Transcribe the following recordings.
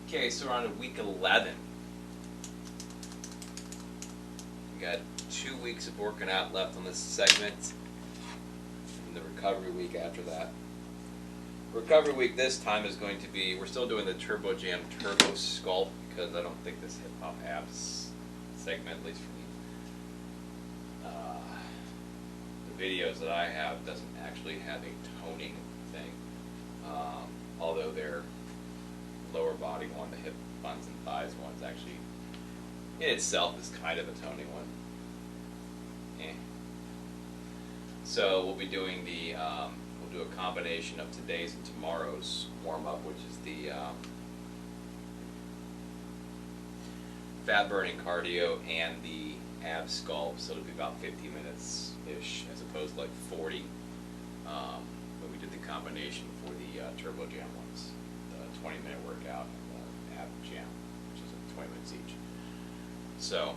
Okay, so we're on to week 11. We got 2 weeks of working out left on this segment, and the recovery week after that. Recovery week this time is going to be, we're still doing the Turbo Jam Turbo Sculpt because I don't think this hip hop abs segment, at least for the videos that I have, doesn't actually have a toning thing. Although their lower body one, the hip buns and thighs one, is actually in itself is kind of a toning one. So we'll be doing the we'll do a combination of today's and tomorrow's warm up, which is the fat burning cardio and the ab sculpt. So it'll be about 50 minutes ish as opposed to like 40. But we did the combination for the Turbo Jam ones, the 20-minute workout and the ab jam, which is 20 minutes each. So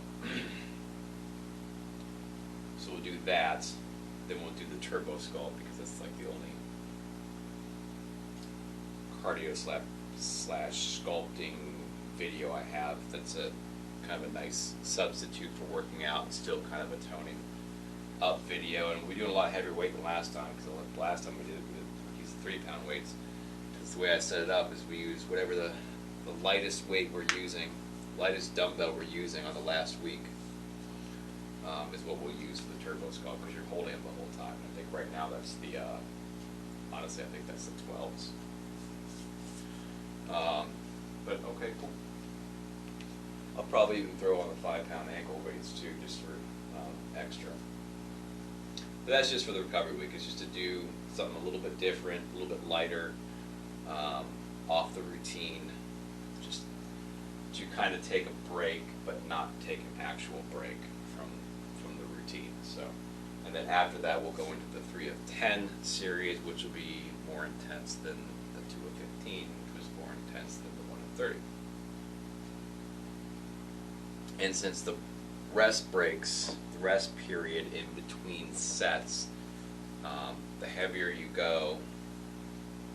we'll do that. Then we'll do the Turbo Sculpt because that's like the only cardio slash sculpting video I have that's a kind of a nice substitute for working out and still kind of a toning up video. And we're doing a lot heavier weight than last time because last time we used 3-pound weights. Because the way I set it up is we use whatever the lightest weight we're using, lightest dumbbell we're using on the last week. Is what we'll use for the Turbo Sculpt because you're holding them the whole time. I think right now that's the, honestly I think that's the 12s. But okay, cool. I'll probably even throw on the 5-pound ankle weights too, just for extra. But that's just for the recovery week. It's just to do something a little bit different, a little bit lighter, off the routine, just to kind of take a break, but not take an actual break from the routine. So, and then after that, we'll go into the 3 of 10 series, which will be more intense than the 2 of 15, which was more intense than the 1 of 30. And since the rest breaks, the rest period in between sets, the heavier you go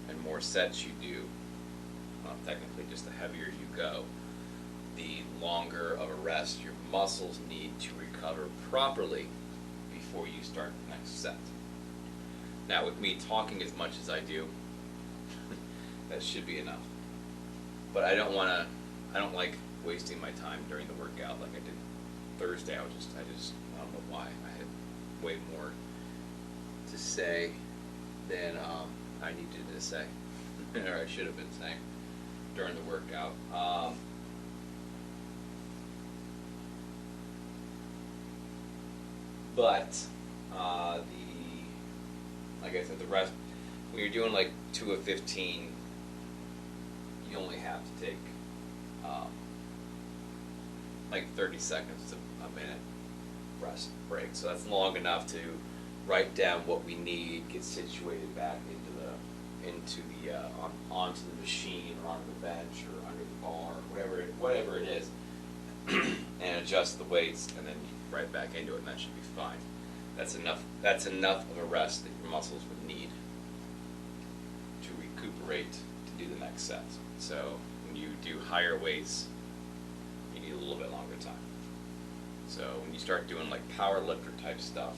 and more sets you do, well, technically just the heavier you go, the longer of a rest your muscles need to recover properly before you start the next set. Now, with me talking as much as I do, that should be enough. But I don't like wasting my time during the workout like I did Thursday. I don't know why. I had way more to say than I needed to say, or I should have been saying during the workout. But like I said, the rest, when you're doing like 2 of 15, you only have to take like 30 seconds to a minute rest break. So that's long enough to write down what we need, get situated back onto the machine or onto the bench or under the bar, whatever it is, and adjust the weights, and then right back into it, and that should be fine. That's enough of a rest that your muscles would need to recuperate to do the next set. So when you do higher weights, you need a little bit longer time. So when you start doing like power lifter type stuff,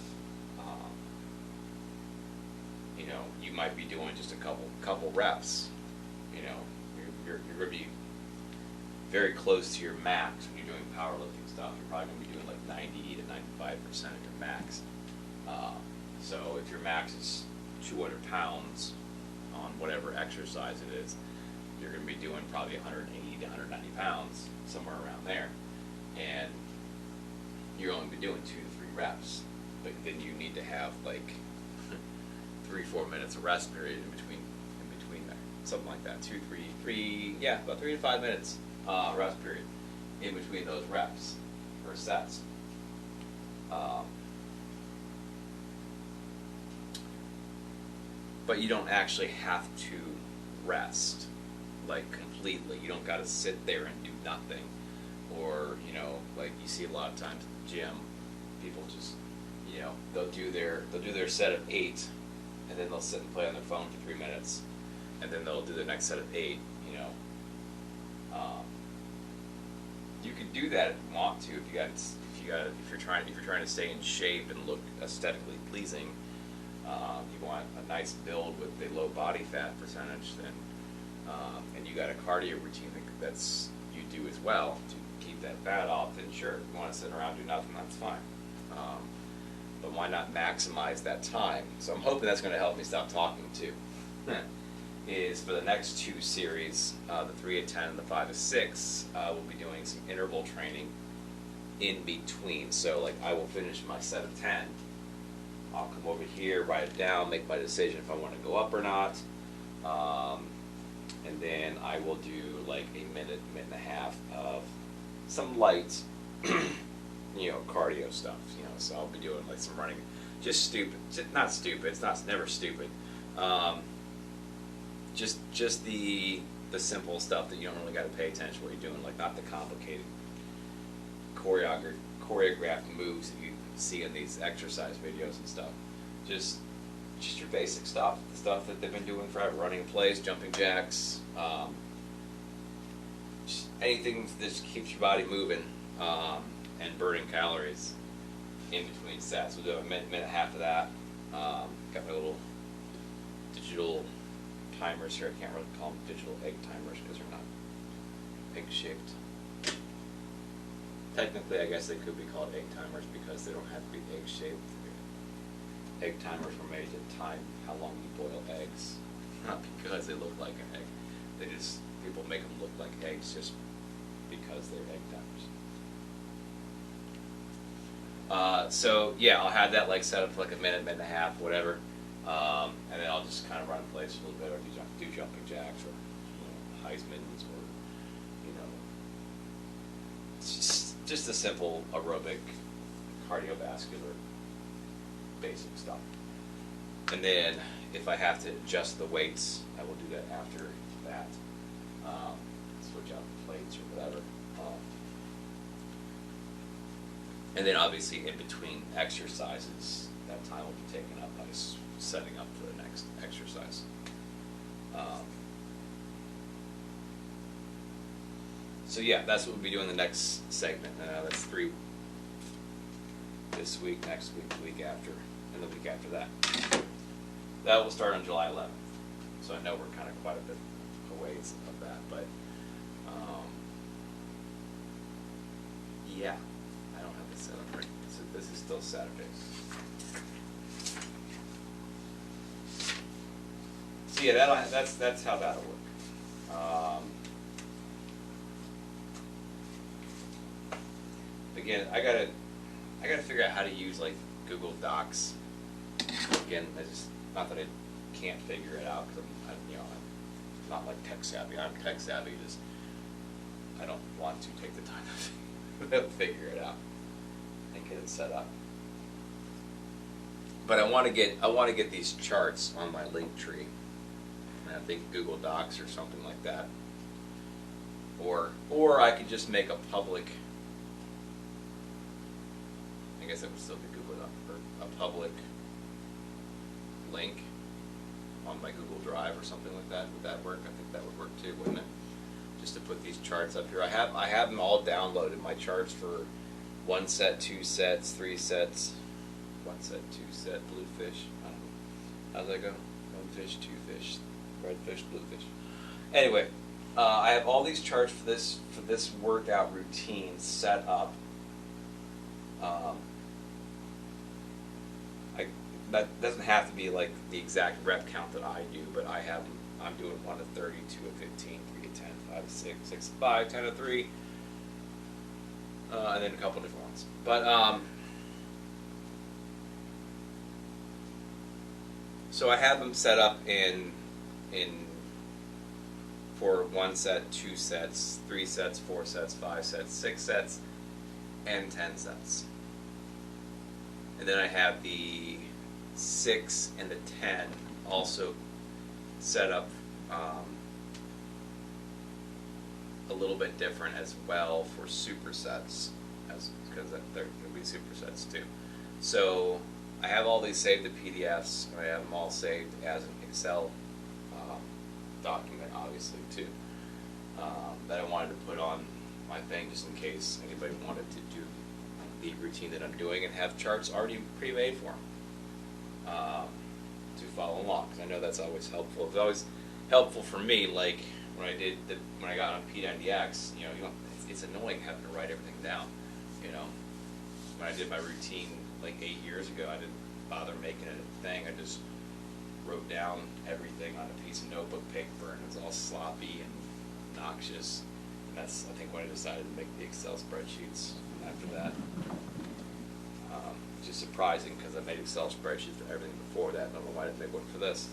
you might be doing just a couple reps. You're going to be very close to your max when you're doing powerlifting stuff. You're probably going to be doing like 90 to 95% of your max. So if your max is 200 pounds on whatever exercise it is, you're going to be doing probably 180 to 190 pounds, somewhere around there. And you're only be doing 2 to 3 reps. But then you need to have like 3-4 minutes of rest period in between there. Something like that. About 3 to 5 minutes rest period in between those reps or sets. But you don't actually have to rest like completely. You don't got to sit there and do nothing, or like you see a lot of times at the gym, people just they'll do their set of 8, and then they'll sit and play on their phone for 3 minutes, and then they'll do the next set of 8. could do that if you want to. If you're trying to stay in shape and look aesthetically pleasing, you want a nice build with a low body fat percentage, then and you got a cardio routine that's you do as well to keep that fat off, then sure, if you want to sit around and do nothing, that's fine. But why not maximize that time? So I'm hoping that's going to help me stop talking too. Is for the next 2 series, the 3 to 10 and the 5 to 6, we'll be doing some interval training in between. So like I will finish my set of 10. I'll come over here, write it down, make my decision if I want to go up or not. And then I will do like a minute and a half of some light, cardio stuff. So I'll be doing like some running, just not stupid. It's never stupid. Just the simple stuff that you don't really got to pay attention to what you're doing, like not the complicated choreographed moves that you see in these exercise videos and stuff. Just your basic stuff, the stuff that they've been doing forever, running in place, jumping jacks, just anything that just keeps your body moving and burning calories in between sets. We'll do a minute and a half of that. Got my little digital timers here. I can't really call them digital egg timers because they're not egg-shaped. Technically, I guess they could be called egg timers because they don't have to be egg-shaped. Egg timers were made to time how long you boil eggs, not because they look like an egg. People make them look like eggs just because they're egg timers. So yeah, I'll have that like set up for like a minute and a half, whatever, and then I'll just kind of run in place a little bit, or do jumping jacks, or Heisman's, or it's just a simple aerobic, cardiovascular, basic stuff. And then if I have to adjust the weights, I will do that after that. Switch out the plates or whatever. And then obviously in between exercises, that time will be taken up by setting up for the next exercise. So yeah, that's what we'll be doing the next segment. That's 3 this week, next week, the week after, and the week after that. That will start on July 11th. So I know we're kind of quite a bit away of that, but yeah, I don't have this set up right. So this is still Saturdays. So yeah, that's how that'll work. Again, I gotta figure out how to use like Google Docs. Again, not that I can't figure it out, because I'm not like tech savvy. I'm tech savvy. Just I don't want to take the time to figure it out and get it set up. But I want to get these charts on my link tree, and I think Google Docs or something like that, or I could just make a public. I guess it would still be Google Doc, or a public link on my Google Drive or something like that. Would that work? I think that would work too, wouldn't it? Just to put these charts up here. I have them all downloaded. My charts for 1 set, 2 sets, 3 sets. 1 set, 2 set, blue fish. I don't know. How's that go? 1 fish, 2 fish, red fish, blue fish. Anyway, I have all these charts for this workout routine set up. That doesn't have to be like the exact rep count that I do, but I'm doing 1 to 30, 2 to 15, 3 to 10, 5 to 6, 6 to 5, 10 to 3, and then a couple different ones. But so I have them set up in for 1 set, 2 sets, 3 sets, 4 sets, 5 sets, 6 sets, and 10 sets. And then I have the 6 and the 10 also set up a little bit different as well for supersets, because there will be supersets too. So I have all these saved to PDFs, and I have them all saved as an Excel document, obviously too, that I wanted to put on my thing just in case anybody wanted to do the routine that I'm doing and have charts already pre-made for them to follow along. Because I know that's always helpful. It's always helpful for me. Like when I got on P90X, you know, it's annoying having to write everything down. You know, when I did my routine like 8 years ago, I didn't bother making it a thing. I just wrote down everything on a piece of notebook paper, and it was all sloppy and noxious. And that's, I think, when I decided to make the Excel spreadsheets after that. Which is surprising because I made Excel spreadsheets for everything before that. I don't know why I didn't make one for this.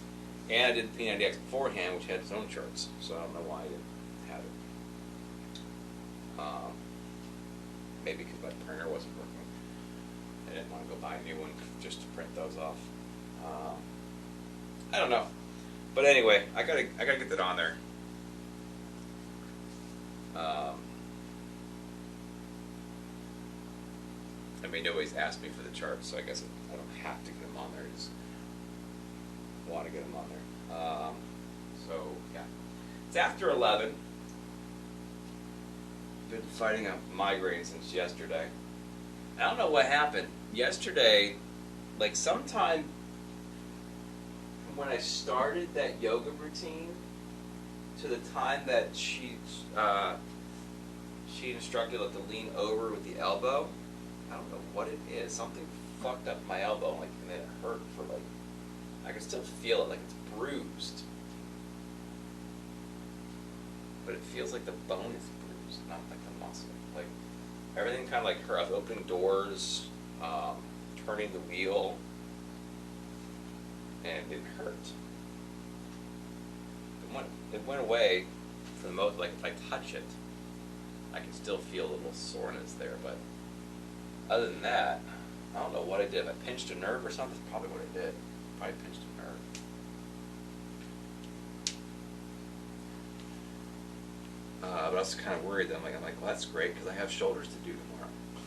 And I did P90X beforehand, which had its own charts, so I don't know why I didn't have it. Maybe because my printer wasn't working. I didn't want to go buy a new one just to print those off. I don't know, but anyway, I gotta get that on there. I mean, nobody's asked me for the charts, so I guess I don't have to get them on there. I just want to get them on there. So yeah, it's after 11. Been fighting a migraine since yesterday. I don't know what happened yesterday. Like sometime when I started that yoga routine to the time that she instructed to lean over with the elbow. I don't know what it is. Something fucked up my elbow, like, and it hurt for like. I can still feel it, like it's bruised, but it feels like the bone is bruised, not like the muscle. Like everything kind of like hurt. I was opening doors, turning the wheel, and it hurt. It went away for the most. Like if I touch it, I can still feel a little soreness there, but other than that, I don't know what I did. If I pinched a nerve or something, that's probably what I did. Probably pinched a nerve. But I was kind of worried that I'm like, well, that's great because I have shoulders to do tomorrow or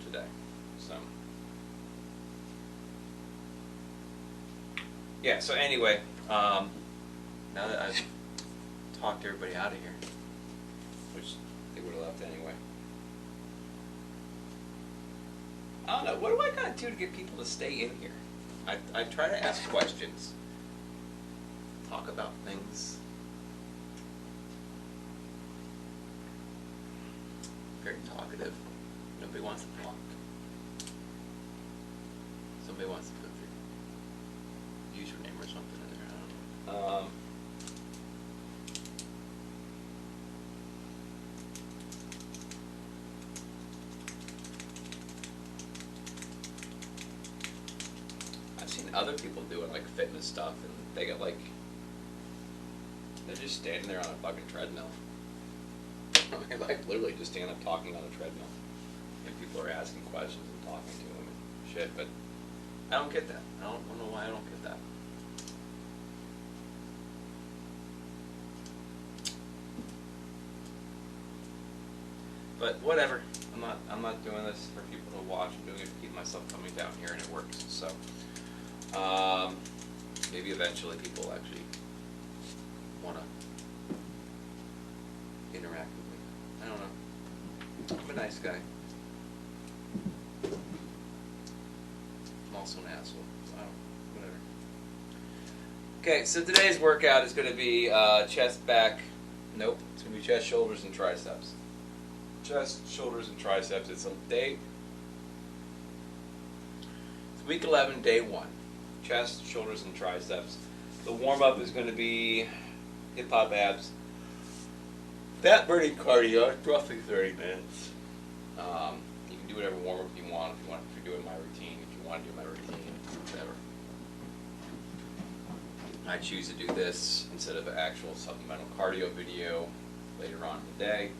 today. So yeah. So anyway, now that I've talked everybody out of here, which they would have left anyway. I don't know. What do I gotta do to get people to stay in here? I try to ask questions, talk about things. Very talkative. Nobody wants to talk. Somebody wants to put their username or something in there. I don't know. Other people doing like fitness stuff, and they get like they're just standing there on a fucking treadmill. I mean, like literally just standing up talking on a treadmill, and people are asking questions and talking to them and shit. But I don't get that. I don't know why I don't get that. But whatever. I'm not doing this for people to watch. I'm doing it to keep myself coming down here, and it works. So. Maybe eventually people will actually want to interact with me. I don't know. I'm a nice guy. I'm also an asshole. So whatever. Okay, so today's workout is going to be chest, back. Nope. It's going to be chest, shoulders, and triceps. Chest, shoulders, and triceps. It's week 11, day 1. Chest, shoulders, and triceps. The warm-up is going to be hip-hop abs. Fat burning cardio, roughly 30 minutes. You can do whatever warm-up you want if you're doing my routine, if you want to do my routine, whatever. I choose to do this instead of an actual supplemental cardio video later on in the day.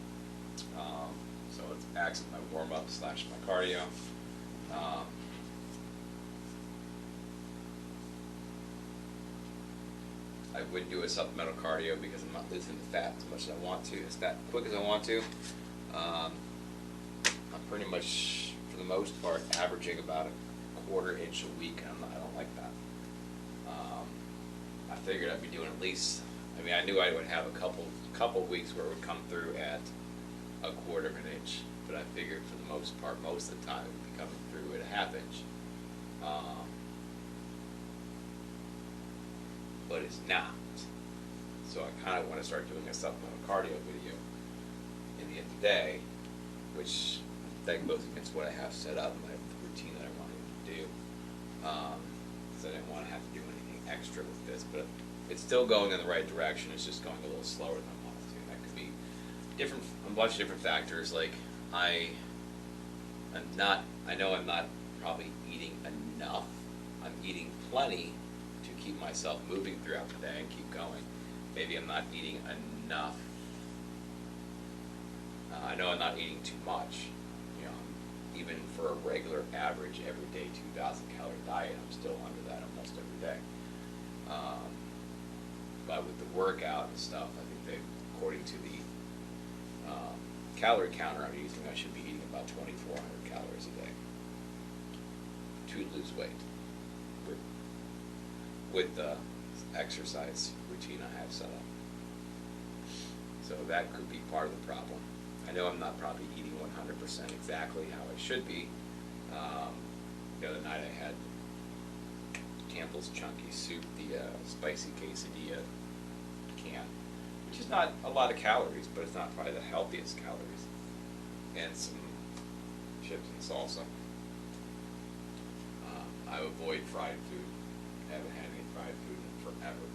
So it acts as my warm-up / my cardio. I would do a supplemental cardio because I'm not losing the fat as much as I want to, as quick as I want to. I'm pretty much, for the most part, averaging about a quarter inch a week, and I don't like that. I figured I'd be doing at least. I mean, I knew I would have a couple weeks where it would come through at a quarter of an inch, but I figured for the most part, most of the time, it would be coming through at a half inch. But it's not. So I kind of want to start doing a supplemental cardio video in the end of the day, which that goes against what I have set up, my routine that I wanted to do. So I didn't want to have to do anything extra with this, but it's still going in the right direction. It's just going a little slower than I wanted to. And that could be different, a bunch of different factors. Like I know I'm not probably eating enough. I'm eating plenty to keep myself moving throughout the day and keep going. Maybe I'm not eating enough. I know I'm not eating too much. You know, even for a regular average everyday 2,000 calorie diet, I'm still under that almost every day. But with the workout and stuff, I think they, according to the calorie counter I'm using, I should be eating about 2,400 calories a day to lose weight with the exercise routine I have set up. So that could be part of the problem. I know I'm not probably eating 100% exactly how I should be. The other night I had Campbell's Chunky Soup, the spicy quesadilla can, which is not a lot of calories, but it's not probably the healthiest calories, and some chips and salsa. I avoid fried food. I haven't had any fried food in forever.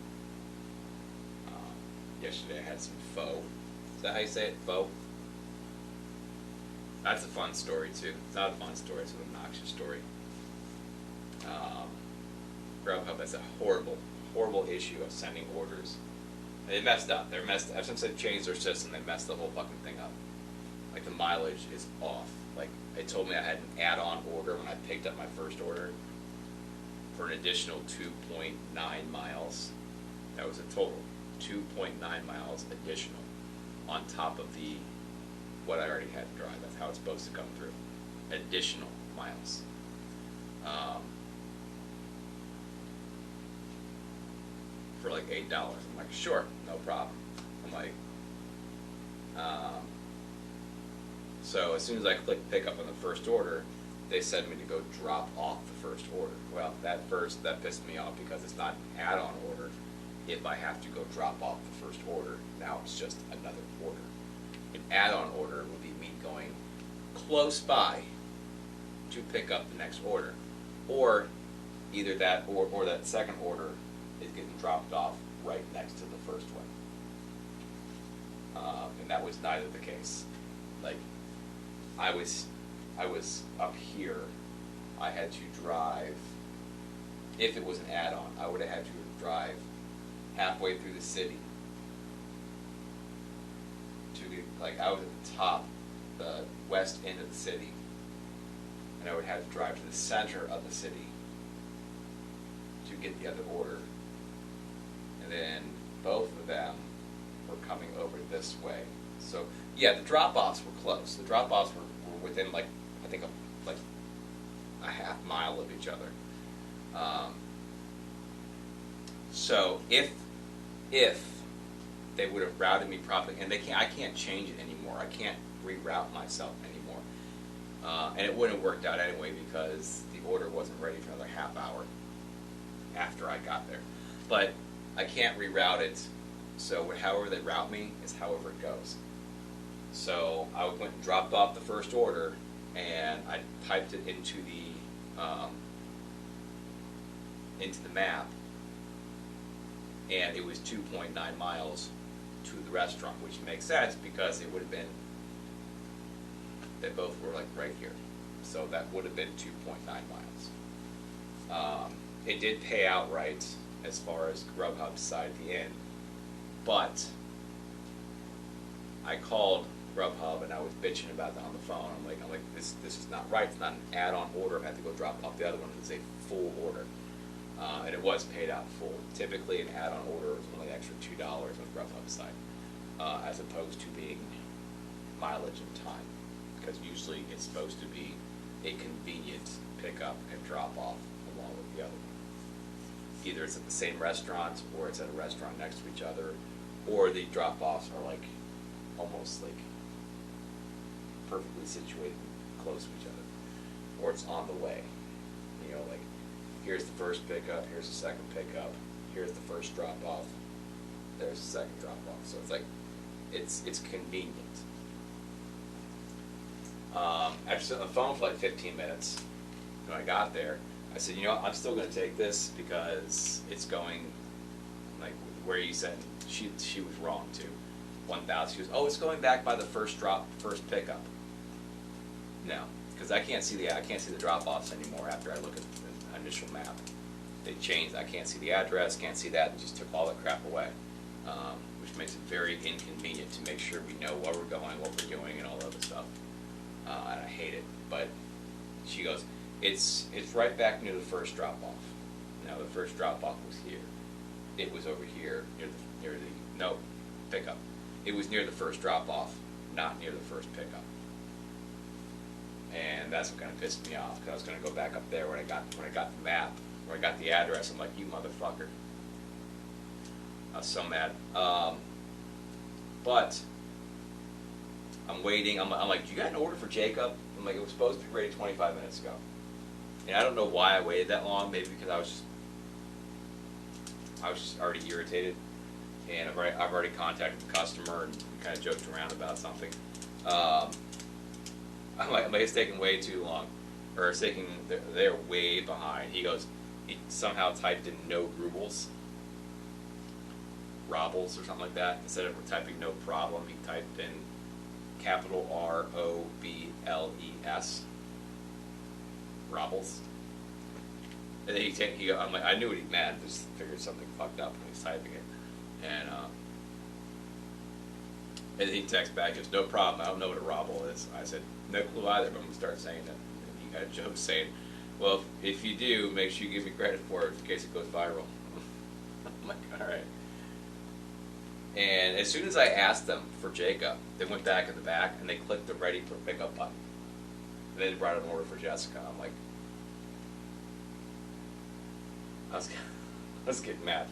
Yesterday I had some pho. Is that how you say it? Pho? That's a fun story too. It's not a fun story, it's an obnoxious story. Grubhub has a horrible, horrible issue of sending orders. They messed up. They're messed up. Ever since they've changed their system, they messed the whole fucking thing up. Like the mileage is off. Like they told me I had an add-on order when I picked up my first order for an additional 2.9 miles. That was a total 2.9 miles additional on top of the what I already had to drive. That's how it's supposed to come through. Additional miles. For like $8. I'm like, sure, no problem. I'm like, so as soon as I click pick up on the first order, they send me to go drop off the first order. Well, that pissed me off because it's not an add-on order. If I have to go drop off the first order, now it's just another order. An add-on order would be me going close by to pick up the next order, or either that or that second order is getting dropped off right next to the first one. And that was neither the case. Like I was up here. I had to drive. If it was an add-on, I would have had to drive halfway through the city to get, like, I was at the top, the west end of the city, and I would have to drive to the center of the city to get the other order. And then both of them were coming over this way. So yeah, the drop-offs were close. The drop-offs were within like, I think like a half mile of each other. So if they would have routed me properly, and I can't change it anymore. I can't reroute myself anymore. And it wouldn't have worked out anyway because the order wasn't ready for another half hour after I got there. But I can't reroute it, so however they route me is however it goes. So I went and dropped off the first order, and I typed it into the map, and it was 2.9 miles to the restaurant, which makes sense because it would have been, they both were like right here. So that would have been 2.9 miles. It did pay out right as far as Grubhub's side at the end, but I called Grubhub and I was bitching about that on the phone. I'm like, this is not right. It's not an add-on order. I had to go drop off the other one. It's a full order, and it was paid out full. Typically, an add-on order is only extra $2 on Grubhub's side, as opposed to being mileage and time, because usually it's supposed to be a convenient pickup and drop off along with the other one. Either it's at the same restaurant, or it's at a restaurant next to each other, or the drop-offs are like almost like perfectly situated, close to each other, or it's on the way. You know, like here's the first pickup, here's the second pickup, here's the first drop off, there's the second drop off. So it's like it's convenient. After sitting on the phone for like 15 minutes, when I got there, I said, you know what, I'm still going to take this because it's going, like where you said, she was wrong too. 1,000. She goes, oh, it's going back by the first first pickup. No, because I can't see the drop offs anymore after I look at the initial map. They changed. I can't see the address, can't see that, and just took all that crap away, which makes it very inconvenient to make sure we know where we're going, what we're doing, and all that other stuff. And I hate it. But she goes, it's right back near the first drop off. Now the first drop off was here. It was over here near the no pickup. It was near the first drop off, not near the first pickup. And that's what kind of pissed me off, because I was going to go back up there when I got the map, when I got the address. I'm like, you motherfucker. I was so mad. But I'm waiting. I'm like, you got an order for Jacob? I'm like, it was supposed to be ready 25 minutes ago. And I don't know why I waited that long. Maybe because I was just already irritated, and I've already contacted the customer and kind of joked around about something. I'm like, it's taking way too long, or it's taking. They're way behind. He goes, he somehow typed in no rubles, robbles or something like that. Instead of typing no problem, he typed in capital ROBLES, robbles. And then I'm like, I knew what he meant. Just figured something fucked up when he was typing it, and then he texts back, goes, no problem. I don't know what a robble is. I said, no clue either, but I'm gonna start saying it. And he got a joke saying, well, if you do, make sure you give me credit for it in case it goes viral. I'm like, all right. And as soon as I asked them for Jacob, they went back in the back and they clicked the ready for pickup button. And then they brought an order for Jessica. I'm like, I was getting mad.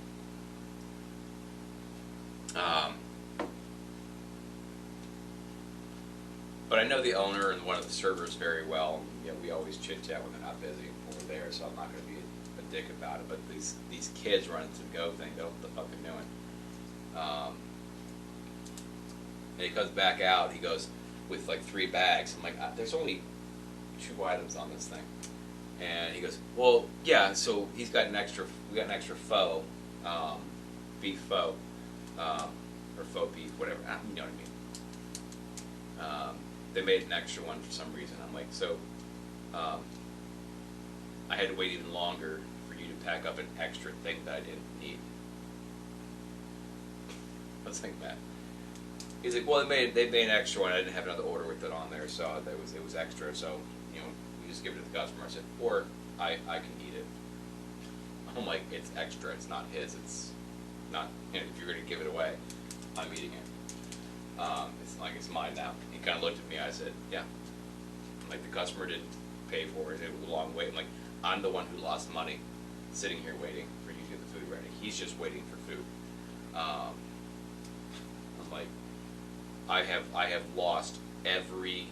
But I know the owner and one of the servers very well. You know, we always chit chat when they're not busy over there, so I'm not going to be a dick about it. But these kids running to the go thing, don't know what the fuck they're doing. And he comes back out. He goes with like 3 bags. I'm like, there's only 2 items on this thing. And he goes, well, yeah. So we got an extra faux, beef faux, or faux beef, whatever. You know what I mean. They made an extra one for some reason. I'm like, so I had to wait even longer for you to pack up an extra thing that I didn't need. I was like, man. He's like, well, they made an extra one. I didn't have another order with it on there, so it was extra. So you know, you just give it to the customer. I said, or I can eat it. I'm like, it's extra. It's not his. It's not. You know, if you're going to give it away, I'm eating it. It's like it's mine now. He kind of looked at me. I said, yeah. I'm like, the customer didn't pay for it. It was a long wait. I'm like, I'm the one who lost money, sitting here waiting for you to get the food ready. He's just waiting for food. I'm like, I have lost every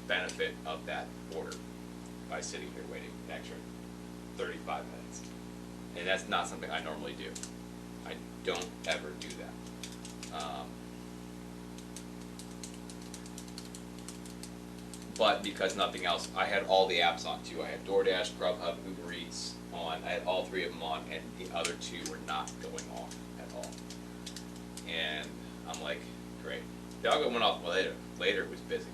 benefit of that order by sitting here waiting an extra 35 minutes, and that's not something I normally do. I don't ever do that. But because nothing else, I had all the apps on too. I had DoorDash, Grubhub, Uber Eats on. I had all 3 of them on, and the other 2 were not going off at all. And I'm like, great. The other one went off later. Later it was busy,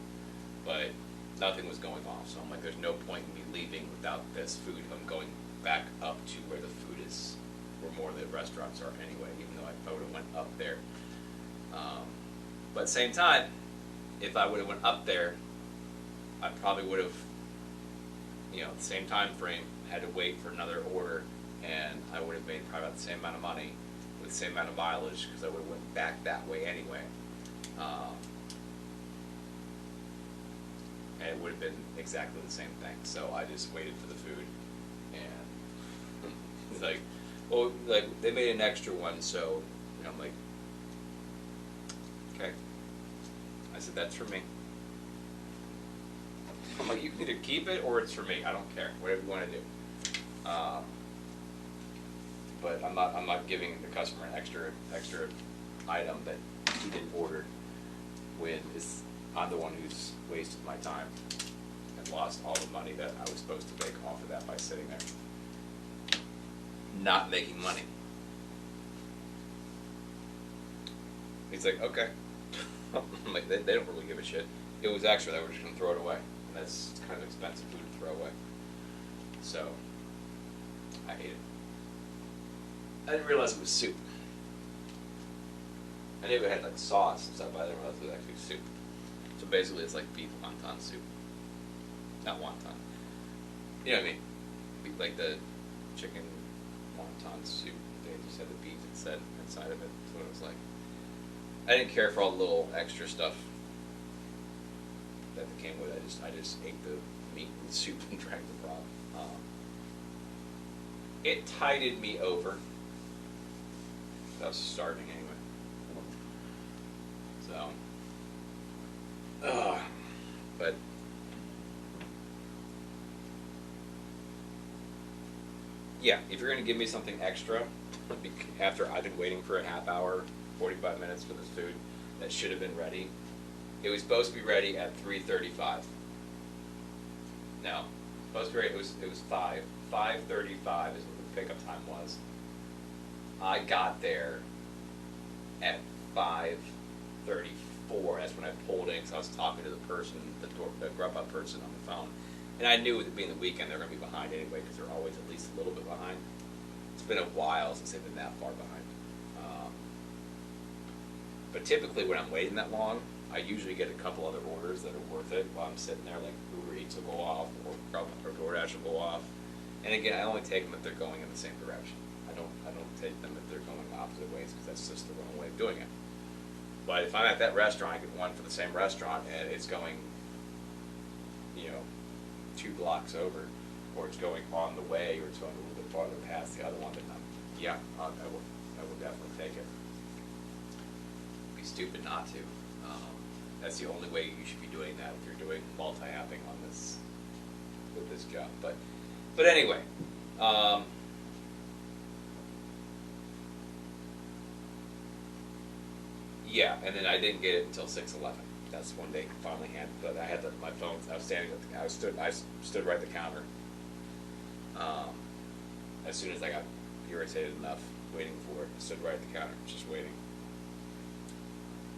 but nothing was going off. So I'm like, there's no point in me leaving without this food. I'm going back up to where the food is, where more of the restaurants are anyway, even though I would have went up there. But at the same time, if I would have went up there, I probably would have, you know, the same time frame, had to wait for another order, and I would have made probably about the same amount of money with the same amount of mileage, because I would have went back that way anyway. And it would have been exactly the same thing. So I just waited for the food, and it's like, well, like they made an extra one, so you know, I'm like, okay. I said, that's for me. I'm like, you can either keep it or it's for me. I don't care. Whatever you want to do. But I'm not giving the customer an extra item that he didn't order when I'm the one who's wasted my time and lost all the money that I was supposed to make off of that by sitting there not making money. He's like, okay. I'm like, they don't really give a shit. It was extra, they were just gonna throw it away. And that's kind of expensive food to throw away. So I ate it. I didn't realize it was soup. I knew it had like sauce and stuff, but I didn't realize it was actually soup. So basically it's like beef wonton soup. Not wonton. You know what I mean? Like the chicken wonton soup. They just had the beef instead inside of it. That's what it was like. I didn't care for all the little extra stuff that came with it. I just ate the meat and the soup and drank the broth. It tided me over. I was starving anyway. So, but yeah, if you're going to give me something extra after I've been waiting for a half hour, 45 minutes for this food that should have been ready, it was supposed to be ready at 3:35. No, supposed to be ready. It was 5:35 is what the pickup time was. I got there at 5:34. That's when I pulled in because I was talking to the person, the Grubhub person on the phone. And I knew with it being the weekend they're going to be behind anyway because they're always at least a little bit behind. It's been a while since they've been that far behind. But typically when I'm waiting that long, I usually get a couple other orders that are worth it while I'm sitting there, like Uber Eats will go off or DoorDash will go off. And again, I only take them if they're going in the same direction. I don't take them if they're going opposite ways because that's just the wrong way of doing it. But if I'm at that restaurant, I get one for the same restaurant and it's going, 2 blocks over, or it's going on the way, or it's going a little bit farther past the other one, then I will definitely take it. It'd be stupid not to. That's the only way you should be doing that if you're doing multi-apping on this with this job. But anyway. Yeah, and then I didn't get it until 6:11. That's when they finally handed. But I had my phone. I was standing. I stood right at the counter. As soon as I got irritated enough waiting for it, I stood right at the counter, just waiting.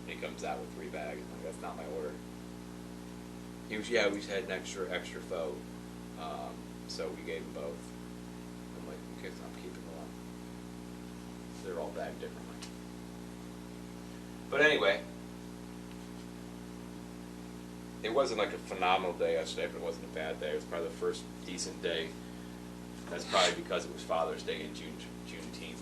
He comes out with 3 bags. I'm like, that's not my order. He was, we just had an extra pho. So we gave them both. I'm like, okay, so I'm keeping them. They're all bagged differently. But anyway, it wasn't like a phenomenal day yesterday, but it wasn't a bad day. It was probably the first decent day. That's probably because it was Father's Day and Juneteenth.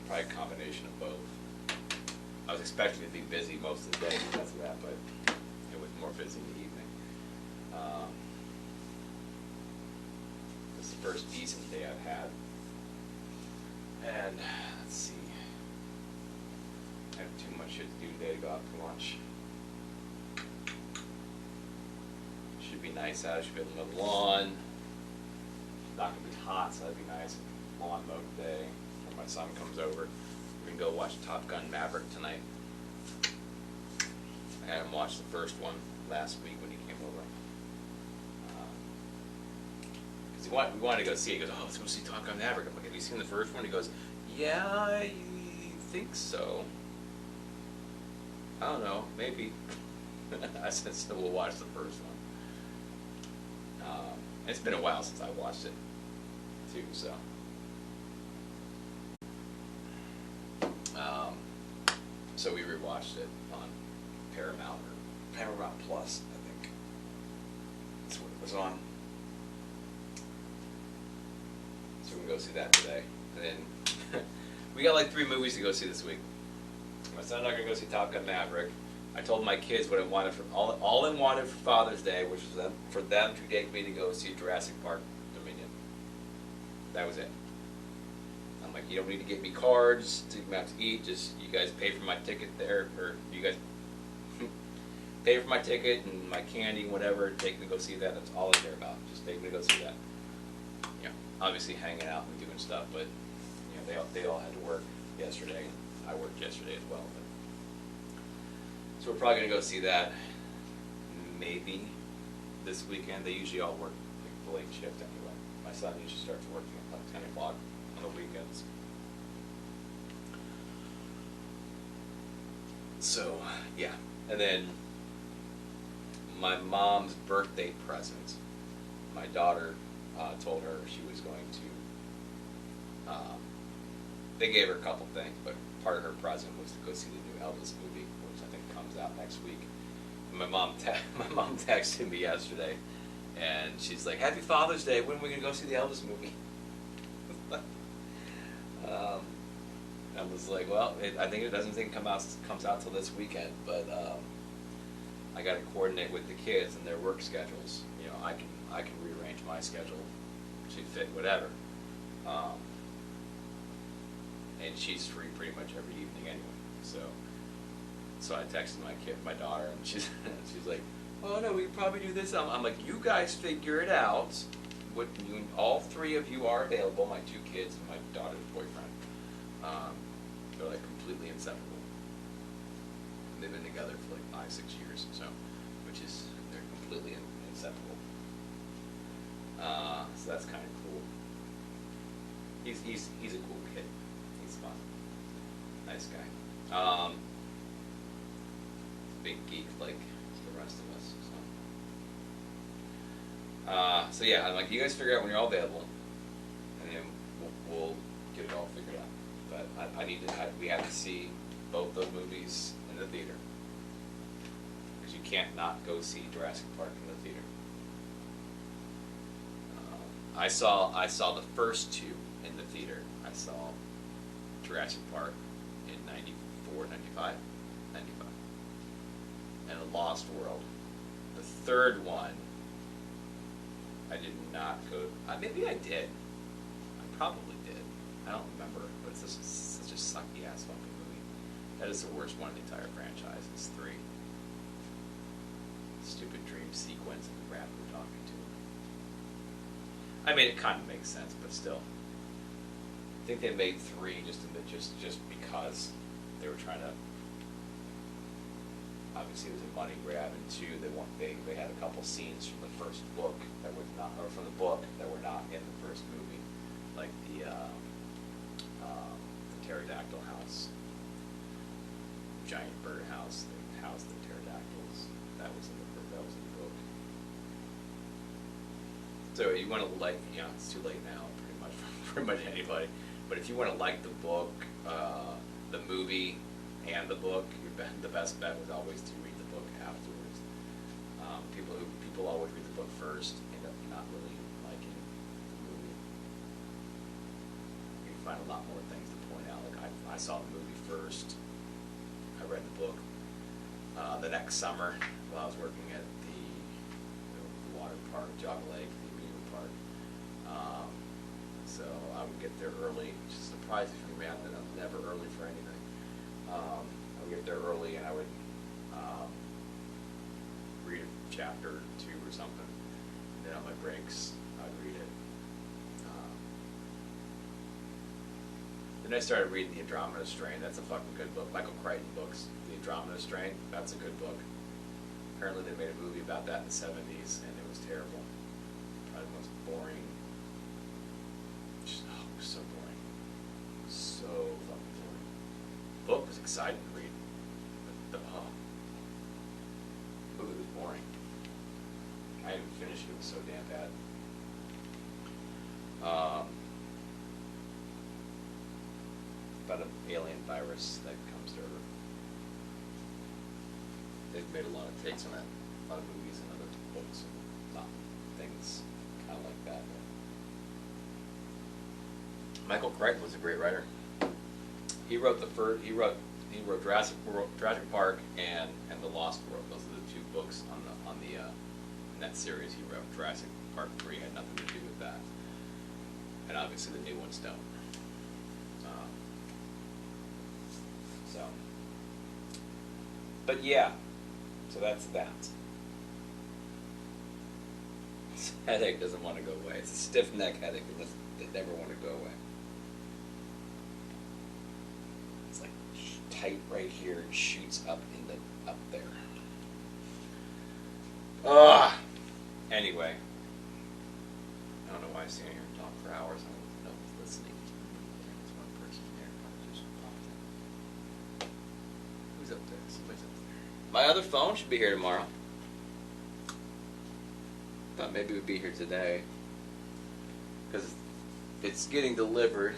Probably a combination of both. I was expecting to be busy most of the day because of that, but it was more busy in the evening. It's the first decent day I've had. And let's see. I have too much shit to do today to go out to lunch. Should be nice out. Should be able to mow the lawn. Not gonna be hot, so that'd be nice. Lawn mow today. When my son comes over, we can go watch Top Gun Maverick tonight. I had him watch the first one last week when he came over. Because we wanted to go see it. He goes, oh, let's go see Top Gun Maverick. I'm like, have you seen the first one? He goes, yeah, I think so. I don't know, maybe. I said, so we'll watch the first one. It's been a while since I watched it, too, so. So we rewatched it on Paramount Plus, I think. That's what it was on. So we can go see that today. And then we got like 3 movies to go see this week. My son and I are going to go see Top Gun Maverick. I told my kids what I wanted for all I wanted for Father's Day, which was for them to take me to go see Jurassic Park Dominion. That was it. I'm like, you don't need to get me cards to go out to eat. Just you guys pay for my ticket there, or you guys pay for my ticket and my candy, whatever. Take me to go see that. That's all I care about. Just take me to go see that. You know, obviously hanging out and doing stuff, but you know, they all had to work yesterday. I worked yesterday as well. But. So we're probably gonna go see that. Maybe this weekend. They usually all work like the late shift anyway. My son usually starts working at like 10 o'clock on the weekends. So, yeah. And then my mom's birthday present, my daughter told her she was going to, they gave her a couple things, but part of her present was to go see the new Elvis movie, which I think comes out next week. And my mom texted me yesterday, and she's like, "Happy Father's Day, when are we going to go see the Elvis movie?" I was like, well, I think it doesn't think comes out till this weekend, but I got to coordinate with the kids and their work schedules. You know, I can rearrange my schedule to fit whatever. And she's free pretty much every evening anyway. So I texted my daughter, and she's like, "Oh no, we could probably do this." I'm like, "You guys figure it out. All three of you are available. My two kids and my daughter's boyfriend. They're like completely inseparable. They've been together for like 5-6 years, so they're completely inseparable. So that's kind of cool. He's a cool kid. He's fun. Nice guy. Big geek like the rest of us. So yeah, I'm like, you guys figure out when you're all available, and then we'll get it all figured out. But we have to see both those movies in the theater, because you can't not go see Jurassic Park in the theater. I saw the first two in the theater. I saw Jurassic Park in 94, 95, and The Lost World. The third one, I did not go. Maybe I did. I probably did. I don't remember, but it's just such a sucky ass fucking movie. That is the worst one in the entire franchise. It's 3. Stupid dream sequence of the rapper talking to him. I mean, it kind of makes sense, but still. I think they made 3 just because they were trying to. Obviously, it was a money grab, and 2, they had a couple scenes from the first book that were not, or from the book that were not in the first movie, like the pterodactyl house, giant bird house, the house of the pterodactyls. That was in the book. So you want to like, it's too late now, pretty much anybody. But if you want to like the book, the movie, and the book, the best bet was always to read the book afterwards. People always read the book first, end up not really liking the movie. You can find a lot more things to point out. Like I saw the movie first. I read the book. The next summer, while I was working at the water park, Jog Lake, the amusement park. So I would get there early, which is surprising for me. I'm never early for anything. I would get there early, and I would read a chapter or 2 or something. And then on my breaks, I'd read it. Then I started reading The Andromeda Strain. That's a fucking good book. Michael Crichton books. The Andromeda Strain, that's a good book. Apparently they made a movie about that in the 70s, and it was terrible. Probably the most boring. Just, it was so boring. So fucking boring. The book was exciting to read, but the movie was boring. I didn't finish it. It was so damn bad. About an alien virus that comes to Earth. They've made a lot of takes on that, a lot of movies and other books and not things kind of like that. Michael Crichton was a great writer. He wrote he wrote Jurassic Park and The Lost World. Those are the 2 books on the in that series he wrote. Jurassic Park 3 had nothing to do with that, and obviously the new ones don't. But yeah, so that's that. This headache doesn't want to go away. It's a stiff neck headache. It never want to go away. It's like tight right here and shoots up there. Ugh. Anyway, I don't know why I stand here and talk for hours. I don't know who's listening. There's one person there. Probably just popped in. Who's up there? Somebody's up there. My other phone should be here tomorrow. Thought maybe it would be here today because it's getting delivered.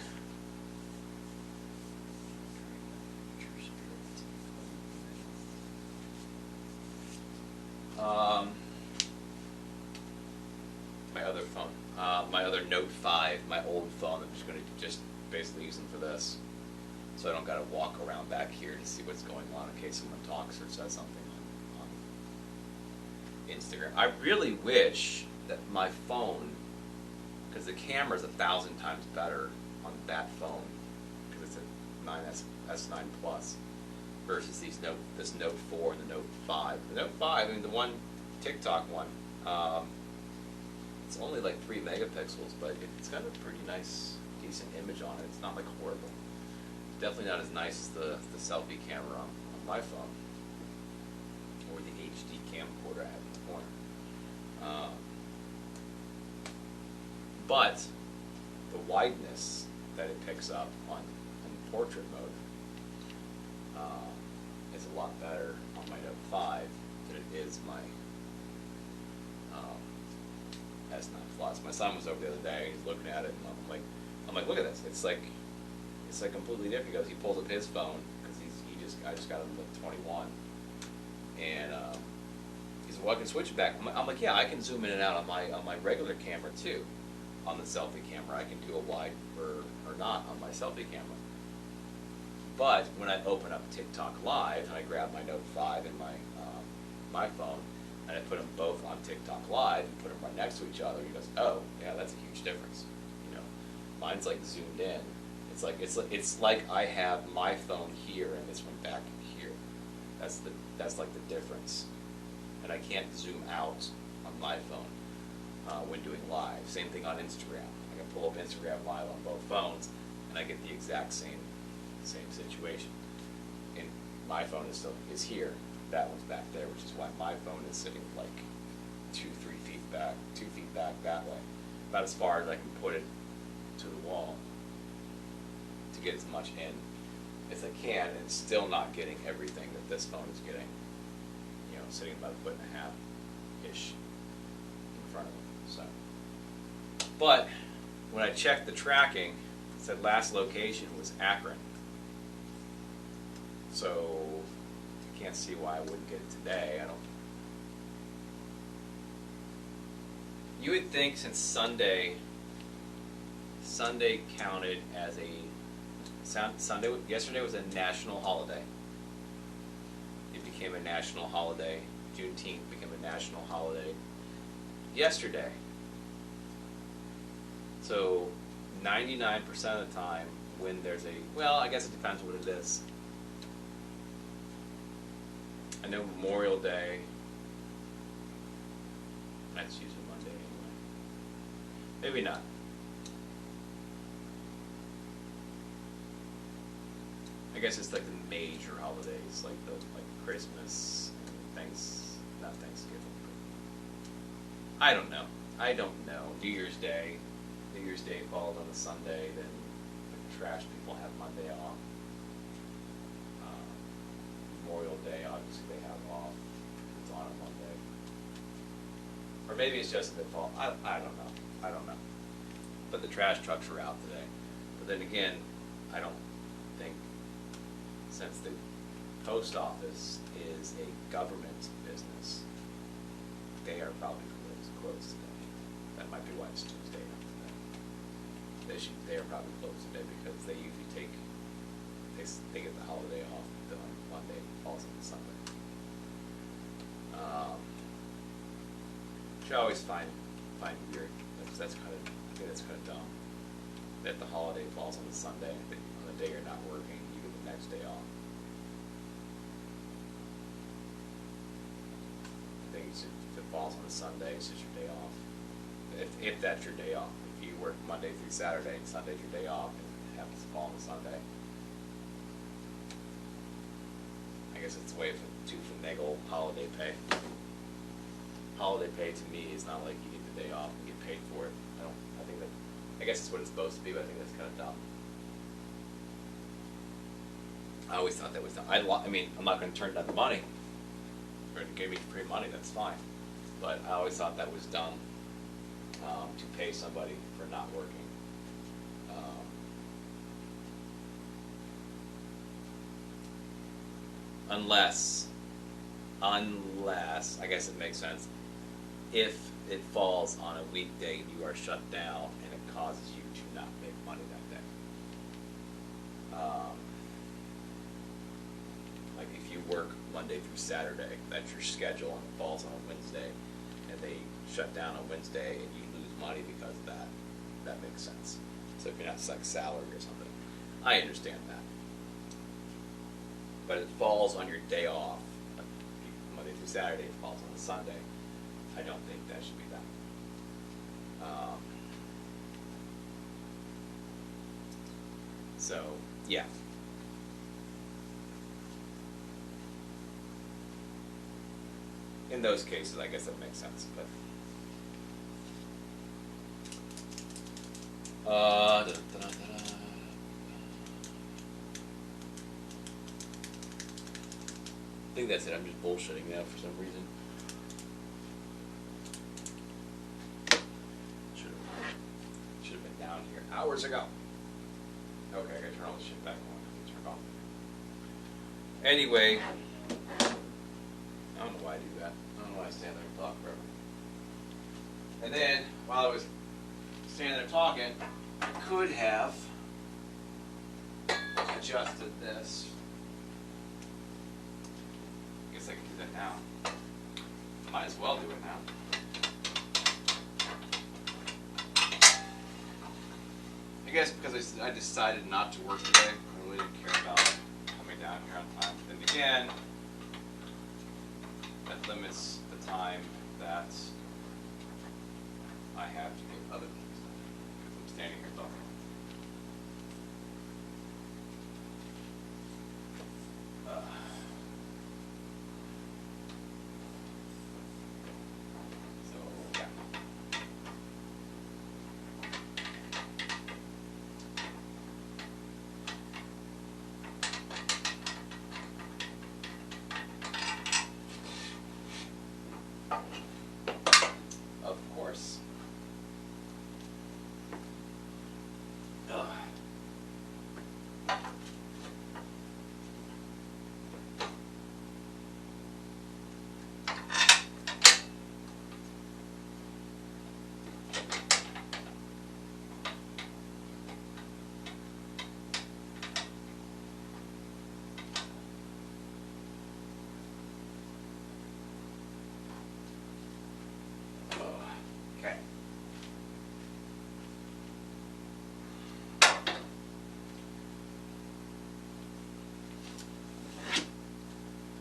My other phone, my other Note 5, my old phone. I'm just going to basically use them for this, so I don't got to walk around back here to see what's going on in case someone talks or says something on Instagram. I really wish that my phone, because the camera is 1,000 times better on that phone, because it's a S9 Plus, versus this Note 4 and the Note 5. The Note 5, I mean the one TikTok one, it's only like 3 megapixels, but it's got a pretty nice, decent image on it. It's not like horrible. It's definitely not as nice as the selfie camera on my phone, or the HD camcorder I have in the corner. But the wideness that it picks up on portrait mode is a lot better on my Note 5 than it is my S9 Plus. My son was over the other day. He's looking at it, and I'm like, look at this. It's like completely different. He goes, he pulls up his phone because I just got him with 21, and he's like, well, I can switch it back. I'm like, yeah, I can zoom in and out on my regular camera too. On the selfie camera, I can do a wide or not on my selfie camera. But when I open up TikTok Live and I grab my Note 5 and my phone, and I put them both on TikTok Live and put them right next to each other, he goes, "Oh, yeah, that's a huge difference." You know, mine's like zoomed in. It's like I have my phone here and this one back here. That's like the difference. And I can't zoom out on my phone when doing live. Same thing on Instagram. I can pull up Instagram Live on both phones, and I get the exact same situation. And my phone is here. That one's back there, which is why my phone is sitting like 2 feet back that way, about as far as I can put it to the wall to get as much in as I can, and still not getting everything that this phone is getting. You know, sitting about 1.5 foot ish in front of me. So, but when I checked the tracking, it said last location was Akron. So I can't see why I wouldn't get it today. You would think since Sunday counted as yesterday was a national holiday. It became a national holiday. Juneteenth became a national holiday yesterday. So 99% of the time when there's I guess it depends what it is. I know Memorial Day, that's usually Monday anyway. Maybe not. I guess it's like the major holidays, like Christmas and not Thanksgiving. But I don't know. New Year's Day falls on a Sunday, then the trash people have Monday off. Memorial Day, obviously they have off. It's on a Monday. Or maybe it's just that fall. I don't know. But the trash trucks are out today. But then again, I don't think, since the post office is a government business, they are probably closed today. That might be why it's Tuesday, not today. They are probably closed today because they usually they get the holiday off on Monday, falls on Sunday. Which I always find weird. I think that's kind of dumb. That the holiday falls on the Sunday, and on the day you're not working, you get the next day off. if it falls on a Sunday, it's just your day off. If that's your day off. If you work Monday through Saturday and Sunday's your day off and it happens to fall on a Sunday. I guess it's a way to finagle holiday pay. Holiday pay to me is not like you get the day off and get paid for it. I guess it's what it's supposed to be, but I think that's kind of dumb. I always thought that was dumb. I mean, I'm not going to turn down the money. If it gave me free money, that's fine. But I always thought that was dumb to pay somebody for not working. Unless, I guess it makes sense, if it falls on a weekday and you are shut down and it causes you to not make money that day. Like if you work Monday through Saturday, that's your schedule, and it falls on a Wednesday, and they shut down on Wednesday and you lose money because of that, that makes sense. So if you're not like salary or something, I understand that. But it falls on your day off, like Monday through Saturday, it falls on a Sunday. I don't think that should be that. So, yeah. In those cases, I guess that makes sense, but. I think that's it. I'm just bullshitting now for some reason. Should have been down here hours ago. Okay, I gotta turn all this shit back on. Turn it off. Anyway, I don't know why I do that. I don't know why I stand there and talk forever. And then, while I was standing there talking, I could have adjusted this. I guess I can do that now. Might as well do it now. I guess because I decided not to work today, I really didn't care about coming down here on time. But then again, that limits the time that I have to do other things because I'm standing here talking.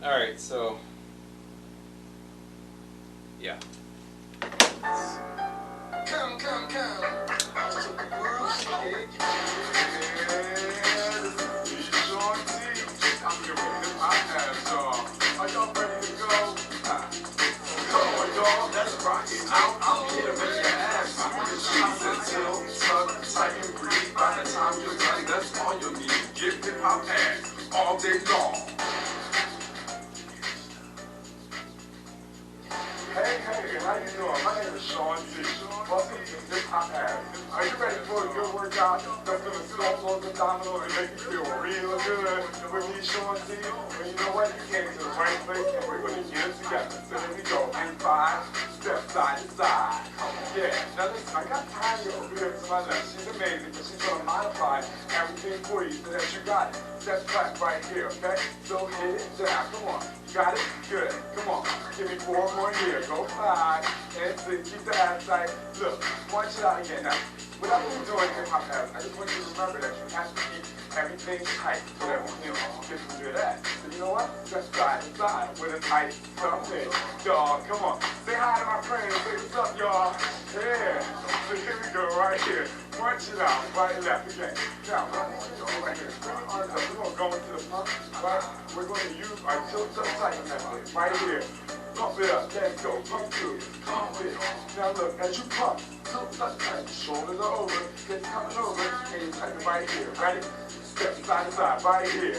All right, so yeah. Come. Are y'all ready to go? Come on, y'all, let's rock it out. I'm here to make your ass rock. She's until tuck, tight and breathe. By the time you're done, that's all you'll need. Give hip hop ass all day long. Hey, how you doing? My name is Sean G. Welcome to Hip Hop Ass. Are you ready for a good workout that's going to stretch those abdominals and make you feel real good with me, Sean G? And you know what? You came to the right place and we're going to get it together. So here we go. In 5, step side to side. Yeah, now listen, I got Tanya over here to my left. She's amazing, but she's going to modify everything for you so that you got it. Step back right here, okay? So hit it down. Come on. You got it? Good. Come on. Give me 4 more here. Go 5 and 6. Keep the ass tight. Look, watch it out again. Now, whatever you're doing in hip hop ass, I just want you to remember that you have to keep everything tight so that we can get rid of that. So you know what? Let's side to side with a tight something. Y'all, come on. Say hi to my friends. Say what's up, y'all. Yeah. So here we go, right here. Punch it out, right and left again. Now, right here. Bring your arms up. We're going to go into the pump, right? We're going to use our tilt up tight method right here. Pump it up. Let's go. Pump two. Pump it. Now look, as you pump, tilt up tight. Shoulders are over. Hips coming over. And you tighten right here. Ready? Step side to side, right here.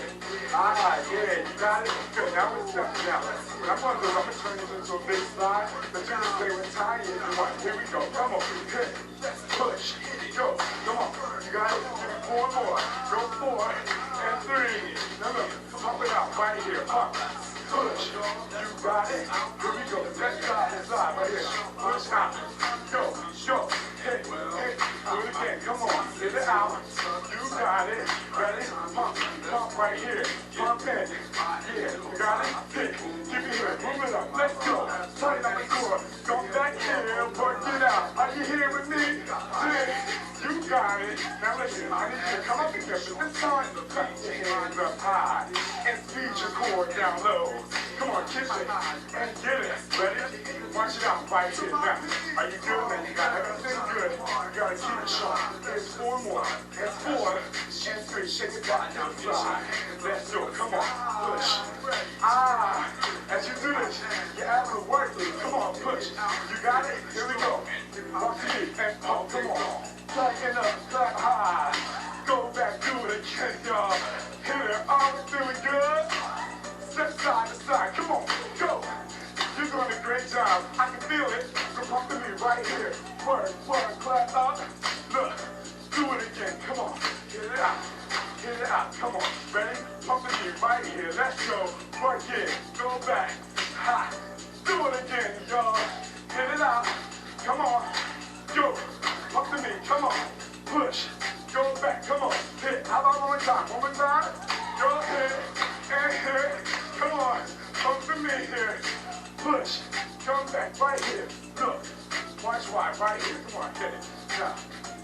Ah, yeah, you got it? Good, now we're stepping out. What I'm going to do is I'm going to turn this into a big slide, but you can stay with tiny if you want. Here we go, come on, hit, push, go, come on. You got it? Give me 4 more. Go 4 and 3. Now look, pump it out, right here, pump, push. You got it? Here we go, left side to side, right here. Push out, go, hit, do it again, come on, get it out. You got it. Ready? Pump right here. Pump in. Yeah, you got it? Hit. Keep it here. Move it up. Let's go. Tighten up the core. Go back here. Work it out. Are you here with me? You got it. Now listen, I need you to come up here, but this time, cut your hands up high and speed your core down low. Come on, kiss it and get it. Ready? Watch it out right here. Now, are you good? Man, you got everything good. You gotta keep it sharp. There's 4 more. There's 4 and 3. Shake it back to the side. Let's go. Come on. Push. Ah. As you do this, you're able to work it. Come on, push. You got it? Here we go. Walk to me and pump. Come on. Tighten up, clap high. Go back, do it again, y'all. Hit it. Oh, it's feeling good. Step side to side. Come on. Go. You're doing a great job. I can feel it. So pump to me right here. Work, clap up. Look. Do it again. Come on. Get it out. Get it out. Come on. Ready? Pump to me right here. Let's go. Work it. Go back. Ha. Do it again, y'all. Get it out. Come on. Go. Pump to me. Come on. Push. Go back. Come on. Hit. How about one more time? One more time. Go hit. And hit. Come on. Pump to me here. Push. Come back. Right here. Look. Watch wide. Right here. Come on. Hit it. Now.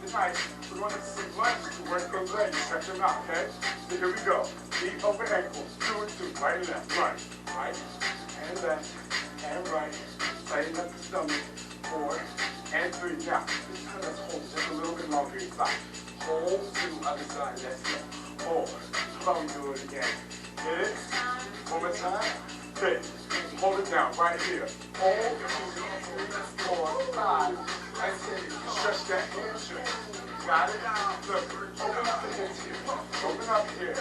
Tonight, we're going to see legs to work those legs. Stretch them out, okay? So here we go. Feet over ankles. 2 and 2. Right and left. Right and left. And right. Tighten up the stomach. 4 and 3. Now, this time let's hold just a little bit longer inside. Hold to other side. Let's go. Hold. How about we do it again? Get it? One more time. Hit. Hold it down right here. Hold. 4, 5, and 6. Stretch that hamstring. Got it? Look, open up the hips here. Open up here.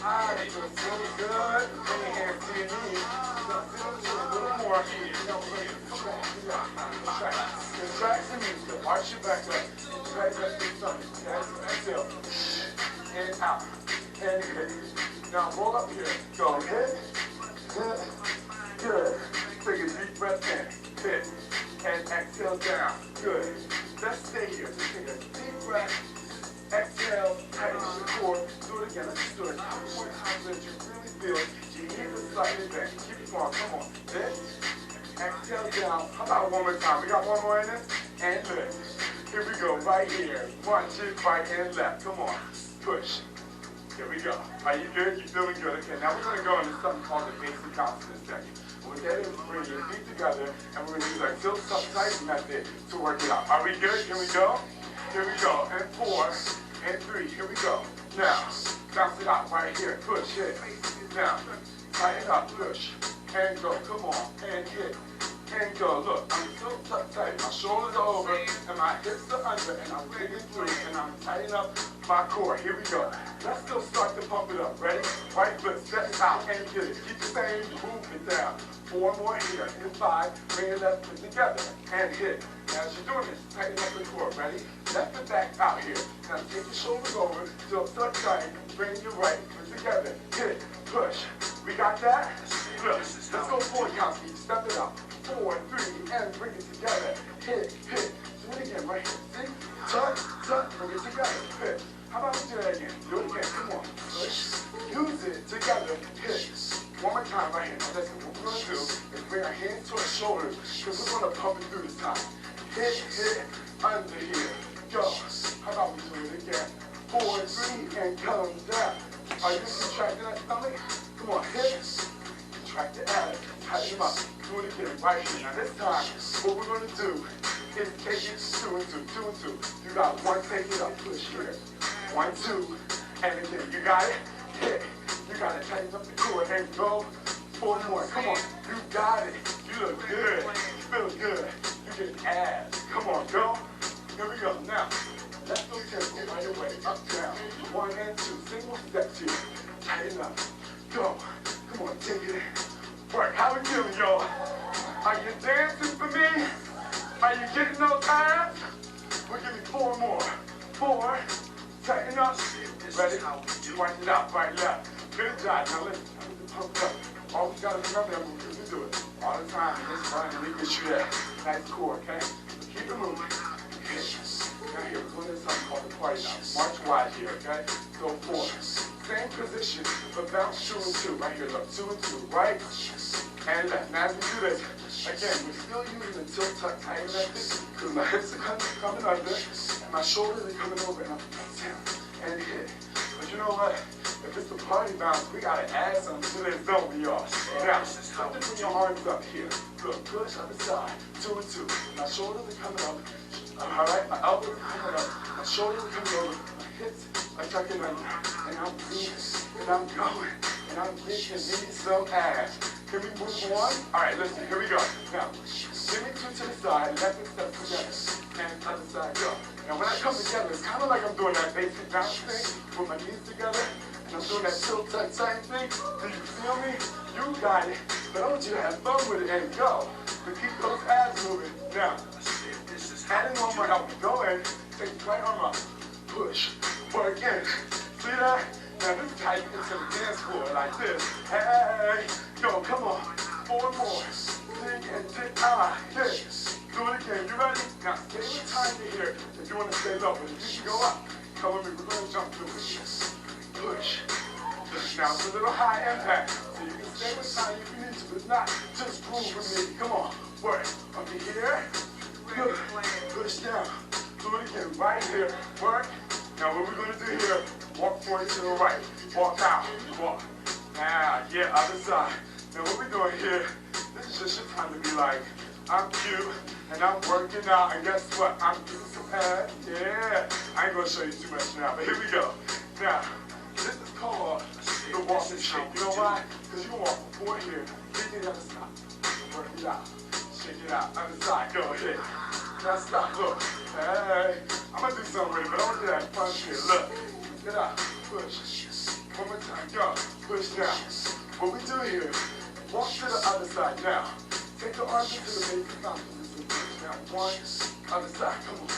Ah, it's really good. Bring your hands to your knees. Feel a little more. Contract the knees. Arch your back up. Tighten up the stomach. Exhale. In and out. And hit. Now roll up here. Go hit. Good. Take a deep breath in. Hit. And exhale down. Good. Let's stay here. Just take a deep breath. Exhale. Tighten the core. Do it again. Let's just do it 4 times that you really feel it. You need to slightly bend. Keep it going. Come on. Lift. Exhale down. How about one more time? We got one more in this. And lift. Here we go. Right here. Watch it. Right and left. Come on. Push. Here we go. Are you good? You feeling good? Okay. Now we're going to go into something called the basic confidence technique. We're going to bring your feet together, and we're going to use our tilt up tight method to work it out. Are we good? Here we go. Here we go. And 4 and 3. Here we go. Now, bounce it out right here. Push, hit. Now, tighten up, push, and go. Come on, and hit, and go. Look, I'm tilt up tight. My shoulders are over, and my hips are under, and I'm digging through, and I'm tightening up my core. Here we go. Let's go start to pump it up. Ready? Right foot, step it out, and get it. Keep the same movement down. 4 more here. And 5. Bring your left foot together, and hit. Now, as you're doing this, tighten up the core. Ready? Left foot back out here. Now, take your shoulders over, tilt up tight. Bring your right foot together. Hit, push. We got that? Look, let's go 4 counts each. Step it out. 4, 3, and bring it together. Hit. Do it again right here. See? Tuck, bring it together. Hit. How about we do that again? Do it again. Come on. Push. Use it together. Hit. One more time right here. Now listen, what we're going to do is bring our hands to our shoulders because we're going to pump it through this time. Hit, under here. Go. How about we do it again? 4, 3, and come down. Are you contracting that stomach? Come on, hips. Contract the abs. Tighten them up. Do it again right here. Now this time, what we're going to do is take it 2 and 2, 2 and 2. You got 1, take it up, push here. 1, 2, and again. You got it? Hit. You got to tighten up the core and go. 4 more. Come on. You got it. You look good. You feel good. You get abs. Come on, go. Here we go. Now, let's go tempo right away. Up, down. 1 and 2. Single steps here. Tighten up. Go. Come on, take it in. Work. How we feeling, y'all? Are you dancing for me? Are you getting those abs? We'll give you 4 more. 4. Tighten up. Ready? Wind it out. Right, left. Good job. Now listen. Pump up. Always got to remember that we're going to do it all the time. Just run and get you that nice core, okay? Keep it moving. Now here, we're going to do something called the party now. March wide here, okay? Go 4. Same position, but bounce 2 and 2. Right here, look. 2 and 2. Right and left. Now as we do this, again, we're still using the tilt tuck tighten method because my hips are coming under and my shoulders are coming over and I'm down and hit. But you know what? If it's a party bounce, we gotta add something to this, don't we, y'all? Now, something from your arms up here. Look, push up the side, 2 and 2. My shoulders are coming up. All right, my elbows are coming up. My shoulders are coming over. My hips are tucking under. And I'm breathing, and I'm going, and I'm getting me some ass. Can we move on? All right, listen, here we go. Now, give me 2 to the side, left and step together. And other side, go. Now, when I come together, it's kind of like I'm doing that basic bounce thing with my knees together. I'm doing that tilt tuck tight thing. Do you feel me? You got it. But I want you to have fun with it and go. But keep those abs moving. Now, adding one more elbow. Go in. Take the right arm up. Push. Work in. See that? Now this is how you get to the dance floor like this. Hey. Go. Come on. 4 more. Dig and dig. Hit. Do it again. You ready? Now, stay with time here if you want to stay low. But if you can go up, come with me. We're going to jump through it. Push. Now it's a little high impact, so you can stay with time if you need to, but not just groove with me. Come on, work. Up to here. Good. Push down. Do it again. Right here. Work. Now what we're gonna do here? Walk forward to the right. Walk out. Walk. Now, yeah, other side. Now what we're doing here? This is just your time to be like, I'm cute and I'm working out, and guess what? I'm getting some abs. Yeah. I ain't gonna show you too much now, but here we go. Now. This is called the walking shake. You know why? Because you can walk from 4 here, take it other side, work it out, shake it out, other side, go ahead. Now stop, look. Hey, I'm gonna do something with it, but I want you to have fun here. Look, get out, push. 1 more time, go, push down. What we do here, walk to the other side now. Take the arms into the base of the position. Push down, 1, other side, come on.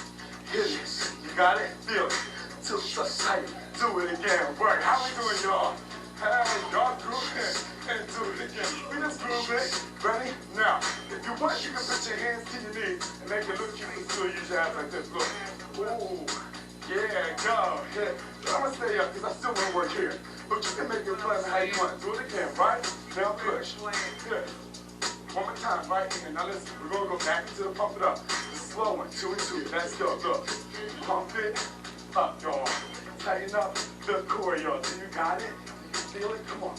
Hit it, you got it, feel it. Tilt tuck tight. Do it again. Work. How we doing, y'all? Hey, y'all grooving. And do it again. We just grooving. Ready? Now, if you want, you can put your hands to your knees and make it look cute and still use your hands like this. Look. Ooh. Yeah, go. Yeah. I'm going to stay up because I still want to work here. But you can make it fun how you want. Do it again, right? Now push. Good. 1 more time, right here. Now listen, we're going to go back into the pump it up. The slow one, 2 and 2. Let's go. Look. Pump it up, y'all. Tighten up the core, y'all. Do you got it? You feel it? Come on.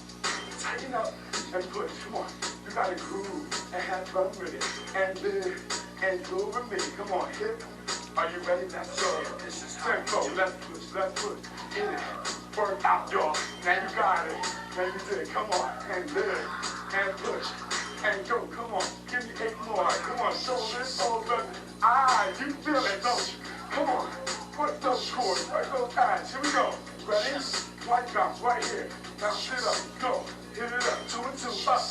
Tighten up and push. Come on. You got to groove and have fun with it. And live and groove with me. Come on, hip. Are you ready? Let's go. Tempo. Let's push. Let's push. Hit it. Work out, y'all. Now you got it. Now you did. Come on. And live and push. And go. Come on. Give me 8 more. Come on. Shoulders over. You feel it, don't you? Come on. Work those chords, work those eyes. Here we go. Ready? White bounce right here. Bounce it up. Go. Hit it up. 2 and 2. Up.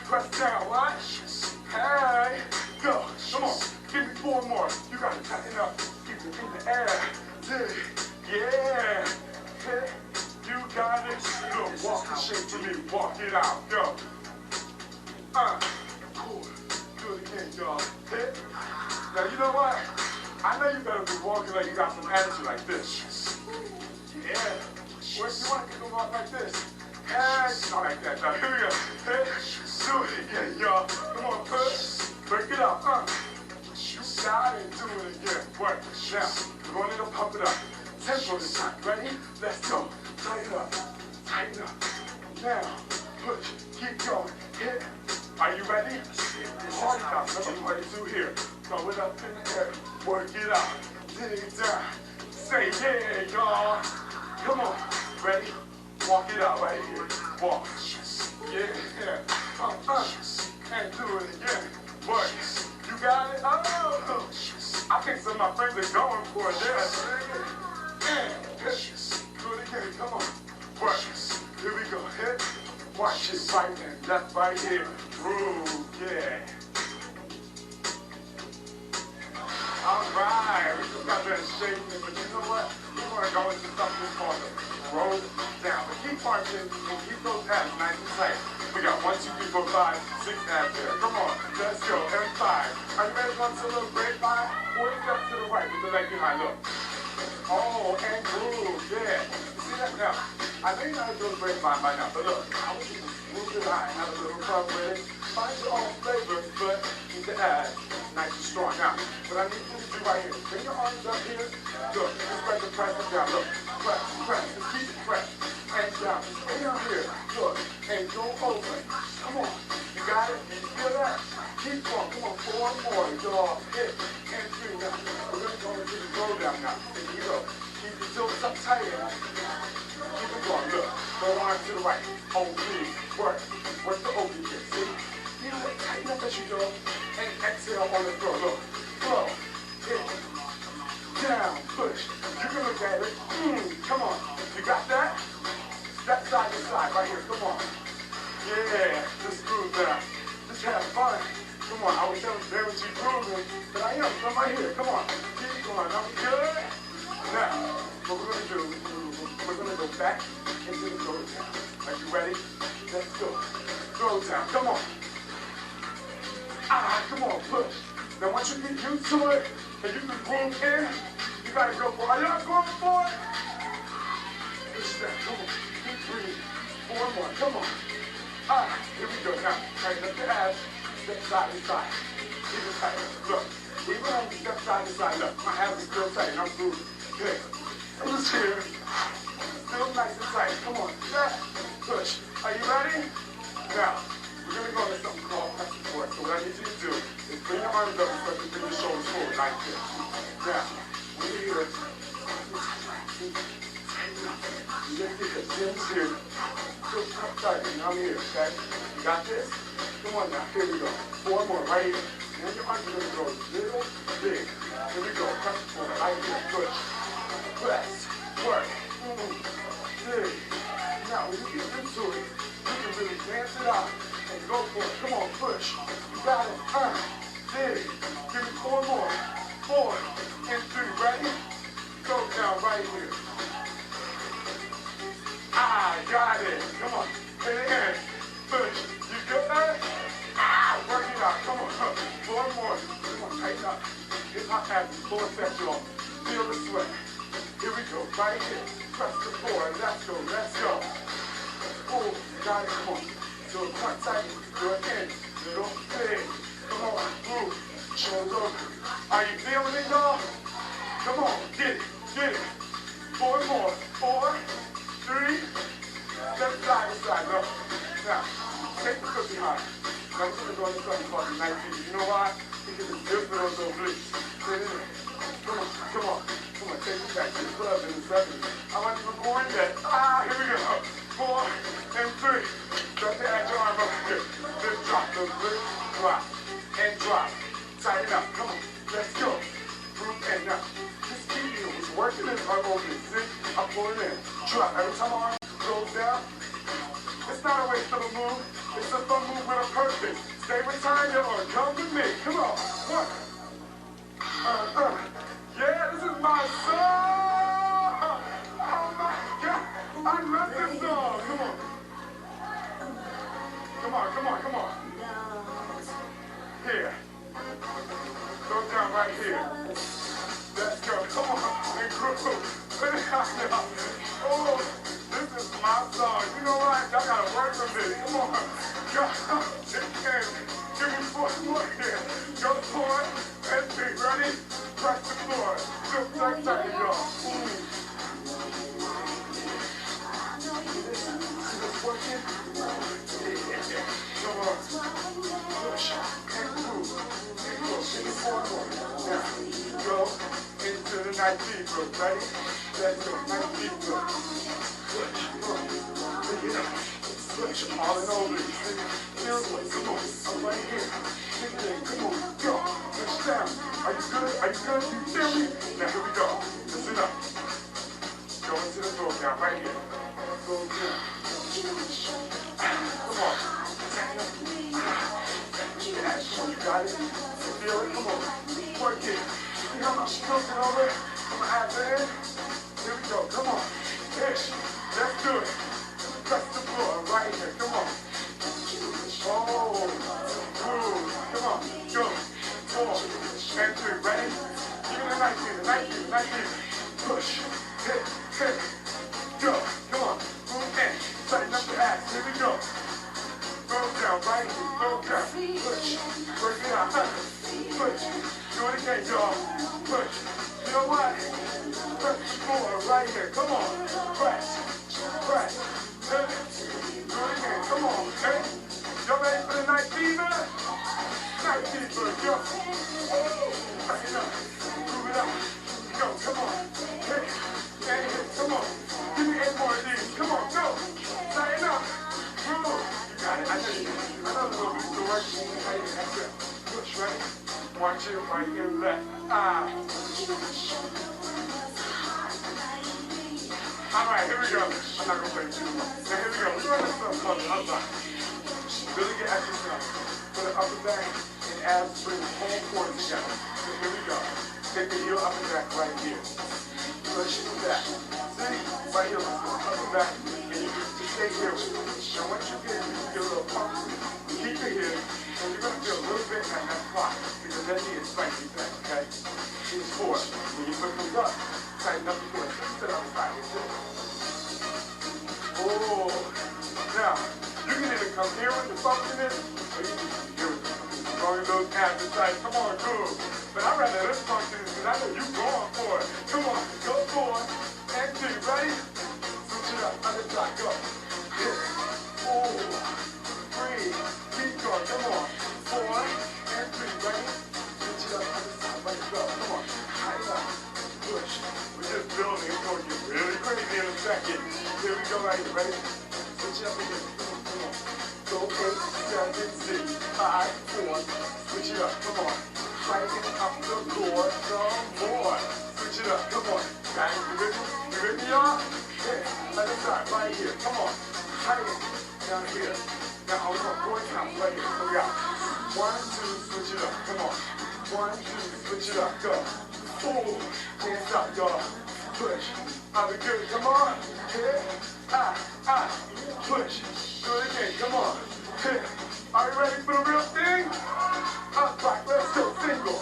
Press down, right? Hey. Go. Come on. Give me 4 more. You gotta tighten up. Keep it in the air. Yeah. Hey. You got it. Look, walk the shape for me. Walk it out. Go. Cool. Do it again, y'all. Hit. Now you know what? I know you better be walking like you got some attitude like this. Yeah. Or if you want to walk like this. Hey, not like that, though. Here we go. Hey, do it again, y'all. Come on, push. Break it up. You got it. Do it again. Work. Now, we're going to pump it up. tempo this time. Ready? Let's go. Tighten up. Tighten up. Now, push. Keep going. Hit. Are you ready? Hard count. Number 42 here. Throw it up in the air. Work it out. Dig it down. Say yeah, y'all. Come on. Ready? Walk it out right here. Walk. Yeah. And do it again. Work. You got it? Oh. I think some of my friends are going for it. Yeah. Do it again. Come on. Work. Here we go. Hit. Watch it right and left right here. Ooh, yeah. Alright, we just got that shaking, but you know what? We want to go into something called the roll down. But keep marching and keep those abs nice and tight. We got 1, 2, 3, 4, 5, 6 abs there. Come on, let's go. And 5. Are you ready to run to a little grapevine? 40 steps to the right with the leg behind. Look. Oh, and groove, yeah. You see that now? I know you're not doing grapevine by now, but look, I want you to move it high and have a little fun with it. Find your own flavor, but keep the abs nice and strong. Now, what I need you to do right here, bring your arms up here. Good. Just press the press it down. Look. Press, press. Just keep it pressed. And down. Stay down here. Good. And go over. Come on. You got it? You feel that? Keep going. Come on. 4 more. Y'all. Hit. And 3. Now, we're going to go into the roll down now. Here you go. Keep your toes up tight. Keep it going. Look. Go arm to the right. OB. Work. Work the OB here. See? You know what? Tighten up as you go. And exhale on the floor. Look. Flow. Hit. Down. Push. You can look at it. Come on. You got that? Step side to side. Right here. Come on. Yeah. Just groove down. Just have fun. Come on. I was telling you what you're grooving. But I am. Come right here. Come on. Keep going. I'm good. Now, what we're going to do, we're going to go back into the throw down. Are you ready? Let's go. Throw down. Come on. Come on. Push. Now, once you get used to it, and you can groove in, you got to go for it. Are y'all going for it? Push that. Come on. Keep breathing. 4 more. Come on. Here we go. Now, tighten up your abs. Step side to side. Keep it tight. Look. Even when we step side to side, look. My abs are still tight. I'm grooving. Good. Who's here? Still nice and tight. Come on. Step. Push. Are you ready? Now, we're going to go into something called press support. So what I need you to do is bring your arms up and start to bring your shoulders forward like this. Now, we're here. You just get the shins here. Still tuck tight. And I'm here, okay? You got this? Come on now. Here we go. 4 more right here. And your arms are going to go little, big. Here we go. Press support. Right here. Push. Press. Work. Dig. Now, when you get into it, you can really dance it out and go for it. Come on, push. You got it. Dig. Give me 4 more. 4 and 3. Ready? Go down right here. Got it. Come on. And push. You got that? Work it out. Come on. 4 more. Come on, tighten up. Hip hop happens. 4 sets, y'all. Feel the sweat. Here we go. Right here. Press the floor. Let's go. Let's go. Oh, got it. Come on. Do it front tight. Do it in. Little big. Come on. Move. Shoulders over. Are you feeling it, y'all? Come on. Get it. Get it. 4 more. 4, 3. Step side to side. Look. Now, take the foot behind. Now we're going to go into something called the night feet. You know why? Because it's good for those obliques. Sit in there. Come on. Come on. Come on. Take it back to the club in the 70s. I want you to record that. Here we go. 4 and 3. Start to add your arm up here. Lift, drop. Lift, drop. And drop. Tighten up. Come on. Let's go. Group in now. Just keep it. It's working in our opening. See? I'm pulling in. Drop. Every time my arm goes down, it's not a waste of a move. It's a fun move with a purpose. Stay behind you or come with me. Come on. One. Yeah, this is my song. Oh my God. I love this song. Come on. Come on, come on, come on. Here. Go down right here. Let's go. Come on. And groove. Put it out now. Oh, this is my song. You know what? Y'all gotta work with me. Come on. God. Give me 4 more here. Go 4 and 3. Ready? Press the floor. Just like that, y'all. nice deeper. Ready? Let's go. Nice deeper. Push. Pick it up. Push. All in over. Feel it. Come on. I'm right here. Pick it in. Come on. Go. Push down. Are you good? Are you good? You feel me? Now here we go. Listen up. Go into the throw down right here. Go down. Come on. Yeah, you got it. You feel it? Come on. Work it. See how much tilting over? I'm gonna add that in. Here we go. Come on. Ish. Let's do it. Press the floor right here. Come on. Oh. Good. Come on. Go. 4 and 3. Ready? Give me the nice beat. Nice beat. Nice beat. Push. Hit. Hit. Go. Come on. Move in. Tighten up your ass. Here we go. Go down. Right here. Go down. Push. Work it out. Push. Do it again, y'all. Push. You know what? Press the floor right here. Come on. Press. Press. Do it again. Come on. Hey. Y'all ready for the night fever? Night fever. Go. Tighten up. Move it up. Go. Come on. Hit. And hit. Come on. Give me 8 more of these. Come on. Go. Tighten up. Move. You got it. I know you. I know the little bit of work. Tighten. That's it. Push, right? Watch it right here, left. Alright, here we go. I'm not gonna play too much. Now here we go. We're doing this stuff called the upper. Really get exercise for the upper back and abs, bring the whole core together. So here we go. Take the heel up and back right here. Push it back. See? Right here, upper back. And you just stay here with it. Now once you get a little pump, keep it here. And you're going to feel a little bit at that spot because that knee is slightly back, okay? It's 4. When you put those up, tighten up your foot. Sit on the side. Oh. Now, you can either come here with the function is, or you can come here with the function. As long as those abs are tight. Come on, good. But I'd rather this function is because I know you're going for it. Come on, go 4 and 3. Ready? Switch it up. Other side, go. Hit. 4. 3, keep going, come on. 4 and 3, ready? Switch it up, other side, ready, go, come on. Tighten up, push. We're just building, it's going to get really crazy in a second. Here we go, right here, ready? Switch it up again, come on. Go 8, 7, 6, 5, 4. Switch it up, come on. Tighten up the core some more. Switch it up, come on. Got it, you with me? You with me, y'all? Yeah, other side, right here, come on. Tighten down here. Now, we're going to go and count right here. So we got 1, 2, switch it up. Come on. 1, 2, switch it up. Go. Ooh. Can't stop, y'all. Push. I'll be good. Come on. Hit. Push. Do it again. Come on. Hit. Are you ready for the real thing? Up, back. Let's go. Single.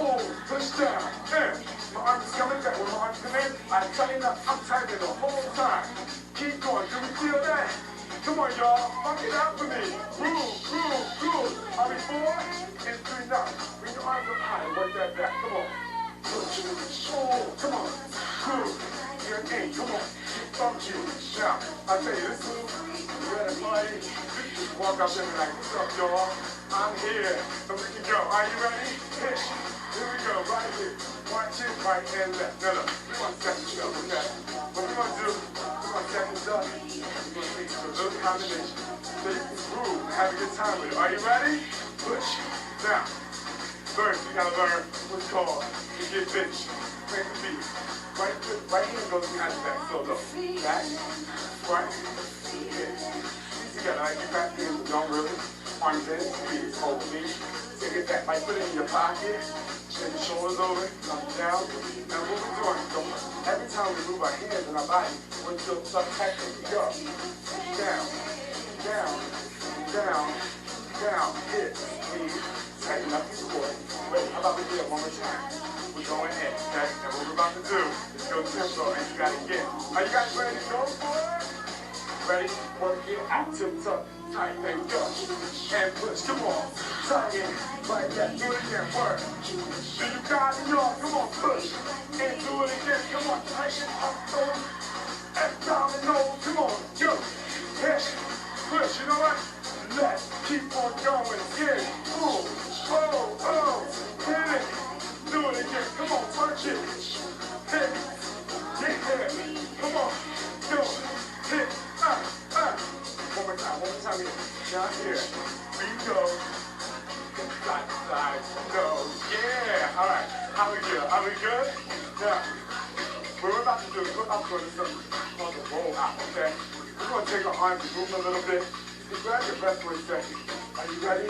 Oh, push down. And my arms is coming back. When my arms come in, I tighten up. I'm tightening the whole time. Keep going. Do we feel that? Come on, y'all. Fuck it out for me. Groove, groove, groove. Are we 4 and 3 now? Bring your arms up high. Work that back. Come on. Oh, come on. Groove. You're in. Come on. Fuck you. Now, I tell you, this move, you're at a party. You just walk up there and be like, what's up, y'all? I'm here. So we can go. Are you ready? Hit. Here we go. Right here. Watch it. Right and left. No. We want to set this up, okay? What we're going to do, we're going to set this up. So those combinations, so you can groove and have a good time with it. Are you ready? Push. Now, first you gotta learn what's called to get bitch. Plant the feet. Right hand goes behind the back. So look. Back. Right. Hit. These together. Like you got hands, but don't really. Arms in. Squeeze. Hold the feet. Take it back. Like put it in your pocket. Take your shoulders over. Come down. Now what we're doing, so every time we move our hands and our body, we're still subtracting. Go. Down, down, down, down, hit, knees, tighten up your core. Wait, how about we do it one more time? We're going in, okay? And what we're about to do is go tempo, and you gotta get. Are you guys ready to go for it? Ready? Work it out, tip tuck, tight, and go. And push, come on. Tighten, like that, do it again, work. Do you got it, y'all? Come on, push. And do it again, come on, tighten up, those abdominals, come on, go. Hit, push, you know what? Let's keep on going, yeah. Oh, hit it. Do it again, come on, punch it. one more time here. Down here. Where you go. Side to side. Go. Yeah. All right. How we good? Are we good? Now, what we're about to do is we're about to go to something called the roll out, okay? We're going to take our arms and move them a little bit. Just grab your breath for a second. Are you ready?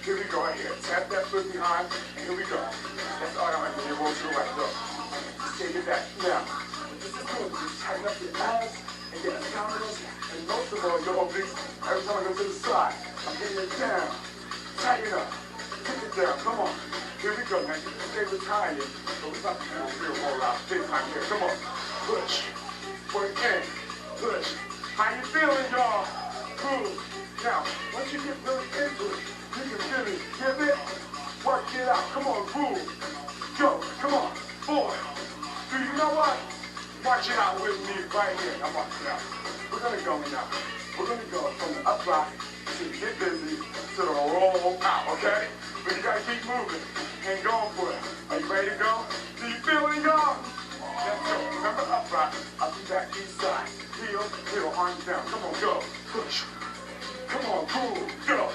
Here we go right here. Tap that foot behind, and here we go. That's all right when you roll to the right. Go. Just take it back. Now, what this is doing is just tighten up your abs and get abdominals, and most of all, your obliques. Every time I go to the side, I'm getting it down. Tighten up. Kick it down. Come on. Here we go, man. You can stay retired, but we're about to do a real roll out. Big time here. Come on. Push. Work in. Push. How you feeling, y'all? Cool. Now, once you get really into it, you can really give it, work it out. Come on, groove. Go. Come on. 4. 3. You know what? March it out with me right here. Now march it out. We're going to go now. We're going to go from the upright to get busy to the roll out, okay? But you got to keep moving and going for it. Are you ready to go? Do you feel it, y'all? Let's go. Remember upright, up and back, each side. Heel, heel, arms down. Come on, go. Push. Come on, cool. Go.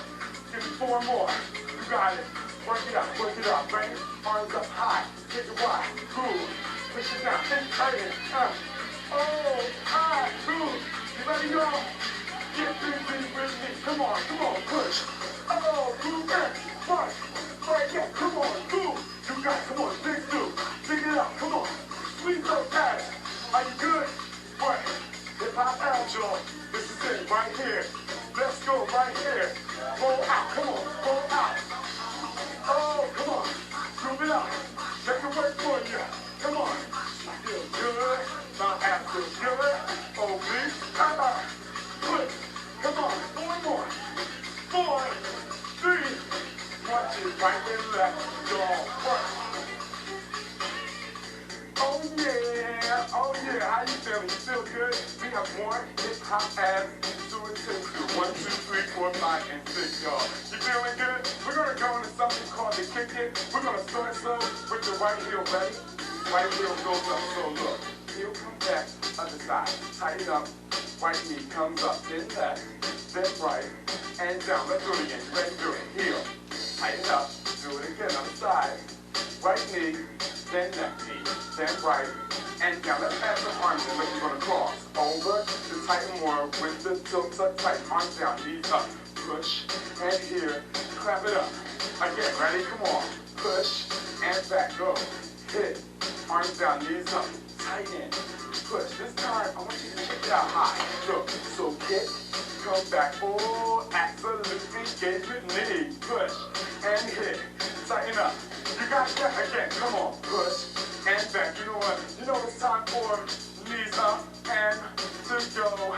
Give me 4 more. You got it. Work it out, work it out. Bring it. Arms up high. Take it wide. Cool. Push it down. Think tight in. Oh, high. Cool. You ready, y'all? Get busy with me. Come on, push. Oh, move back. Push. Right, yeah, come on, move. You got it. Come on, big do. Dig it out. Come on. Squeeze those abs. Are you good? What? Hip hop out, y'all. This is it right here. Let's go right here. Roll out. Come on, roll out. Oh, come on. Move it out. Make it work for you. Come on. Feel good. My abs feel good. Oblique. Push. Come on. 4 more. 4. 3. Watch it right and left. Y'all work. Oh yeah. Oh yeah. How you feeling? You feel good? We have more hip hop abs. Do it to 1, 2, 3, 4, 5, and 6, y'all. You feeling good? We're gonna go into something called the kick it. We're gonna start slow with the right heel. Ready? Right heel goes up. So look. Heel comes back. Other side. Tighten up. Right knee comes up. Then left. Then right. And down. Let's do it again. Ready? Do it. Heel. Tighten up. Do it again. Other side. Right knee. Then left knee. Then right. And down. Let's add some arms in. Look, we're going to cross. Over. To tighten more with the tilt tuck tight. Arms down. Knees up. Push. And here. Clap it up. Again. Ready? Come on. Push. And back. Go. Hit. Arms down. Knees up. Tighten. Push. This time, I want you to kick it out high. Go. So kick. Come back. Oh, absolute engagement knee. Push. And hit. Tighten up. You got that again. Come on. Push. And back. You know what? You know it's time for knees up and to go.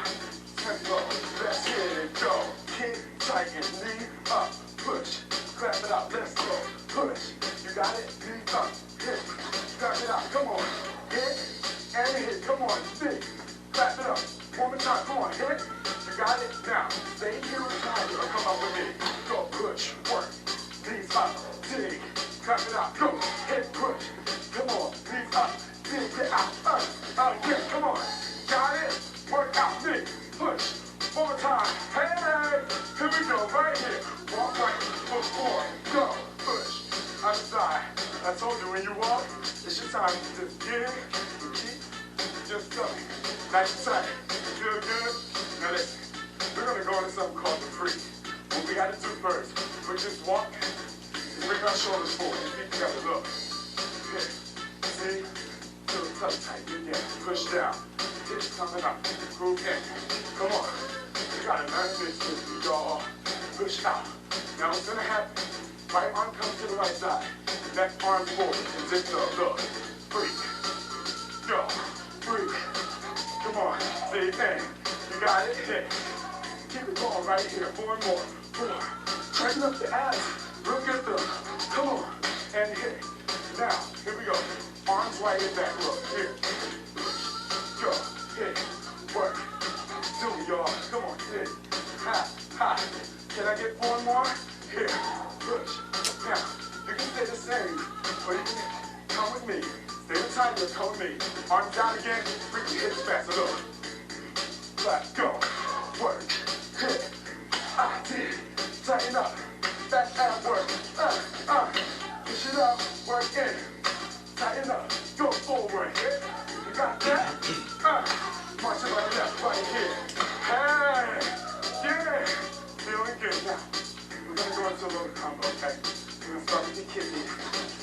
Tempo. Let's hit it. Go. Kick. Tighten. Knee up. Push. Clap it out. Let's go. Push. You got it? Knee up. Hit. Clap it out. Come on. Hit. And hit. Come on. Dig. Clap it up. One more time. Come on. Hit. You got it? Now, stay here and try it. Come up with me. Go. Push. Work. Knees up. Dig. Clap it out. Go. Hit. Push. Come on. Knees up. Dig. Get out. Again. Come on. Got it? Work out. Dig. Push. One more time. Hey. Here we go. Right here. Walk right. Foot forward. Go. Push. Other side. I told you when you walk, it's your time to just dig. Just go. Nice and tight. Feel good? Now listen, we're going to go into something called the free. What we got to do first, we just walk and bring our shoulders forward. Feet together, look. Hit. See? Feel the tuck tight. Again. Push down. Hit coming up. Groove in. Come on. You got to learn this with me, y'all. Push out. Now what's going to happen? Right arm comes to the right side. Left arm forward. And zip up. Look. Freak. Go. Freak. Come on. Big thing. You got it. Hit. Keep it going right here. 4 more. 4. Tighten up the abs. Real good though. Come on. And hit. Now, here we go. Arms right and back. Look. Here. Go. Hit. Work. Do it, y'all. Come on. Hit. Ha. Ha. Can I get 4 more? Here. Push. Now, you can stay the same, or you can come with me. Stay the time, just come with me. Arms down again, bring your hips back. So look. Clap, go. Work. Hit. to a little combo, okay? We're gonna start with your kidney.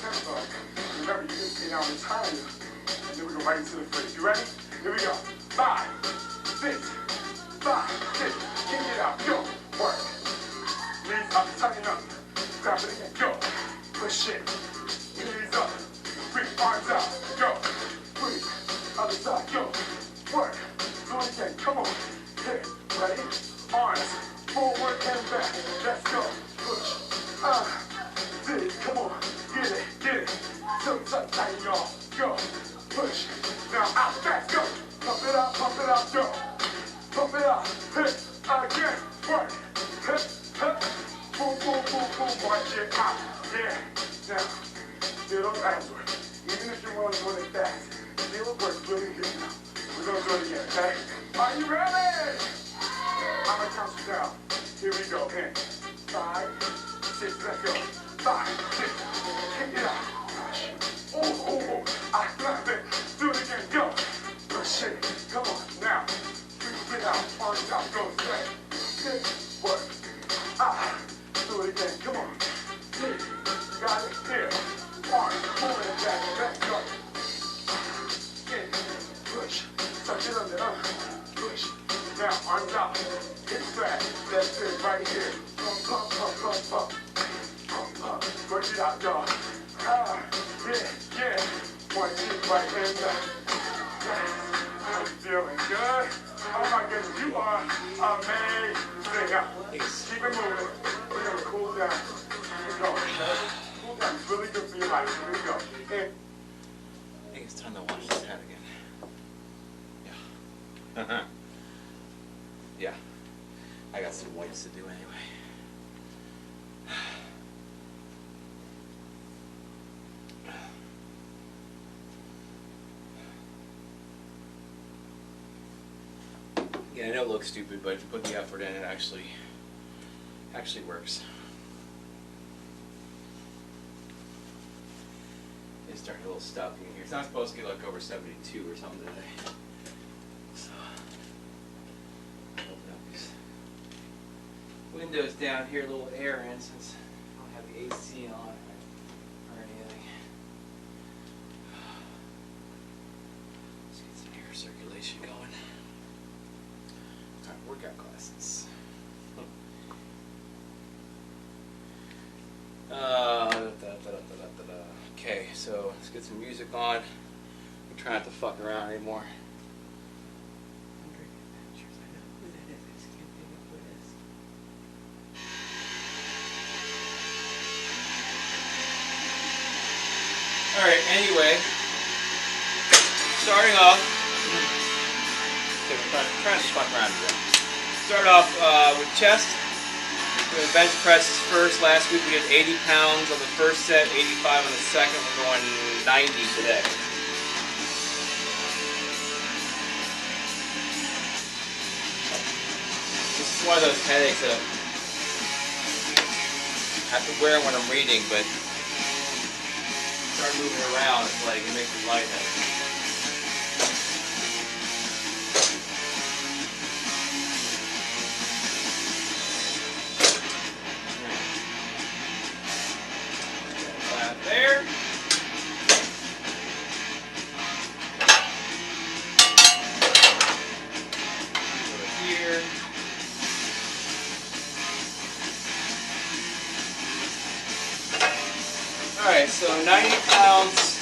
Tempo. Remember, you can stay down and time you. And then we go right into the freeze. You ready? Here we go. 5, 6, 5, 6. Kick it out. Go. Work. Knees up. Tighten up. Grab it again. Go. Push it. Knees up. Reach. Arms out. Go. Breathe. Other side. Go. Work. Do it again. Come on. Hit. Ready? Arms. Forward and back. Let's go. Push. Dig. Come on. Get it. Get it. So tighten y'all. Go. Push. Now out fast. Go. Pump it up. Pump it up. Go. Pump it up. Hit. Again. Work. Hit. Hit. Boom, boom, boom, boom. Watch it out. Yeah. Now, feel those abs work. Even if you're running when it's fast, feel it works really good now. We're going to do it again, okay? Are you ready? I'm going to count you down. Here we go. In 5, 6, let's go. 5, 6, kick it out. Oh, I love it. Do it again, go. Push it. Come on, now. Get out, arms out, go straight. Hit, work. Do it again, come on. Hit, got it, here. Arms, forward and back, let's go. Hit, push, touch it under, push. Now, arms out, hit straight. That's it, right here. Pump, pump, pump, pump, pump. Pump, pump, work it out, y'all. Yeah. One, two, right in there. I'm feeling good. Oh my goodness, you are amazing. Keep it moving. We're gonna cool down. Keep it going. Cool down. It's really good for your life. Here we go. And I think it's time to wash his head again. Yeah. Yeah. I got some whites to do anyway. Yeah, I know it looks stupid, but if you put the effort in, it actually works. It's starting a little stuffy in here. It's not supposed to get like over 72 or something today. So, open up these windows down here, a little air in since I don't have the AC on or anything. Let's get some air circulation going. Workout classes. Okay, so let's get some music on. I'm trying not to fuck around anymore. Alright, anyway, starting off, I'm trying to fuck around today. Start off with chest. We're going to bench presses first. Last week we did 80 pounds on the first set, 85 on the second. We're going 90 today. This is one of those headaches that I have to wear when I'm reading, but start moving around, it's like it makes me lightheaded. There. Over here. Alright, so 90 pounds,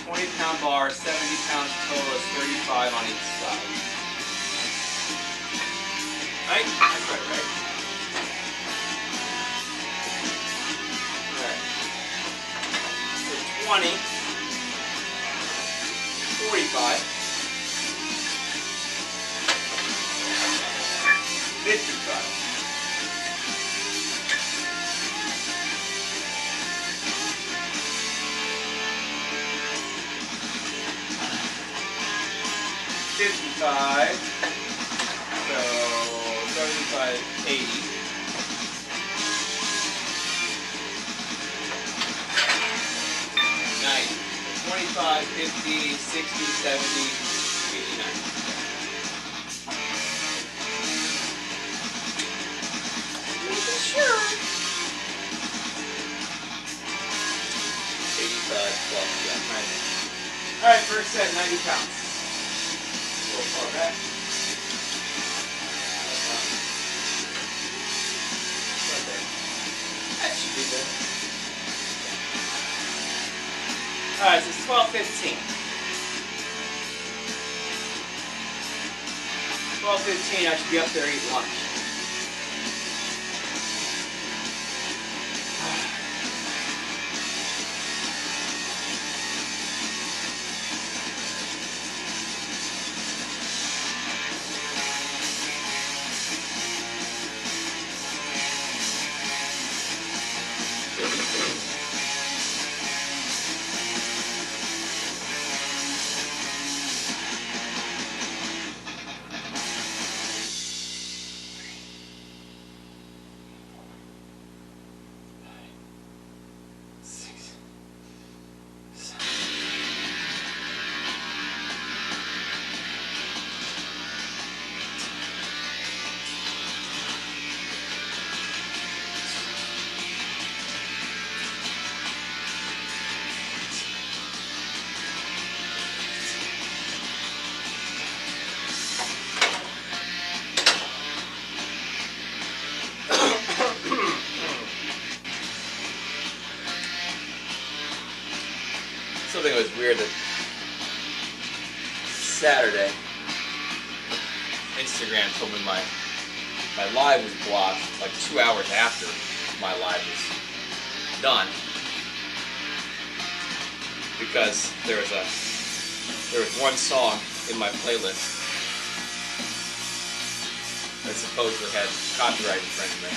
20-pound bar, 70 pounds total is 35 on each side. Right? That's right? Alright. So 20, 45, 55. So 75, 80. 90. 25, 50, 60, 70, 89. set, 90 pounds. A little far back. That should be good. Alright, so it's 12:15. 12:15, I should be up there eating lunch. Something was weird that Saturday, Instagram told me my live was blocked like 2 hours after my live was done because there was one song in my playlist that supposedly had copyright infringement.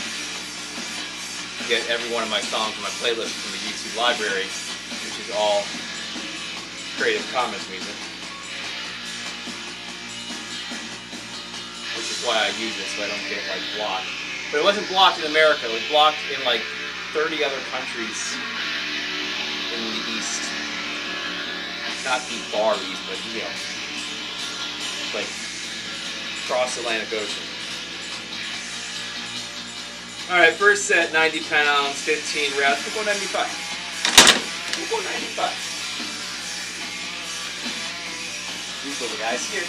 Yet every one of my songs in my playlist from the YouTube library, which is all Creative Commons music, which is why I use it so I don't get like blocked. But it wasn't blocked in America, it was blocked in like 30 other countries in the East. Not the far East, but you know, like across the Atlantic Ocean. Alright, first set, 90 pounds, 15 reps. We'll go 95. We'll go 95. These little guys here.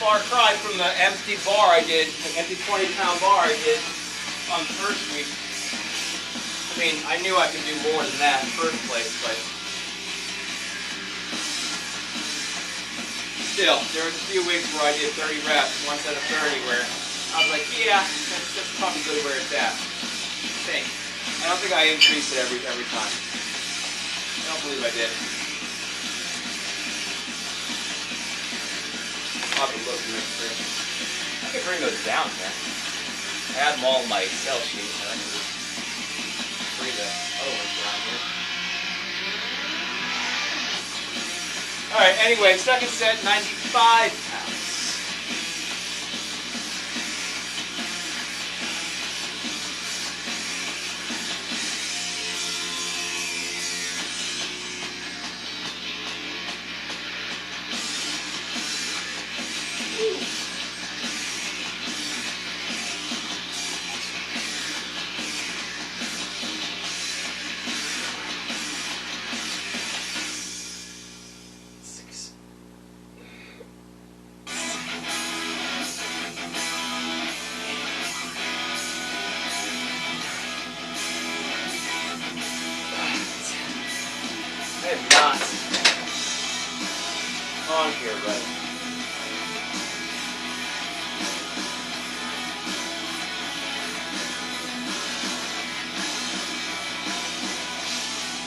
Far cry from the empty bar I did, the empty 20-pound bar I did on the first week. I mean, I knew I could do more than that in the first place, but still, there was a few weeks where I did 30 reps, one set of 30, where I was like, yeah, that's probably good where it's at. I don't think I increased it every time. I don't believe I did. I'll have to look and make sure. I can bring those down here. I have them all in my Excel sheet, and I can just bring the other ones down here. Alright, anyway, second set, 95 pounds. On here, right?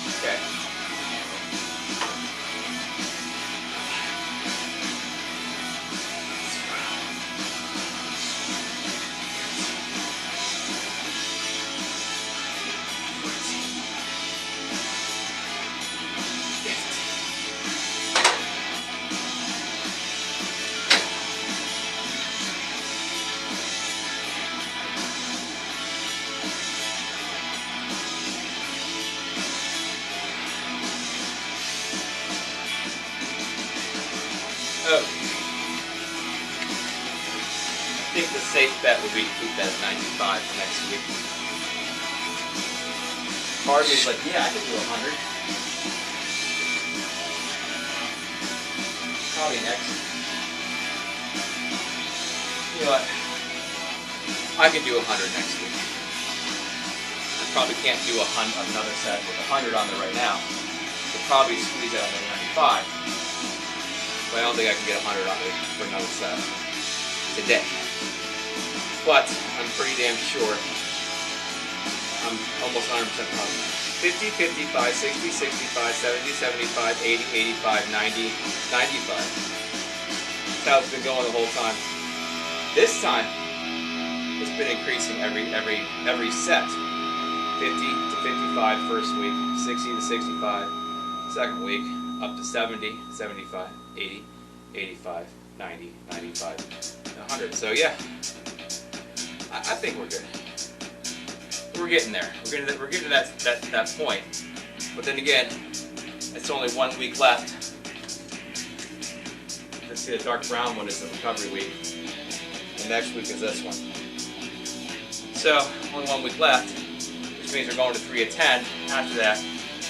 Okay. safe bet would be to keep that at 95 for next week. Part of me is like, yeah, I could do 100. Probably next. You know what? I can do 100 next week. I probably can't do another set with 100 on there right now. Could probably squeeze out another 95. But I don't think I can get 100 on there for another set today. But I'm pretty damn sure I'm almost 100% positive. 50, 55, 60, 65, 70, 75, 80, 85, 90, 95. That's how it's been going the whole time. This time, it's been increasing every set. 50 to 55 first week, 60 to 65 second week, up to 70, 75, 80, 85, 90, 95, 100. So yeah, I think we're good. We're getting there. We're getting to that point. But then again, it's only 1 week left. Let's see, the dark brown one is the recovery week. And next week is this one. So, only 1 week left, which means we're going to 3 of 10 after that,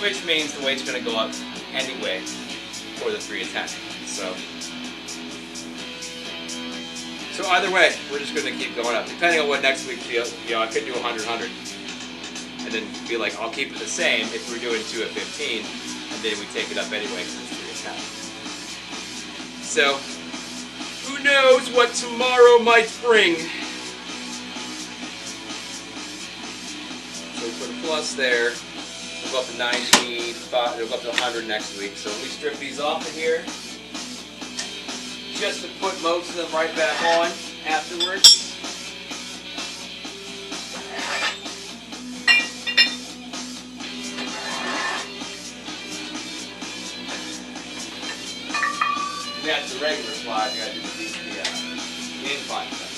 which means the weight's going to go up anyway for the 3 of 10. So either way, we're just going to keep going up. Depending on what next week feels, you know, I could do 100, 100. And then be like, I'll keep it the same if we're doing 2 of 15, and then we take it up anyway because it's 3 of 10. So, who knows what tomorrow might bring? So we put a plus there. We'll go up to 95, we'll go up to 100 next week. So we strip these off of here, just to put most of them right back on afterwards. That's the regular slide. You gotta do the incline thing.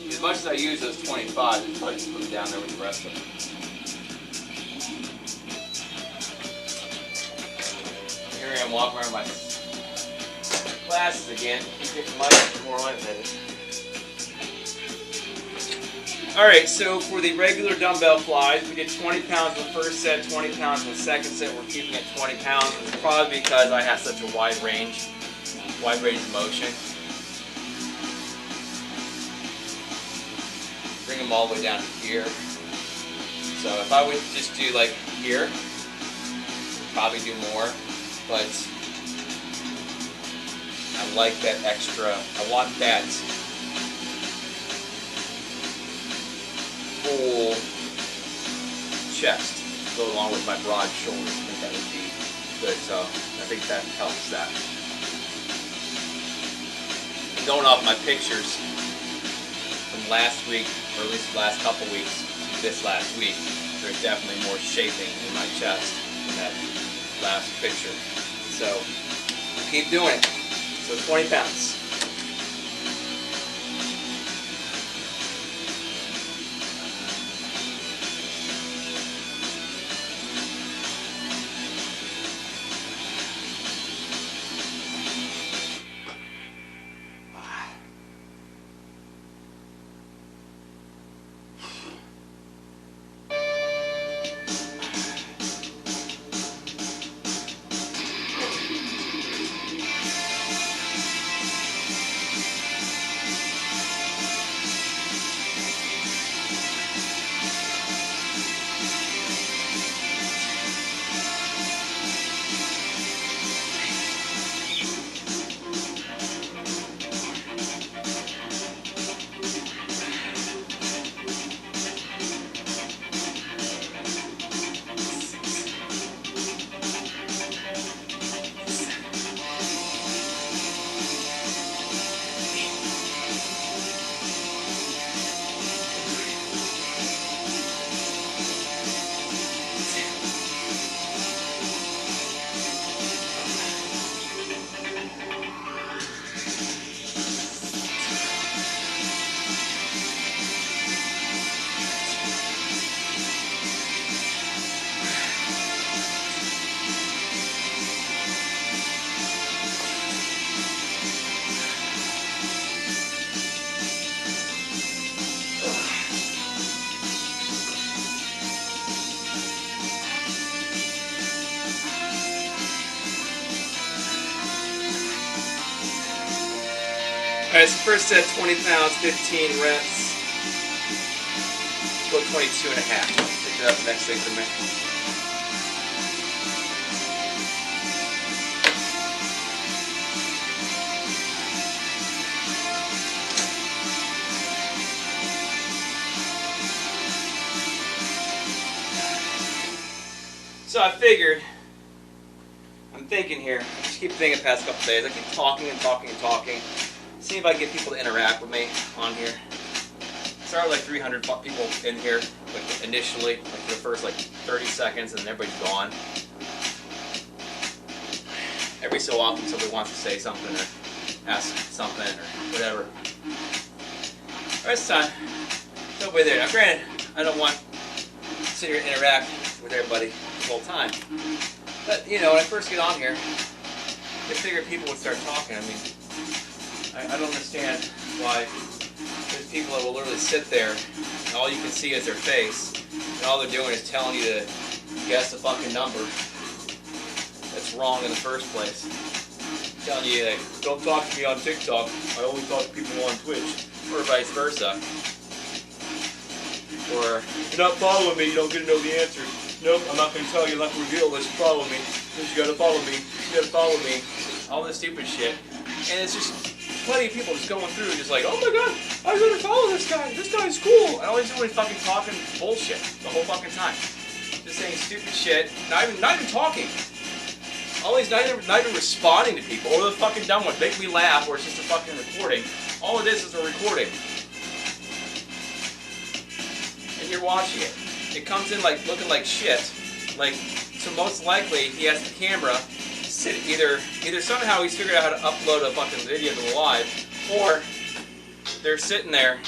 As much as I use those 25, I try to put them down there with the rest of them. Here I am walking around my glasses again. Keep getting more lightheaded. Alright, so for the regular dumbbell flies, we did 20 pounds in the first set, 20 pounds in the second set. We're keeping it 20 pounds. It's probably because I have such a wide range of motion. Bring them all the way down to here. So if I would just do like here, I'd probably do more, but I like that extra, I want that full chest to go along with my broad shoulders. I think that would be good, so I think that helps that. And going off my pictures from last week, or at least the last couple weeks, this last week, there's definitely more shaping in my chest in that last picture. So, we'll keep doing it. So 20 pounds. Alright, so first set, 20 pounds, 15 reps. Let's go 22 and a half. Pick it up next increment. So I figured, I'm thinking here, I just keep thinking the past couple days, I keep talking and talking and talking, see if I can get people to interact with me on here. Started like 300 people in here, like initially, like for the first like 30 seconds, and then everybody's gone. Every so often somebody wants to say something or ask something or whatever. This time, nobody there. Now granted, I don't want to sit here and interact with everybody the whole time. But, you know, when I first get on here, I figured people would start talking. I mean, I don't understand why there's people that will literally sit there and all you can see is their face, and all they're doing is telling you to guess a fucking number that's wrong in the first place. Telling you, like, don't talk to me on TikTok, I only talk to people on Twitch, or vice versa. Or, you're not following me, you don't get to know the answers. Nope, I'm not going to tell you, I'm not going to reveal this, follow me. You got to follow me, you got to follow me. All this stupid shit. And it's just plenty of people just going through just like, oh my god, I'm going to follow this guy's cool. And all he's doing is fucking talking bullshit the whole fucking time. Just saying stupid shit, not even talking. All he's not even responding to people, or the fucking dumb ones, make me laugh, or it's just a fucking recording. All it is a recording. And you're watching it. It comes in like looking like shit. Like, so most likely he has the camera sit either somehow he's figured out how to upload a fucking video to the live, or they're sitting there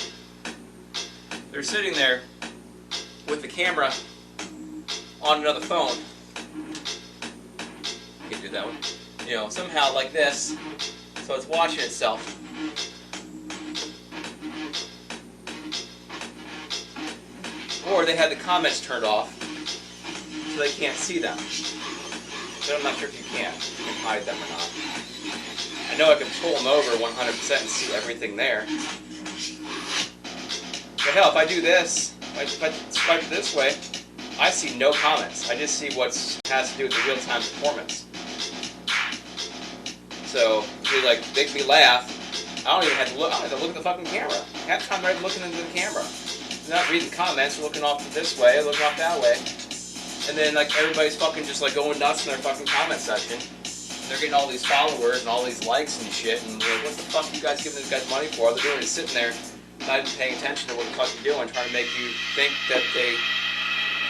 with the camera on another phone. You can do that one. You know, somehow like this, so it's watching itself. Or they had the comments turned off, so they can't see them. But I'm not sure if you can hide them or not. I know I can pull them over 100% and see everything there. But hell, if I do this, if I swipe it this way, I see no comments. I just see what has to do with the real-time performance. So, if you like make me laugh, I don't even have to look. I don't have to look at the fucking camera. Half the time I'm looking into the camera. I'm not reading comments, looking off this way, looking off that way. And then like everybody's fucking just like going nuts in their fucking comment section. And they're getting all these followers and all these likes and shit, and like, what the fuck are you guys giving these guys money for? All they're doing is sitting there, not even paying attention to what the fuck you're doing, trying to make you think that they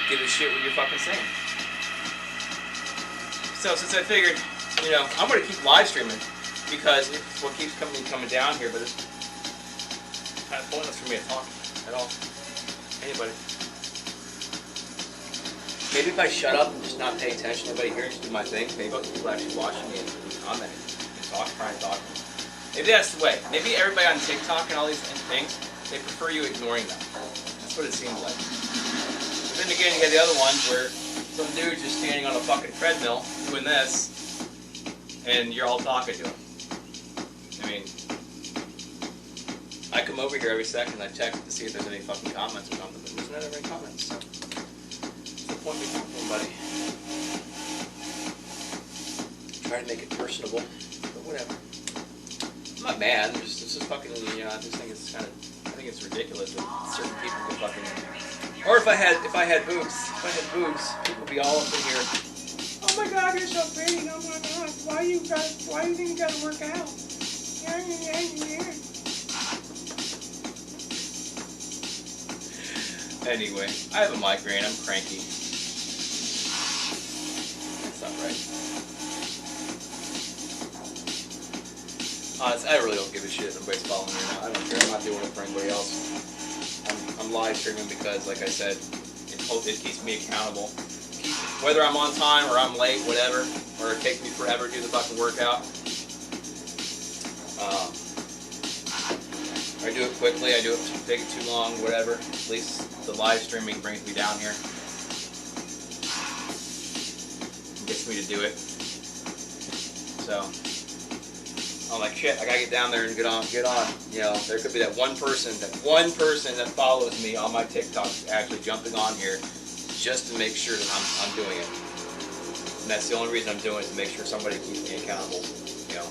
give a shit what you're fucking saying. So since I figured, you know, I'm gonna keep live streaming because it's what keeps coming down here, but it's kind of pointless for me to talk at all. Anybody. Maybe if I shut up and just not pay attention to everybody here and just do my thing, maybe people actually watching me and commenting and trying to talk. Maybe that's the way. Maybe everybody on TikTok and all these things, they prefer you ignoring them. That's what it seems like. But then again, you get the other ones where some dude's just standing on a fucking treadmill doing this, and you're all talking to him. I mean, I come over here every second, I check to see if there's any fucking comments or something, but there's not ever any comments, so what's the point of me talking to anybody? Try to make it personable, but whatever. I'm not mad, it's just fucking, you know, I just think it's kind of, I think it's ridiculous that certain people can fucking, or if I had boobs, people would be all up in here, oh my god, you're so pretty, oh my god, why do you think you gotta work out? Anyway, I have a migraine, I'm cranky. That's not right. I really don't give a shit if anybody's following me or not. I don't care, I'm not doing it for anybody else. I'm live streaming because, like I said, it keeps me accountable. Whether I'm on time or I'm late, whatever, or it takes me forever to do the fucking workout. I do it quickly, I do it take it too long, whatever. At least the live streaming brings me down here. It gets me to do it. So I'm like, shit, I gotta get down there and get on. You know, there could be that one person that follows me on my TikToks actually jumping on here just to make sure that I'm doing it. And that's the only reason I'm doing it, to make sure somebody keeps me accountable, you know.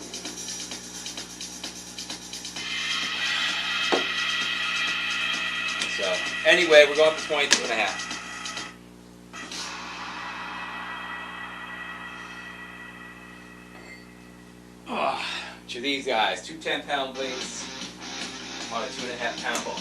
So, anyway, we're going up to 22 and a half. Oh, each of these guys, 2 10-pound weights on a 2.5-pound bar.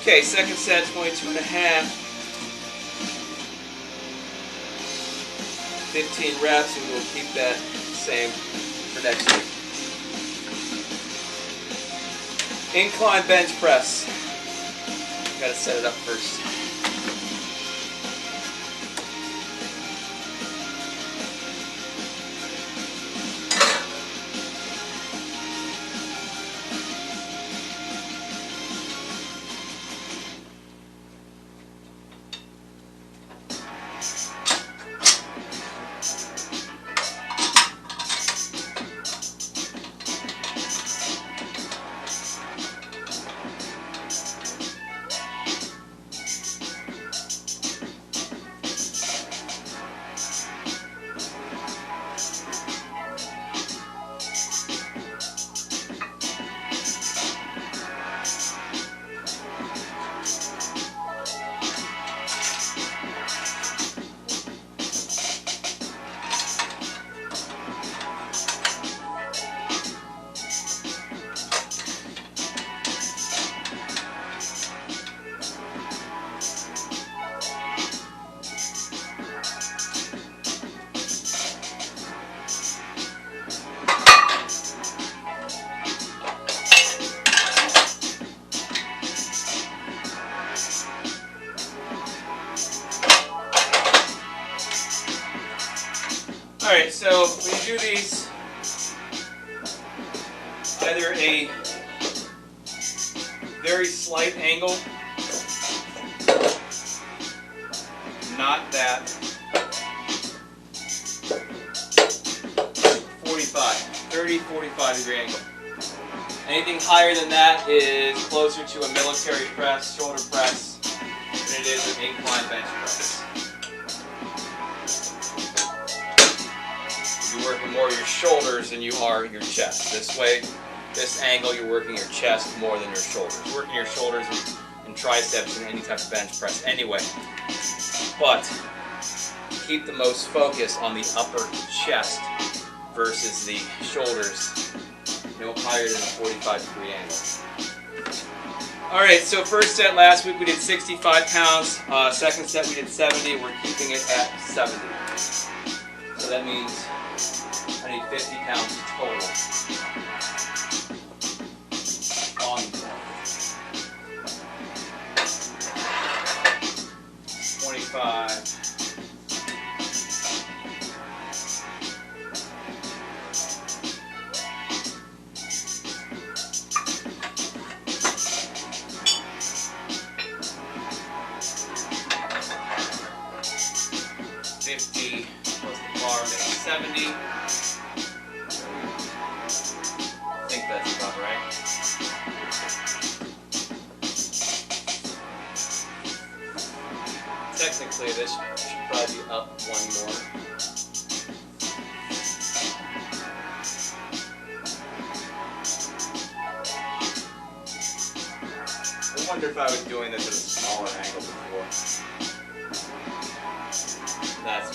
Okay, second set, 22 and a half. 15 reps, and we'll keep that same for next week. Incline bench press. Gotta set it up first. Alright, so when you do these, either a very slight angle, not that, 30-45 degree angle. Anything higher than that is closer to a military press, shoulder press, than it is an incline bench press. You're working more your shoulders than you are your chest. This way, this angle, you're working your chest more than your shoulders. You're working your shoulders and triceps in any type of bench press anyway. But keep the most focus on the upper chest versus the shoulders, no higher than a 45-degree angle. Alright, so first set last week we did 65 pounds. Second set we did 70. We're keeping it at 70. So that means I I need 50 pounds total on the bar. 25. 50 plus the bar makes 70. I think that's about right. Technically, this should probably be up one more. I wonder if I was doing this at a smaller angle before. That's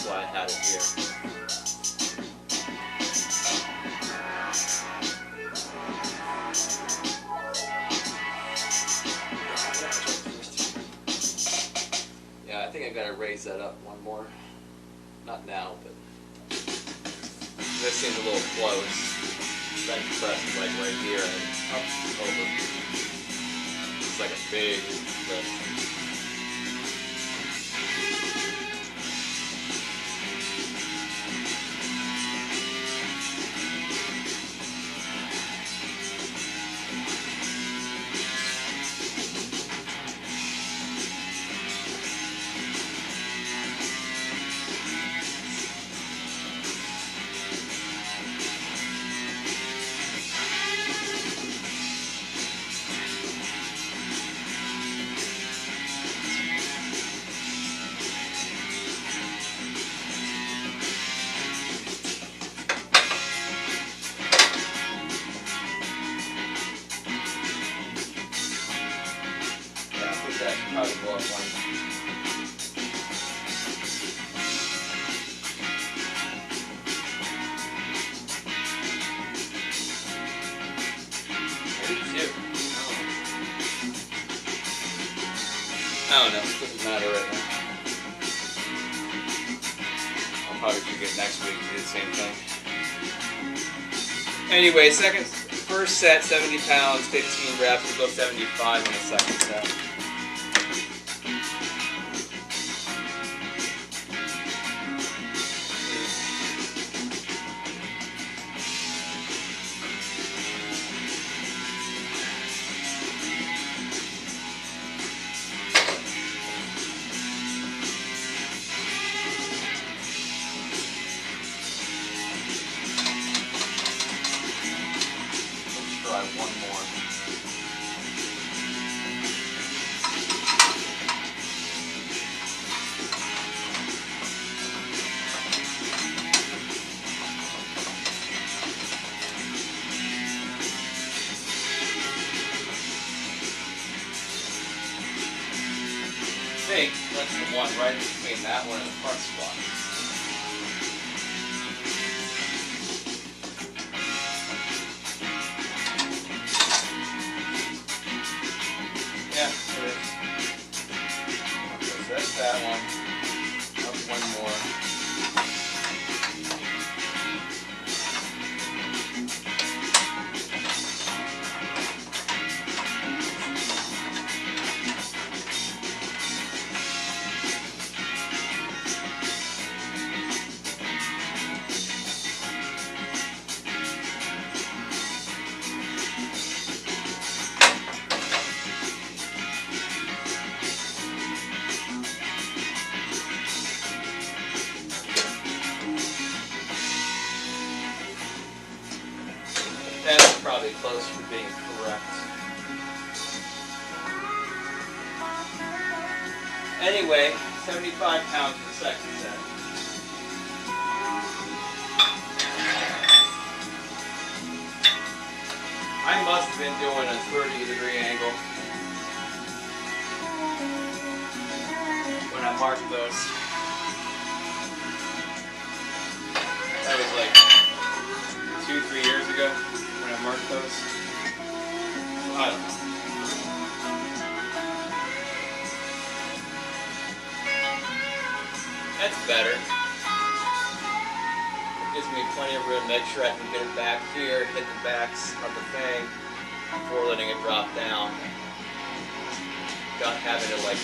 why I had it here. Yeah, I think I gotta raise that up one more. Not now, but this seems a little close. Bench press is like right here and up over. It's like a big lift. Probably go up one. Maybe two. I don't know. It doesn't matter right now. I'll probably do it next week and do the same thing. Anyway, first set, 70 pounds, 15 reps. We'll go 75 in the second set. One more. I think that's the one right between that one and the front squat. Yeah, it is. Okay, so that's that one. Up one more. That's probably close for being correct. Anyway, 75 pounds for the second set. I must have been doing a 30-degree angle when I marked those. That was like 2-3 years ago when I marked those. I don't know. That's better. It gives me me plenty of room to make sure I can get it back here, hit the backs of the thing before letting it drop down. Without having to like.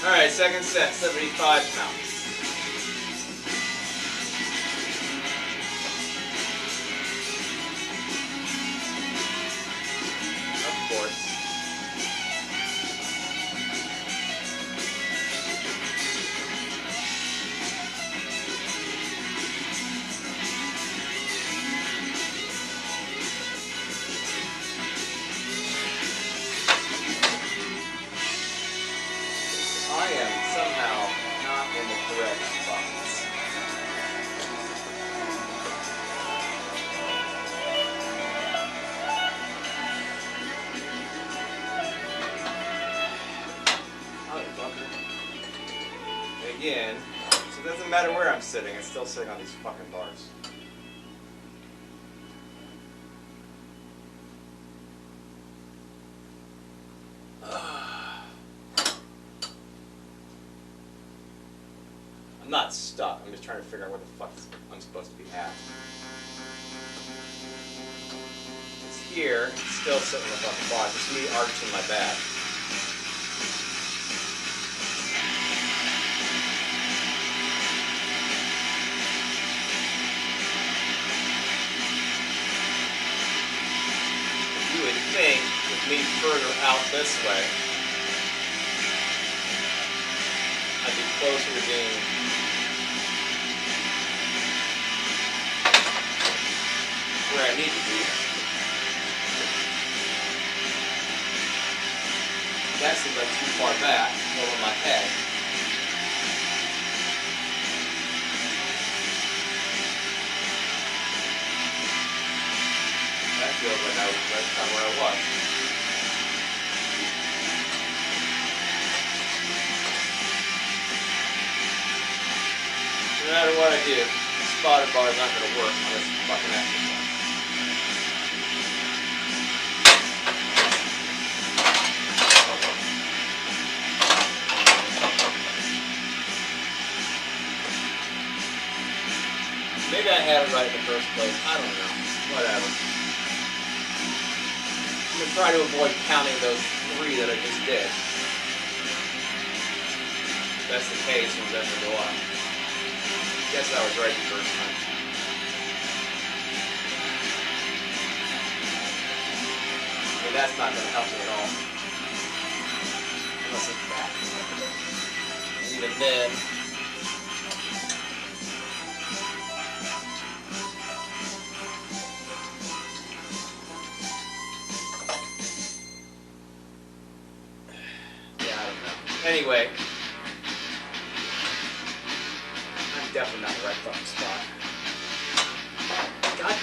Alright, second set, 75 pounds. Of course. I am somehow not in the correct spots. Motherfucker. Again, so it doesn't matter where I'm sitting, it's still sitting on these fucking bars. I'm not stuck. I'm just trying to figure out where the fuck I'm supposed to be at. It's here. It's still sitting on the fucking bar. Just me arching my back. You would think with me further out this way, I'd be closer to being where I need to be. That seems like too far back over my head. That feels like I was right about where I was. No matter what I do, the spotter bar is not going to work on this fucking exercise. Maybe I had it right in the first place. I don't know. Whatever. I'm going to try to avoid counting those 3 that I just did. If that's the case, we'll definitely go up. Guess I was right the first time. I mean, that's not going to help me at all. Unless it's back. And even then, yeah, I don't know. Anyway. Definitely not the right fucking spot. God,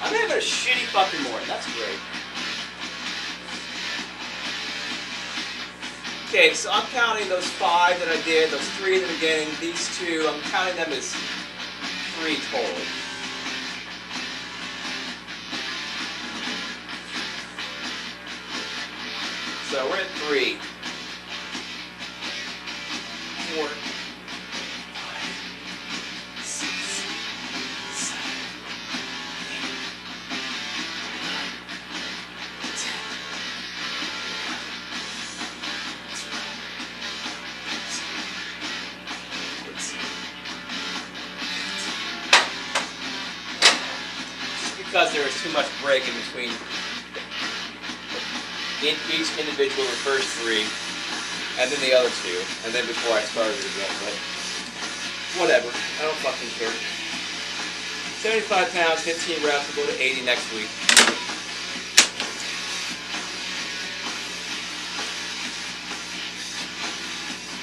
I'm having a shitty fucking morning. That's great. Okay, so I'm counting those 5 that I did, those 3 at the beginning, these 2. I'm counting them as 3 total. So we're at 3, 4. 'Cause there was too much break in between each individual, the first 3, and then the other 2, and then before I started again, but whatever, I don't fucking care. 75 pounds, 15 reps, we'll go to 80 next week.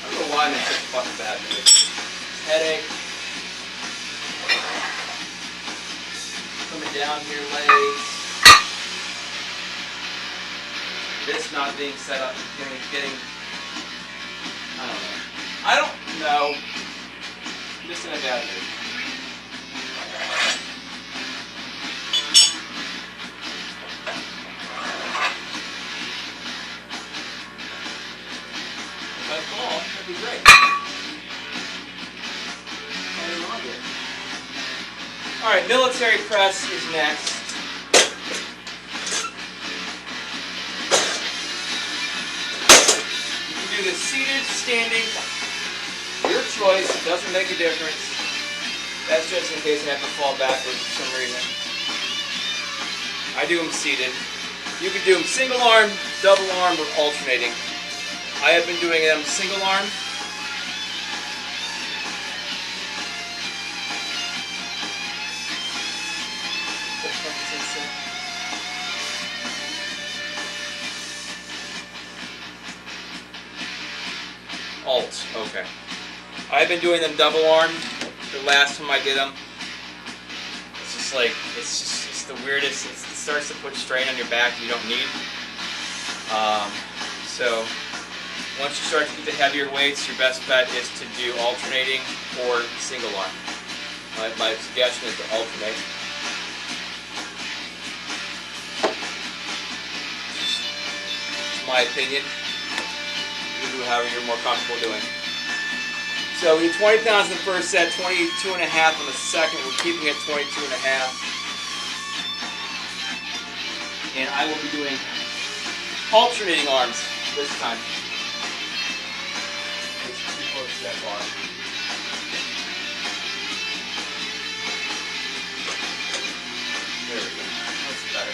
I don't know why I'm in such a fucking bad mood. Headache. Coming down here late. This not being set up, getting, I don't know. Just in a bad mood. If I fall, that'd be great. Alright, military press is next. You can do this seated, standing, your choice, it doesn't make a difference. That's just in case I have to fall backwards for some reason. I do them seated. You can do them single arm, double arm, or alternating. I have been doing them single arm. Alt, okay. I've been doing them double arm. The last time I did them, it's just like, it's the weirdest. It starts to put strain on your back you don't need. So once you start to get the heavier weights, your best bet is to do alternating or single arm. My suggestion is to alternate. It's my opinion. You do however you're more comfortable doing. So we do 20 pounds in the first set, 22 and a half in the second. We're keeping it 22 and a half. And I will be doing alternating arms this time. It's too close to that bar. There we go. That's better.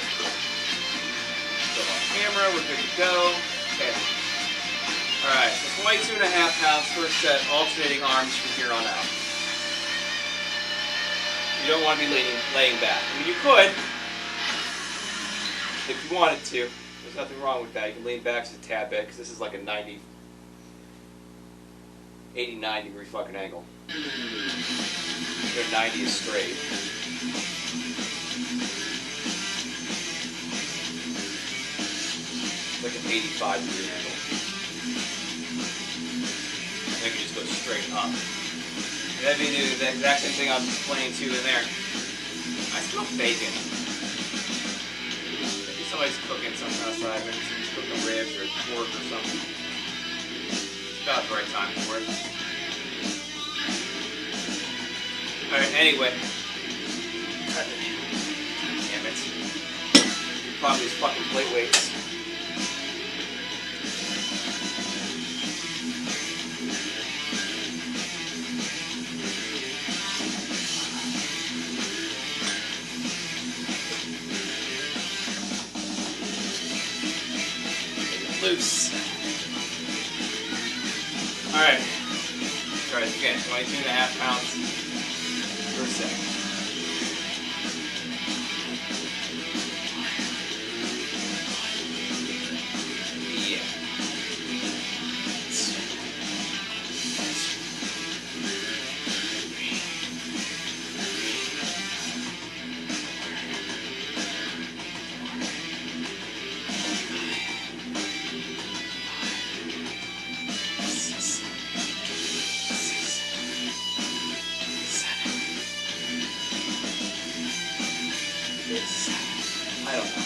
So on camera, we're good to go. Okay. Alright, so 22 and a half pounds first set, alternating arms from here on out. You don't want to be laying back. I mean, you could, if you wanted to. There's nothing wrong with that. You can lean back just a tad bit, because this is like a 89 degree fucking angle. Your 90 is straight. It's like an 85 degree angle. I can just go straight up. And that'd be the exact same thing I was explaining to you in there. I smell bacon. Maybe somebody's cooking something outside. Maybe somebody's cooking ribs or pork or something. It's about the right time for it. Alright, anyway. Damn it. Probably these fucking plate weights. Loose. Alright. Try this again. 22 and a half pounds per second. Yeah. I don't know.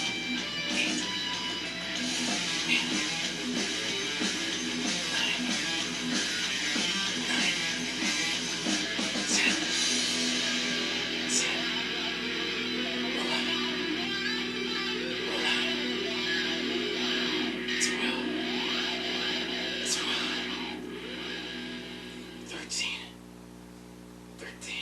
8. 15.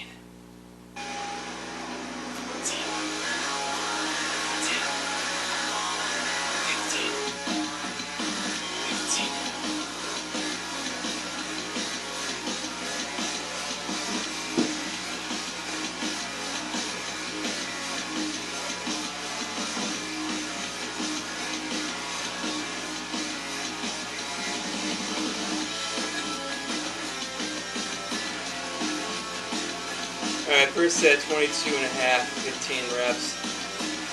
Alright, first set, 22 and a half, 15 reps.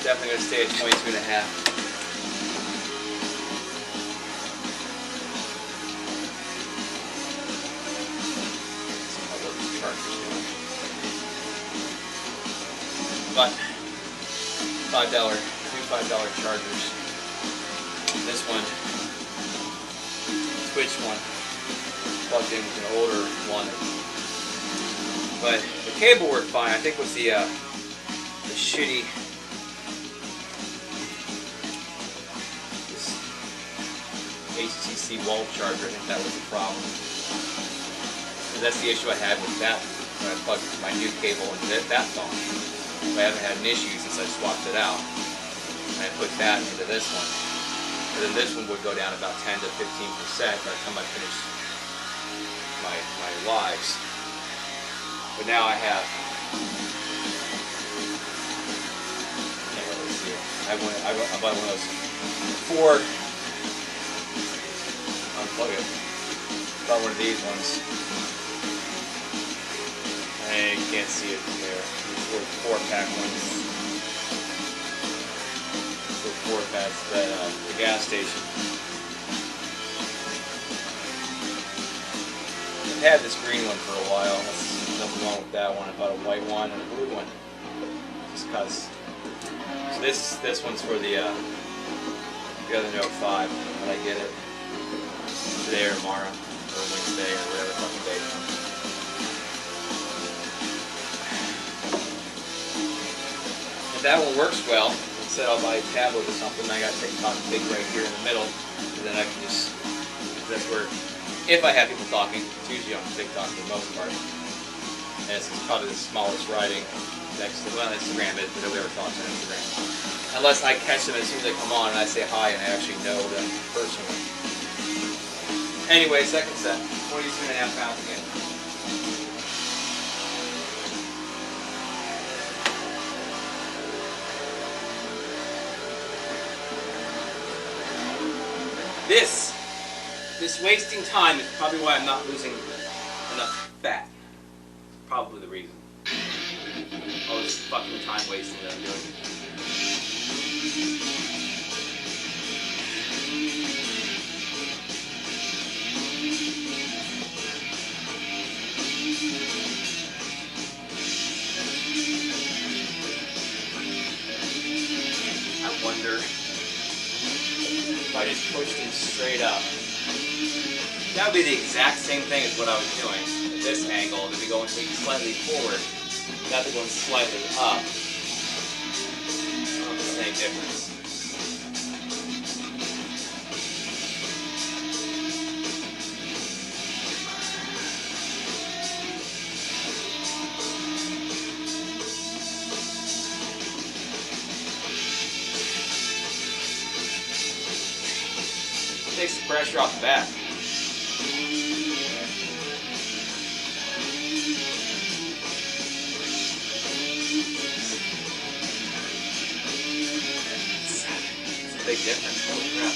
Definitely going to stay at 22 and a half. I love these chargers. But $5, two $5 chargers. This one, Twitch one, plugged in with an older one. But the cable worked fine. I think with the shitty HTC wall charger, I think that was the problem. And that's the issue I had with that when I plugged my new cable into that phone. I haven't had an issue since I swapped it out. And I put that into this one. And then this one would go down about 10 to 15% by the time I finish my lives. But now I have, can't really see it. I bought one of those 4, unplug it. Bought one of these ones. I can't see it from there. These 4-pack ones. 4-packs at the gas station. I've had this green one for a while. There's nothing wrong with that one. I bought a white one and a blue one. Just cause. So this one's for the other Note 5 when I get it today or tomorrow or Wednesday or whatever fucking day. If that one works well, instead I'll buy a tablet or something. I got TikTok big right here in the middle, and then I can just. That's where. If I have people talking, it's usually on TikTok for the most part. And it's probably the smallest writing next to, well, Instagram is, but nobody ever talks on Instagram. Unless I catch them as soon as they come on and I say hi and I actually know them personally. Anyway, second set, 22.5 pounds again. This wasting time is probably why I'm not losing enough fat. Probably the reason. All this fucking time wasting that I'm doing. I wonder if I just pushed him straight up. That would be the exact same thing as what I was doing at this angle. To be going slightly forward, not to going slightly up. Not the same difference. It takes the pressure off the back. Big difference, holy crap.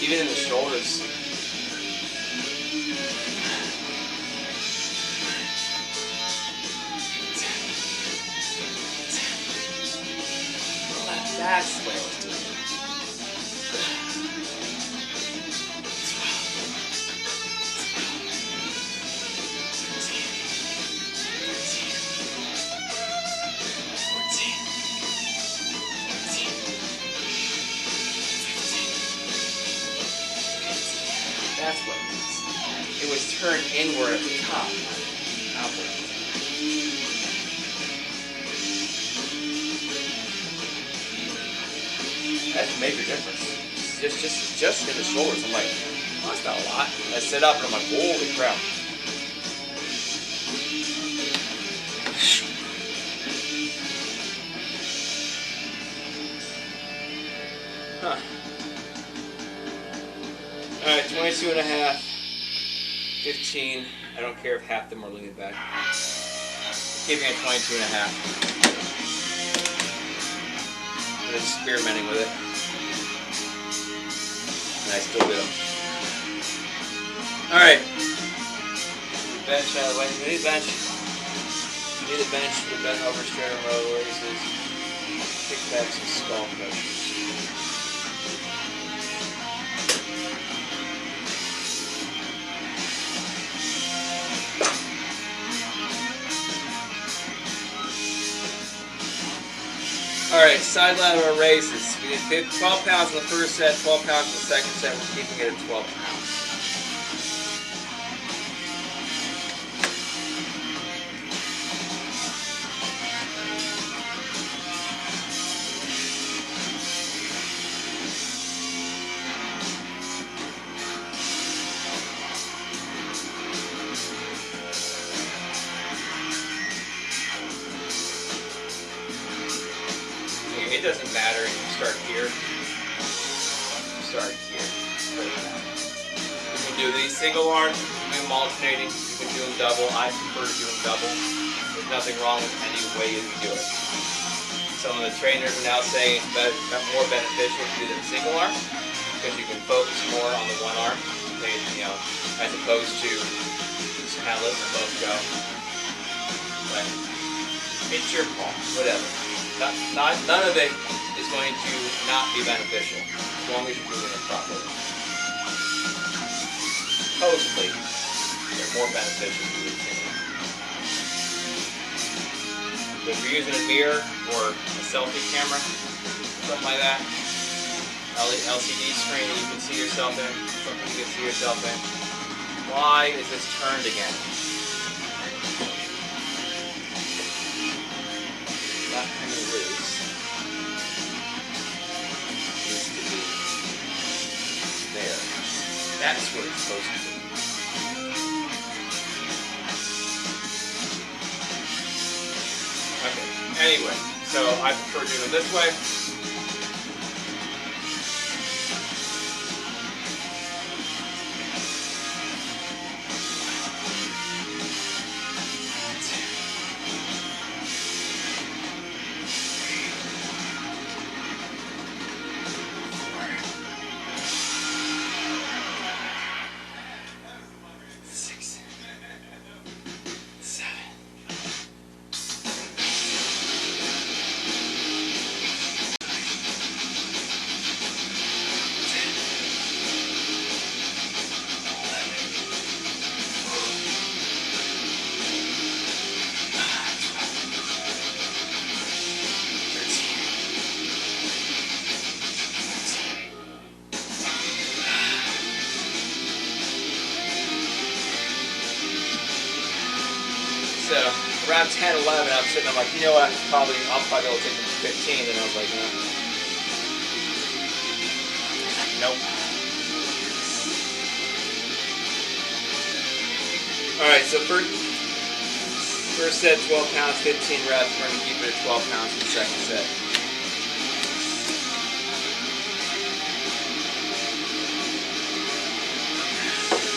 Even in the shoulders. That's the way I was doing it. That's what it is. It was turned inward at the top, not outward. That's a major difference. Just in the shoulders. I'm like, oh, that's not a lot. And I sit up and I'm like, holy crap. Huh. Alright, 22.5, 15. I don't care if half them are leaning back. Keeping it 22.5. I'm experimenting with it. And I still do them. Alright. Bench out of the way. You need a bench. You need a bench for bent over sternum row raises, kickbacks, and skull crushers. side lateral raises. We did 12 pounds in the first set, 12 pounds in the second set. We're keeping it at 12 pounds. It doesn't matter if you start here. You can do these single arms, you can do them alternating, you can do them double. I prefer to do them double. There's nothing wrong with any way you do it. Some of the trainers are now saying it's more beneficial to do them single arm because you can focus more on the one arm, as opposed to just kind of letting them both go. But it's your call, whatever. None of it is going to not be beneficial as long as you're doing it properly. Supposedly, they're more beneficial to do single. If you're using a mirror or a selfie camera, something like that, LCD screen that you can see yourself in, something you can see yourself in, why is this turned again? Not hanging loose. Needs to be there. That's where it's supposed to be. Okay. Anyway, so I prefer doing it this way. So around 10, 11, I'm sitting, I'm like, you know what, I'll probably able to take it to 15, and I was like, no. Nope. Alright, so first set, 12 pounds, 15 reps. We're going to keep it at 12 pounds for the second set.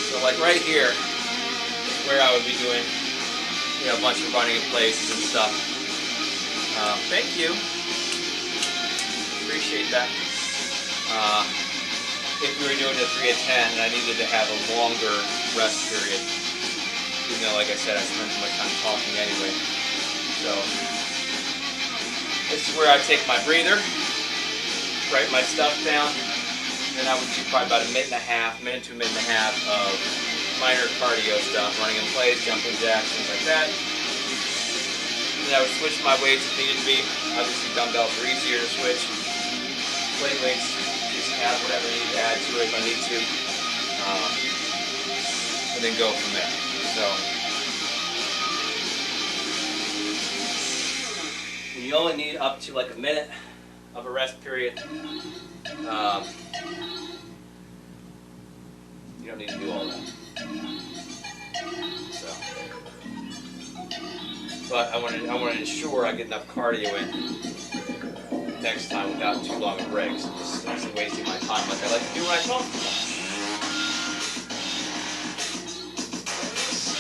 So like right here, where I would be doing a bunch of running in places and stuff. Thank you. Appreciate that. If we were doing a 3 at 10 and I needed to have a longer rest period, even though, like I said, I spend so much time talking anyway. So this is where I take my breather, write my stuff down, and then I would do probably about a minute to a minute and a half of minor cardio stuff, running in place, jumping jacks, things like that. And then I would switch my weights if needed to be. Obviously dumbbells are easier to switch. Plate weights, just add whatever I need to add to it if I need to. And then go from there. So you only need up to like a minute of a rest period. You don't need to do all that. So, but I want to ensure I get enough cardio in next time without too long of breaks. Just actually wasting my time like I like to do when I talk.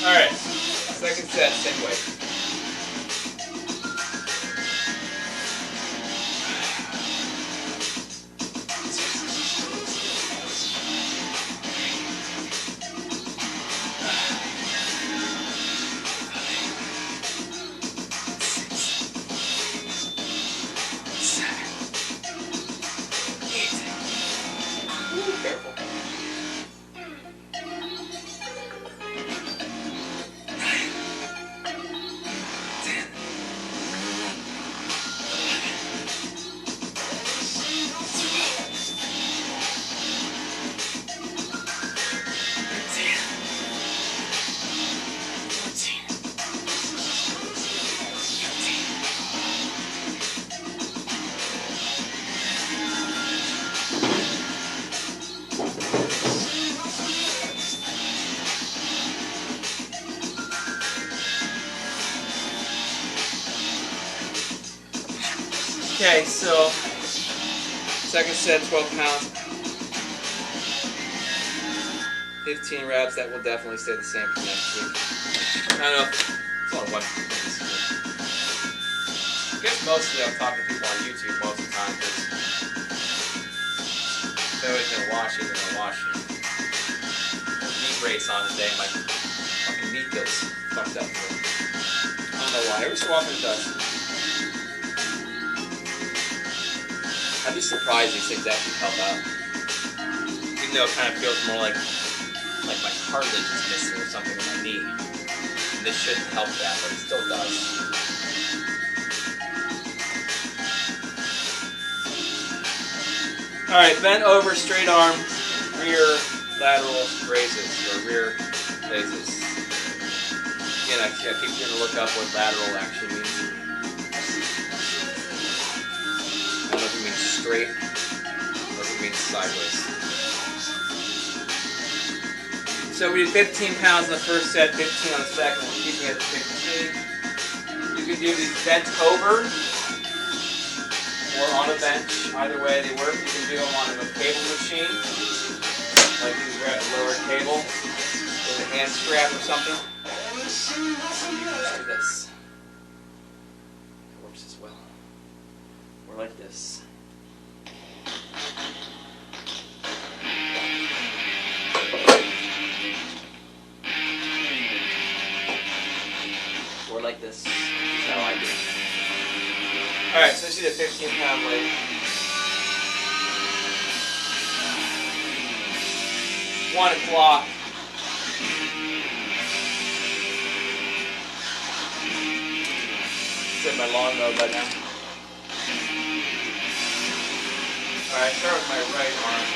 All right, second set, same way. Okay, so second set, 12 pounds, 15 reps. That will definitely stay the same for next week. I don't know. It's only one. I guess mostly I'm talking to people on YouTube most of the time because if nobody's gonna watch it, they're gonna watch it. Meat race on today, my fucking meat feels fucked up today. I don't know why. Every so often it does. I'd be surprised these things actually help out. Even though it kind of feels more like my cartilage is missing or something in my knee. And this shouldn't help that, but it still does. Alright, bent over, straight arm, rear lateral raises, or rear raises. Again, I keep going to look up what lateral actually means. I don't know if it means straight or if it means sideways. So we did 15 pounds in the first set, 15 on the second, we're keeping it at 15. You can do these bent over or on a bench. Either way they work. You can do them on a cable machine, like you grab a lower cable with a hand strap or something. Let's do this. It works as well. Or like this. Or like this. That's how I do it. Alright, so this is a 15-pound weight. 1 o'clock. Set my long mode right now. Alright, start with my right arm.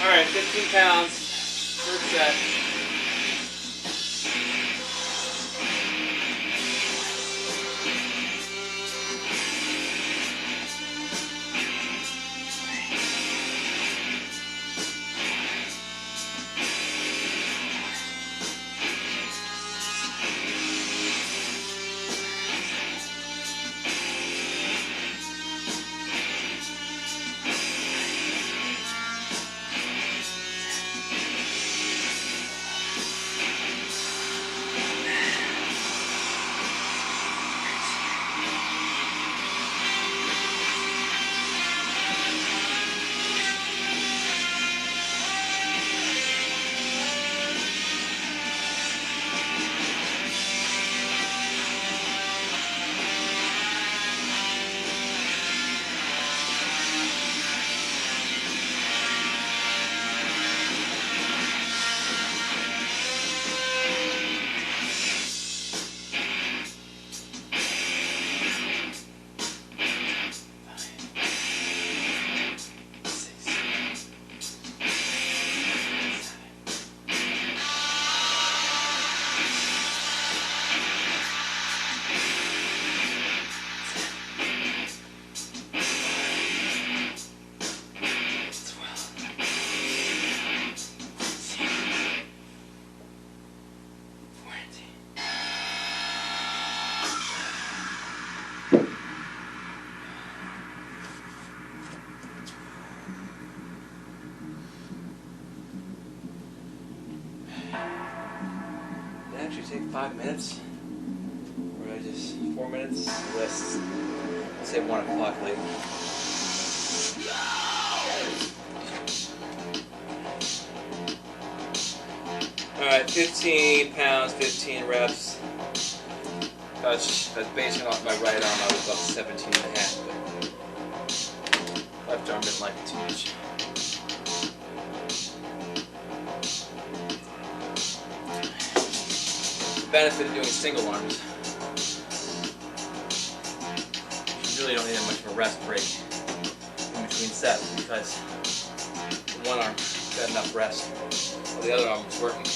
Alright, 15 pounds, first set. Take 5 minutes, or I just 4 minutes. Let's say 1 o'clock late. All right, 15 pounds, 15 reps. That's basing off my right arm. I was up 17 and a half, but left arm didn't like it too much. Benefit of doing single arms. You really don't need that much of a rest break in between sets because one arm got enough rest while the other arm was working.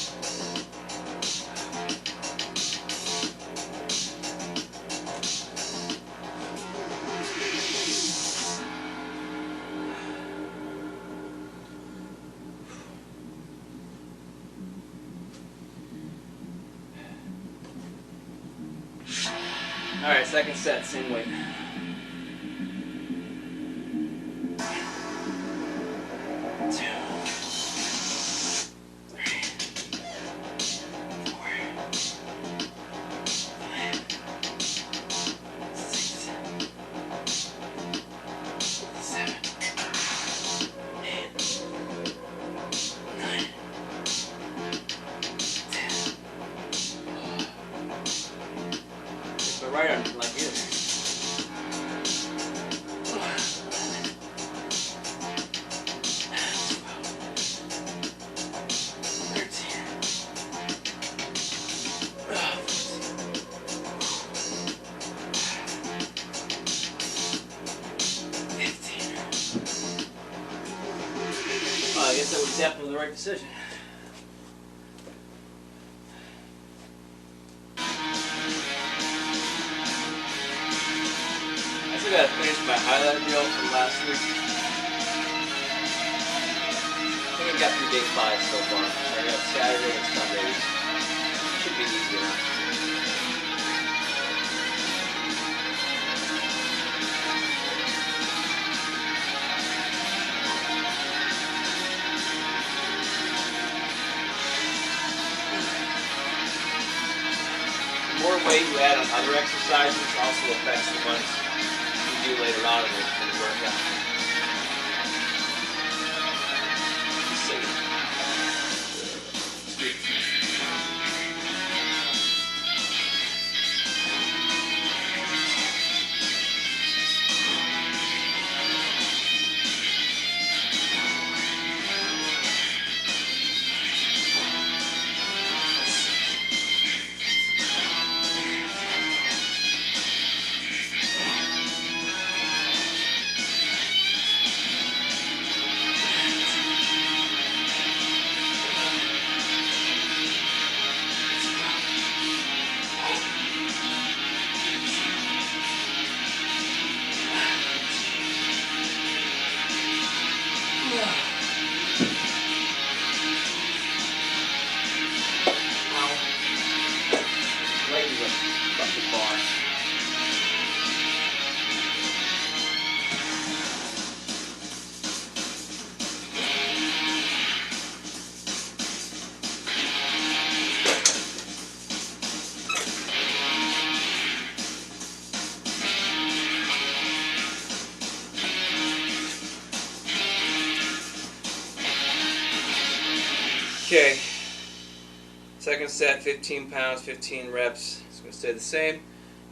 Alright, second set, same weight. 2, 3, 4, 5, 6, 7, 8, 9, 10. It's my right arm doesn't like either. 15. Well, I guess that was definitely the right decision. I still gotta finish my highlight reel from last week. I think I got through day 5 so far. I got Saturday and Sunday. Should be easy enough. The more weight you add on other exercises also affects the ones you do later on in the workout. Let's see. Okay, second set, 15 pounds, 15 reps. It's going to stay the same.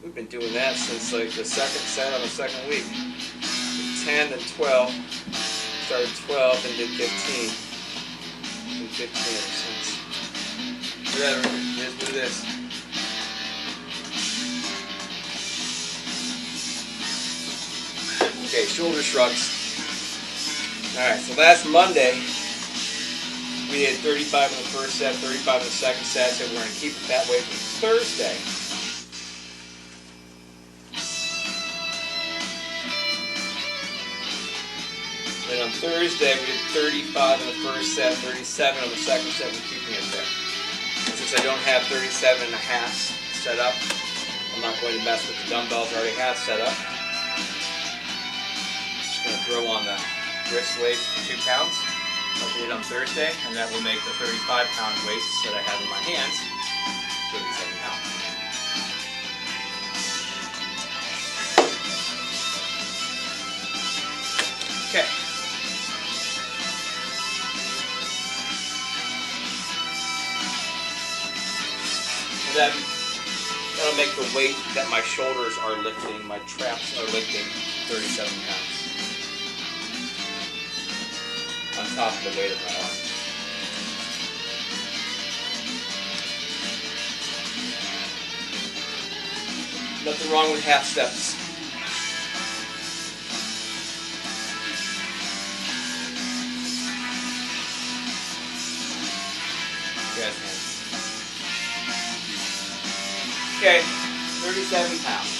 We've been doing that since like the second set on the second week. 10, then 12. Started 12 and did 15. Did 15 ever since. Whatever, let's do this. Okay, shoulder shrugs. Alright, so last Monday, we did 35 in the first set, 35 in the second set, so we're going to keep it that way for Thursday. Then on Thursday, we did 35 in the first set, 37 on the second set, we're keeping it there. And since I don't have 37 and a half set up, I'm not going to mess with the dumbbells I already have set up. Just going to throw on the wrist weights for 2 pounds. Like we did on Thursday, and that will make the 35-pound weights that I have in my hands 37 pounds. Okay. And that'll make the weight that my shoulders are lifting, my traps are lifting, 37 pounds. On top of the weight of my arm. Nothing wrong with half steps. Okay, 37 pounds.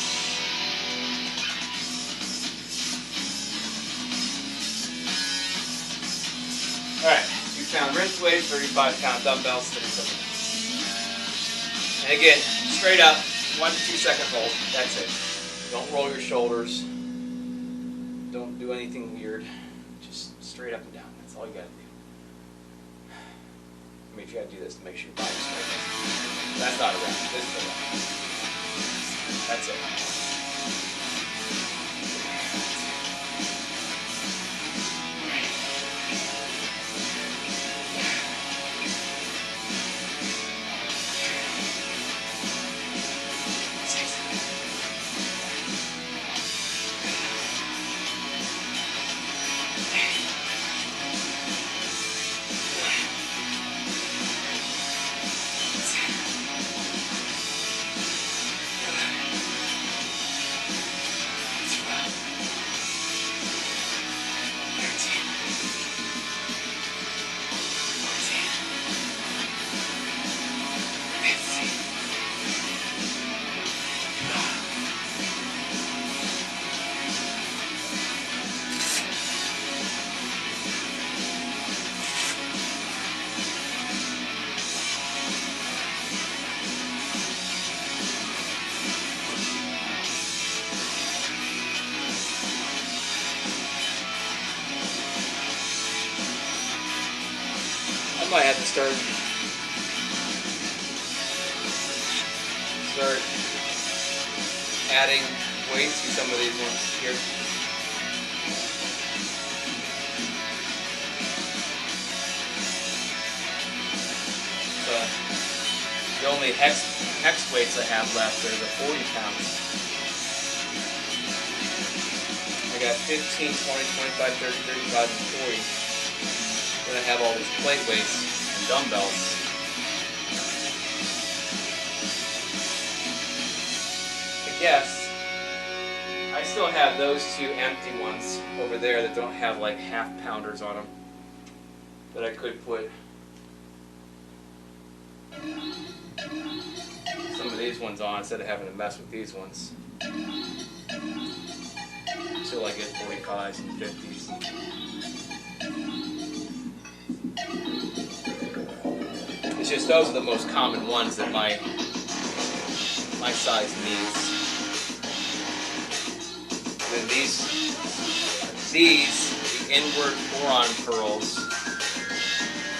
Alright, 2-pound wrist weights, 35-pound dumbbells, 37 pounds. And again, straight up, 1 to 2 second hold. That's it. Don't roll your shoulders. Don't do anything weird. Just straight up and down. That's all you gotta do. I mean, if you gotta do this to make sure your body's straight. That's not a rep. This is a rep. That's it. I might have to start adding weights to some of these ones here. The only hex weights I have left are the 40 pounds. I got 15, 20, 25, 30, 35, and 40. Then I have all these plate weights and dumbbells. I guess I still have those two empty ones over there that don't have like half pounders on them that I could put some of these ones on instead of having to mess with these ones until I get 45s and 50s. It's just those are the most common ones that my size needs. And then these, the inward forearm curls,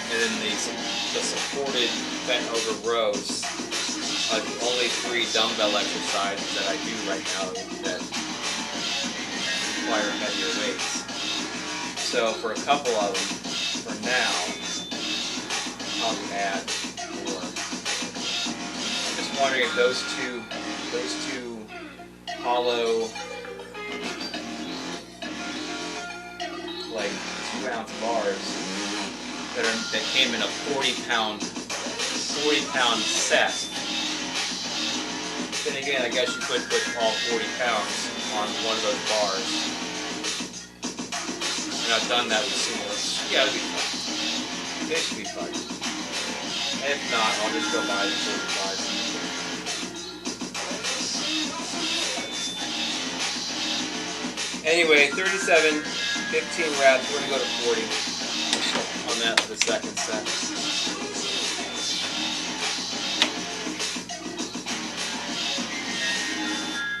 and then the supported bent over rows are the only 3 dumbbell exercises that I do right now that require heavier weights. So for a couple of them, for now, I'll add more. I'm just wondering if those two hollow, like 2-ounce bars that came in a 40 pound set. Then again, I guess you could put all 40 pounds on one of those bars. And I've done that with singles. Yeah, it'll be fun. It should be fun. And if not, I'll just go buy the 45s. Anyway, 37, 15 reps. We're going to go to 40 on that for the second set.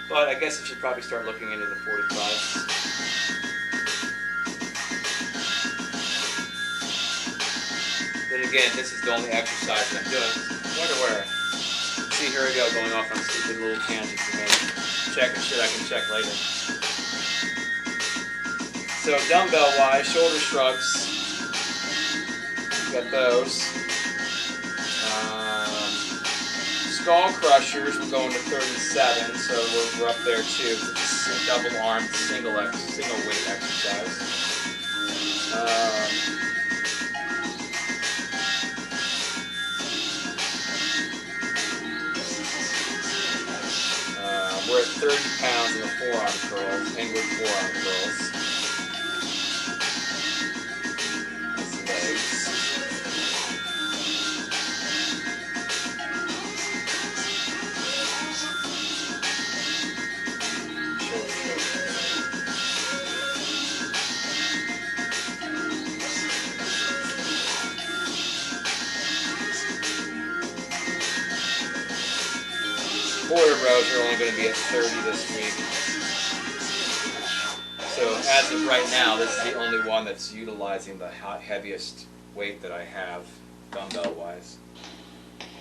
But I guess I should probably start looking into the 45s. Then again, this is the only exercise I'm doing. I wonder where. See, here we go, going off on stupid little tangents again. Checking shit I can check later. So dumbbell-wise, shoulder shrugs. Got those. Skull crushers, we're going to 37, so we're up there too. It's a double arm, single weight exercise. We're at 30 pounds in the forearm curls, inward forearm curls. That's legs. Quarter rows are only going to be at 30 this week. So as of right now, this is the only one that's utilizing the heaviest weight that I have, dumbbell-wise.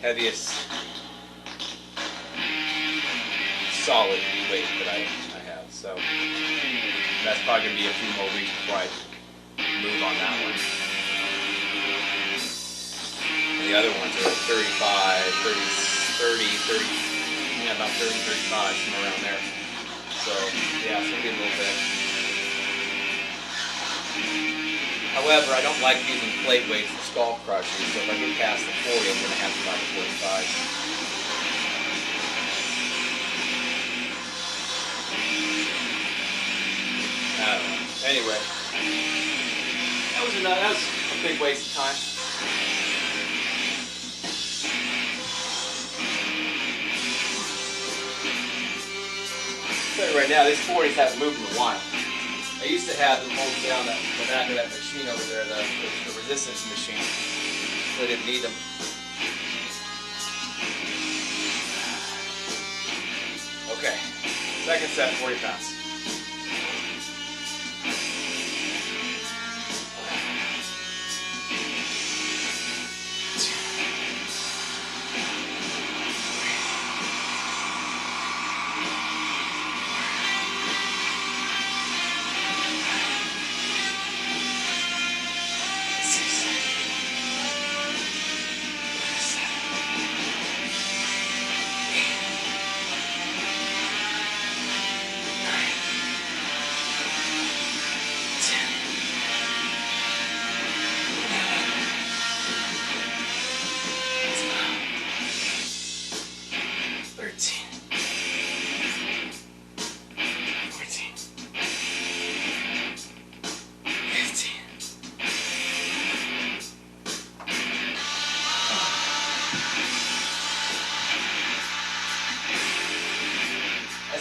Heaviest solid weight that I have. So that's probably going to be a few more weeks before I move on that one. And the other ones are 35, 30, yeah, about 30, 35, somewhere around there. So yeah, it's going to be a little bit. However, I don't like using plate weights for skull crushing, so if I get past the 40, I'm going to have to buy the 45. I don't know. Anyway, that was a big waste of time. Right now, these 40s haven't moved in a while. I used to have them holding down the back of that machine over there, the resistance machine. So I didn't need them. Okay, second set, 40 pounds.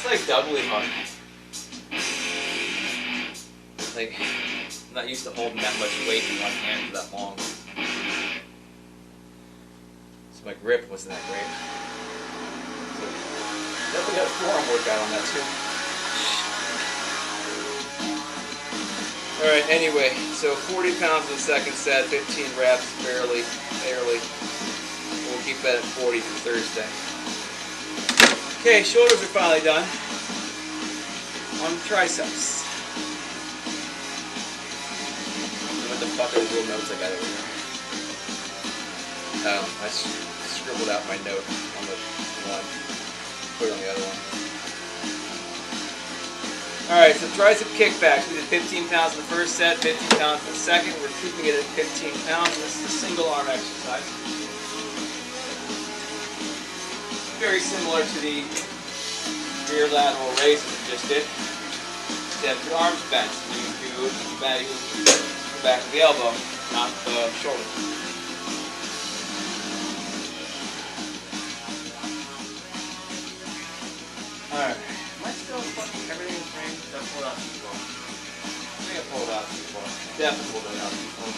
Like doubly hard. Like, I'm not used to holding that much weight in one hand for that long. So my grip wasn't that great. So definitely got a forearm workout on that too. Alright, anyway, so 40 pounds in the second set, 15 reps, barely. We'll keep that at 40 for Thursday. Okay, shoulders are finally done. On triceps. What the fuck are these little notes I got over here? I scribbled out my note on the one. Put it on the other one. Alright, so tricep kickbacks. We did 15 pounds in the first set, 15 pounds in the second. We're keeping it at 15 pounds. This is a single arm exercise. Very similar to the rear lateral raise that we just did. You have your arms bent. You do the back of the elbow, not the shoulder. Alright. Am I still fucking everything in frame? Did I pull it out too far? I think I pulled it out too far. Definitely pulled it out too far.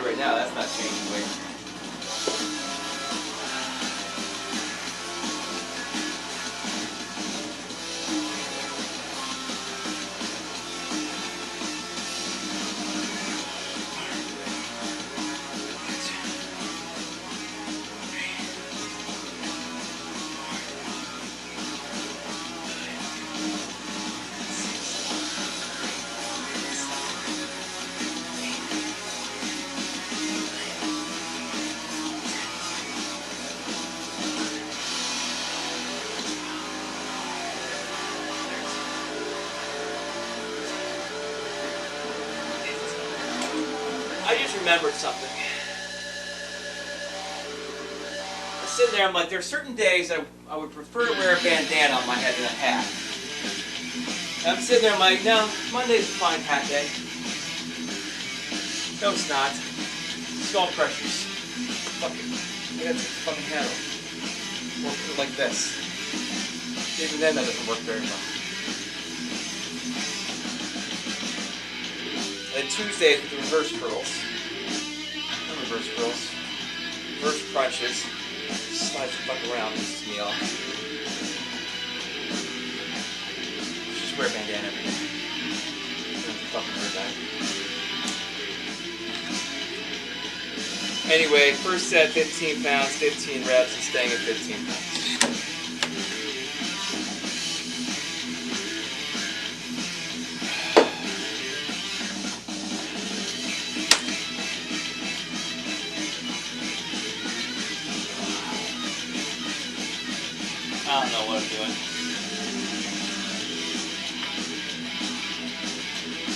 Right now, that's not changing weight. remembered something. I'm sitting there, I'm like, there are certain days I would prefer to wear a bandana on my head than a hat. And I'm sitting there, I'm like, no, Monday's a fine hat day. No, it's not. Skull crushers. Fuck it. I got to fucking handle. Or put it like this. Even then, that doesn't work very well. And Tuesdays with the reverse curls. Not reverse curls. Reverse crunches. Slide the fuck around, pisses me off. Just wear a bandana every day. Don't have to fucking worry about it. Anyway, first set, 15 pounds, 15 reps, and staying at 15 pounds. I don't know what I'm doing.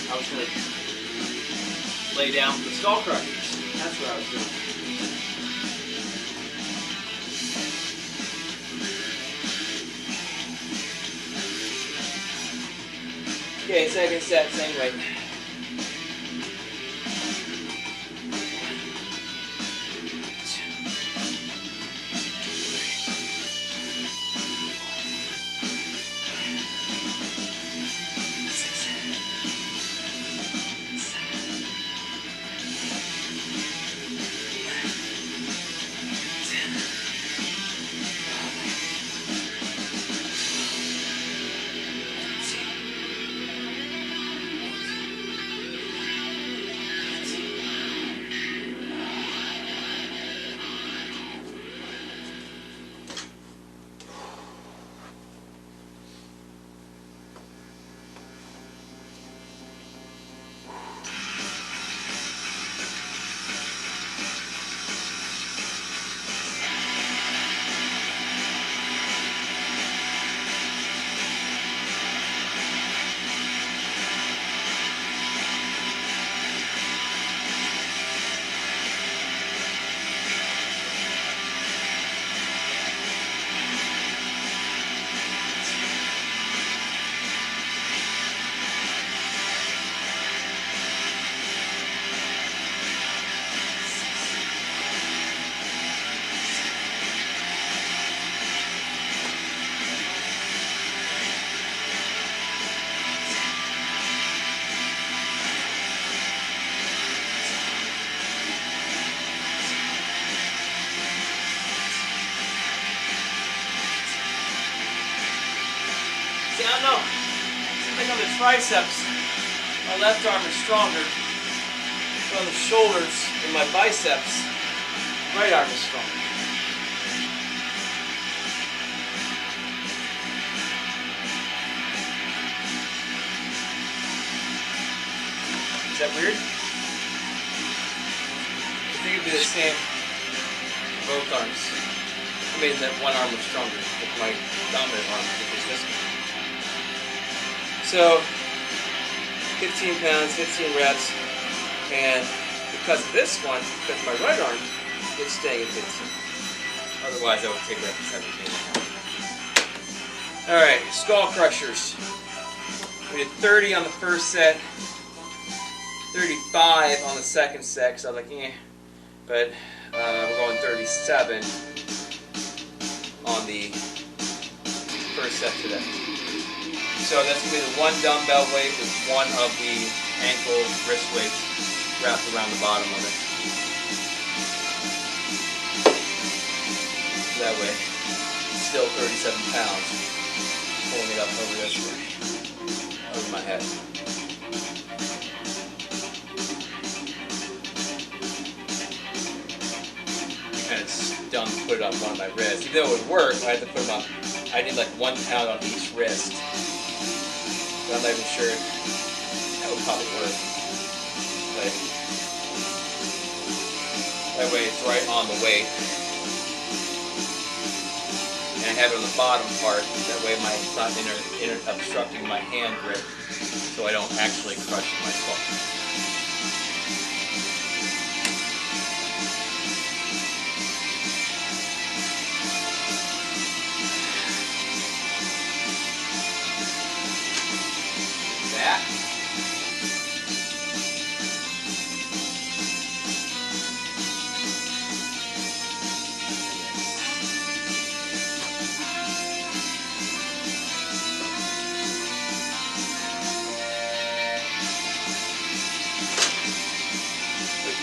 I was going to lay down for the skull crushers. That's what I was doing. Okay, second set, same weight. See, I don't know. Seems like on the triceps, my left arm is stronger. But on the shoulders and my biceps, my right arm is stronger. Is that weird? I think it'd be the same for both arms. I mean, that one arm was stronger, but my dominant arm was this one. So, 15 pounds, 15 reps, and because of this one, because of my right arm, it's staying at 15. Otherwise, I would take it up to 17. Alright, skull crushers. We did 30 on the first set, 35 on the second set, because I was like, eh. But we're going 37 on the first set today. So that's going to be the one dumbbell weight with one of the ankle wrist weights wrapped around the bottom of it. That way, still 37 pounds, pulling it up over this way, over my head. Kind of dumb to put it on one of my wrists. Even though it would work, I had to put them on. I need like 1 pound on each wrist. But I'm not even sure. That would probably work. But that way it's right on the weight. And I have it on the bottom part. That way it's not obstructing my hand grip. So I don't actually crush my skull.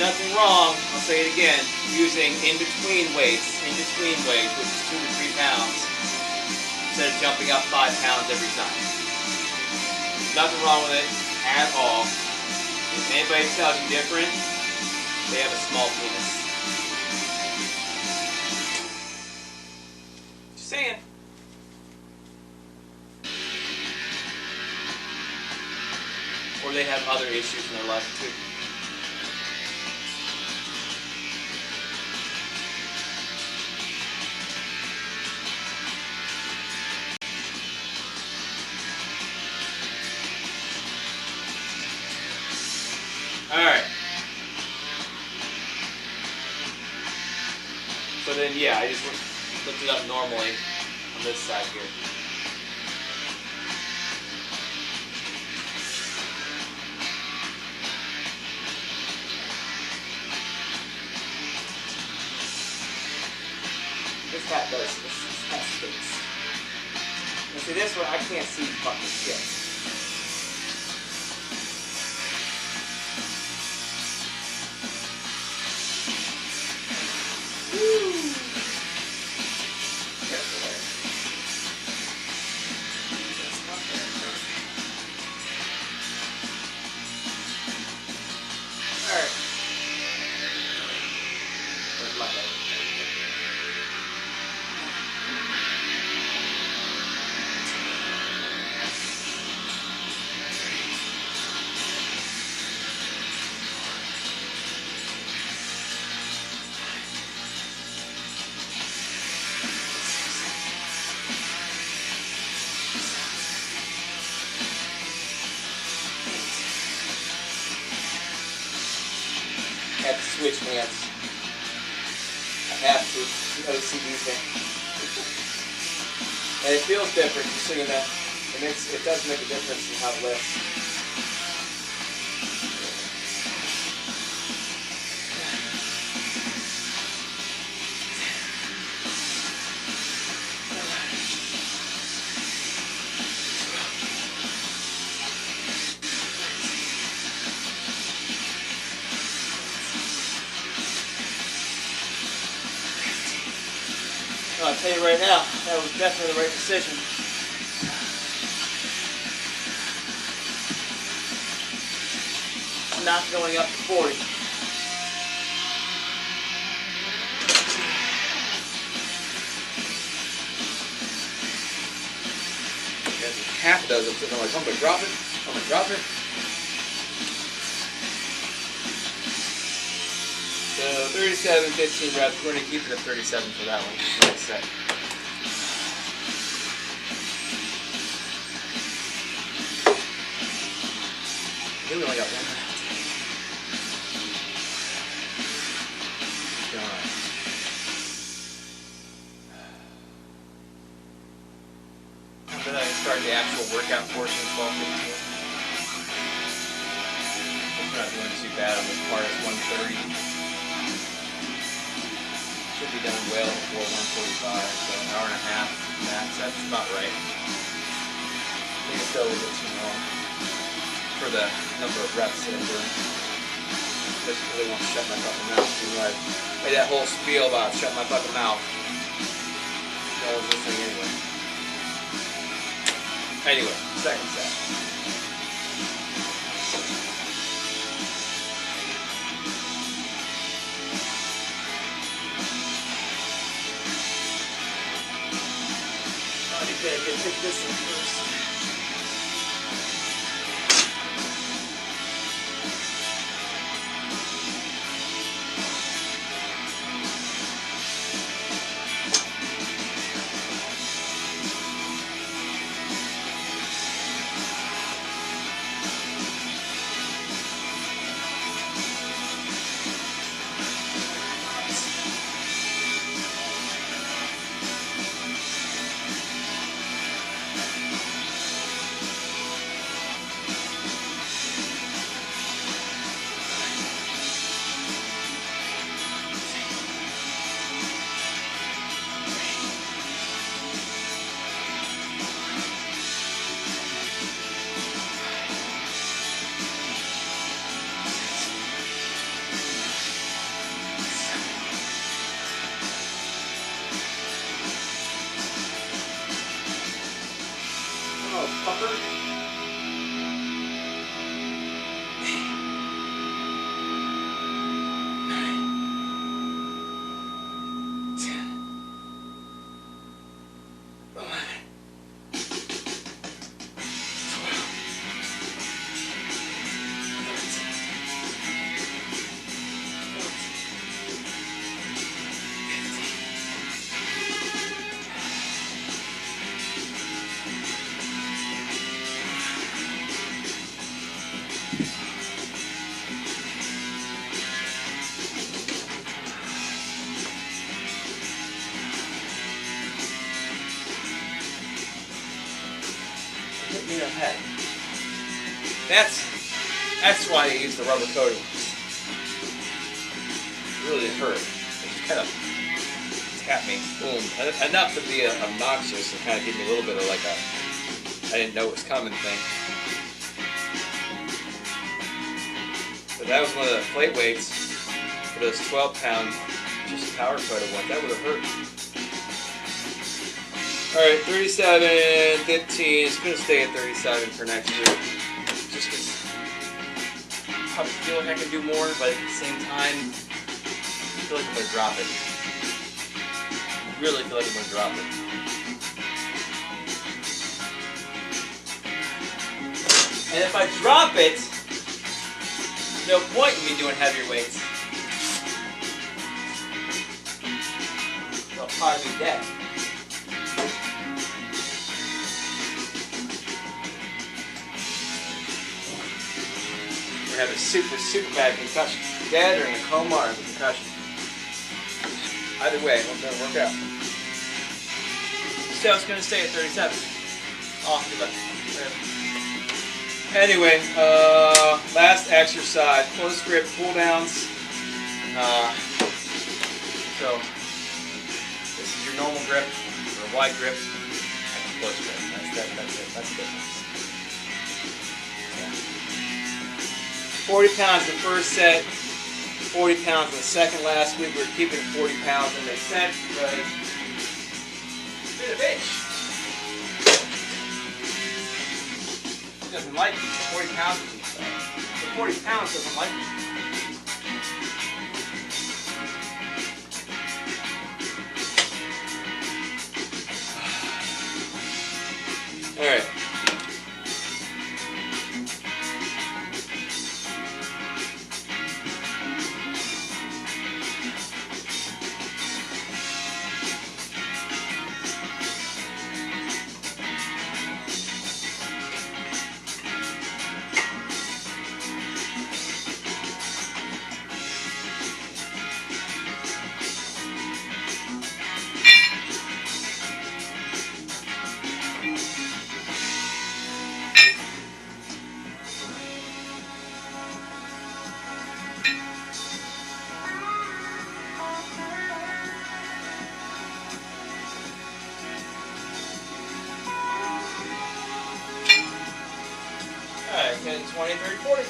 nothing wrong, I'll say it again, using in-between weights, which is 2 to 3 pounds, instead of jumping up 5 pounds every time. Nothing wrong with it at all. If anybody tells you different, they have a small penis. Just saying. Or they have other issues in their life too. Alright. So then, yeah, I just looked it up normally on this side here. This hat does. This hat stinks. And see, this one, I can't see fucking shit. Have to switch hands. I have to. The OCD thing. And it feels different, just so you know. It does make a difference in how it lifts. I'll tell you right now, that was definitely the right decision. Not going up to 40. There's half a dozen, so I'm like, I'm gonna drop it. I'm gonna drop it. So 37, 15 reps. We're going to keep it at 37 for that one. Next set. I think we only got one left. God. Then I start the actual workout portion of 12:15. We're not doing too bad on this part. It's 1:30. Should be done well before 1:45, so an hour and a half max. That's about right. I think it's still a little bit too long for the number of reps that I'm doing. Just really want to shut my fucking mouth. I made that whole spiel about shut my fucking mouth. No one's listening anyway. Anyway, second set. Okay, I can take this one first. That's why they use the rubber coating. It really hurt. It just kind of tapped me, boom, enough to be obnoxious and kind of give me a little bit of like a I didn't know it was coming thing. But that was one of the plate weights for those 12-pound just power photo one. That would have hurt. Alright, 37, 15. It's going to stay at 37 for next week. Just because I probably feel like I can do more, but at the same time, I feel like I'm going to drop it. I really feel like I'm going to drop it. And if I drop it, there's no point in me doing heavier weights. I'll probably be dead. We're having a super bad concussion. Dead or in a coma or in a concussion. Either way, it's going to work out. So it's going to stay at 37. Oh, good luck. Anyway, last exercise, close grip pull downs. So this is your normal grip or wide grip. That's close grip. That's it. That's the difference. 40 pounds the first set, 40 pounds in the second. Last week we were keeping 40 pounds, and it makes sense because it's been a bitch. He doesn't like me. 40 pounds of these things. The 40 pounds doesn't like me. Alright. Alright, 10, 20, 30, 40.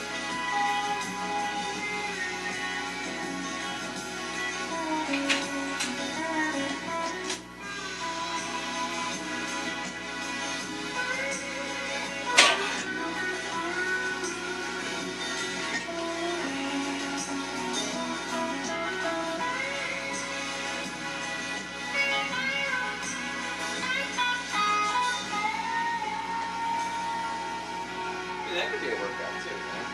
That could be a workout too, man.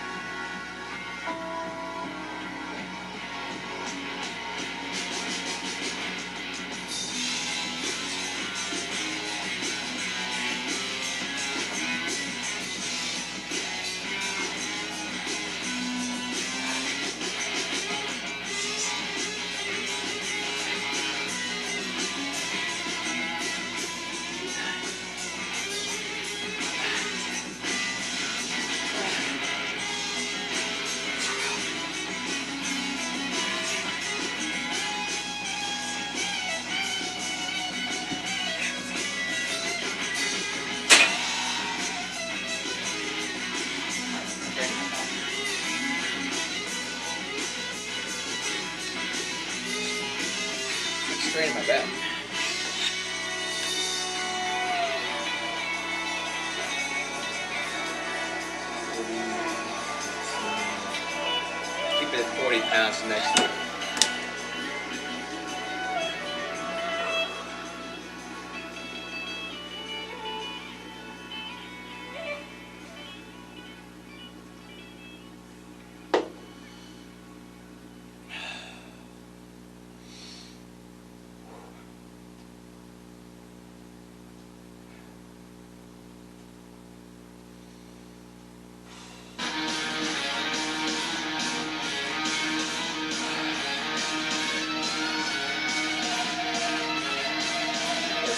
Straining my back. Keep it at 40 pounds next week.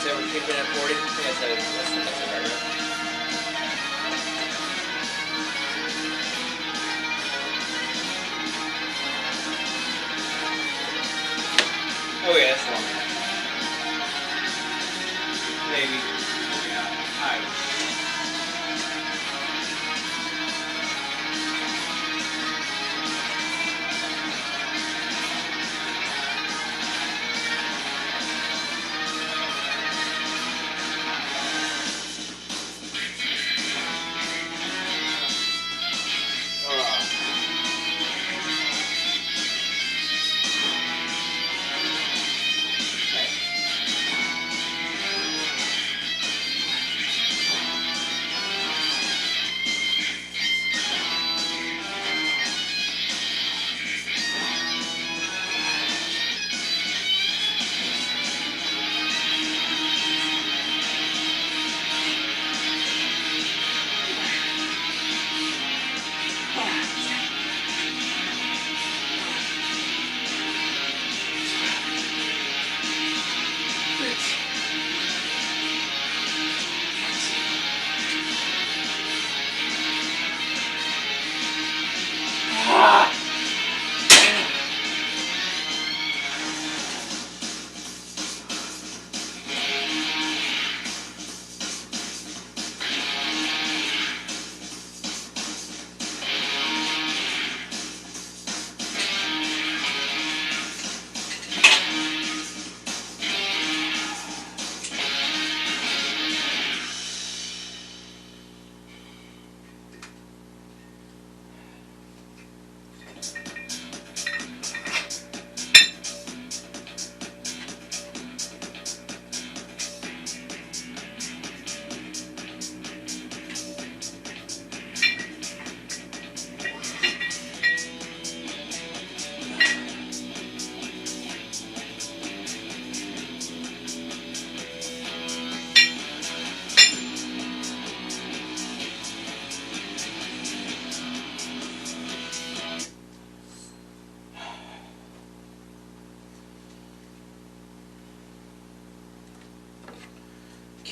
So we're keeping it at 40. I think that's a better.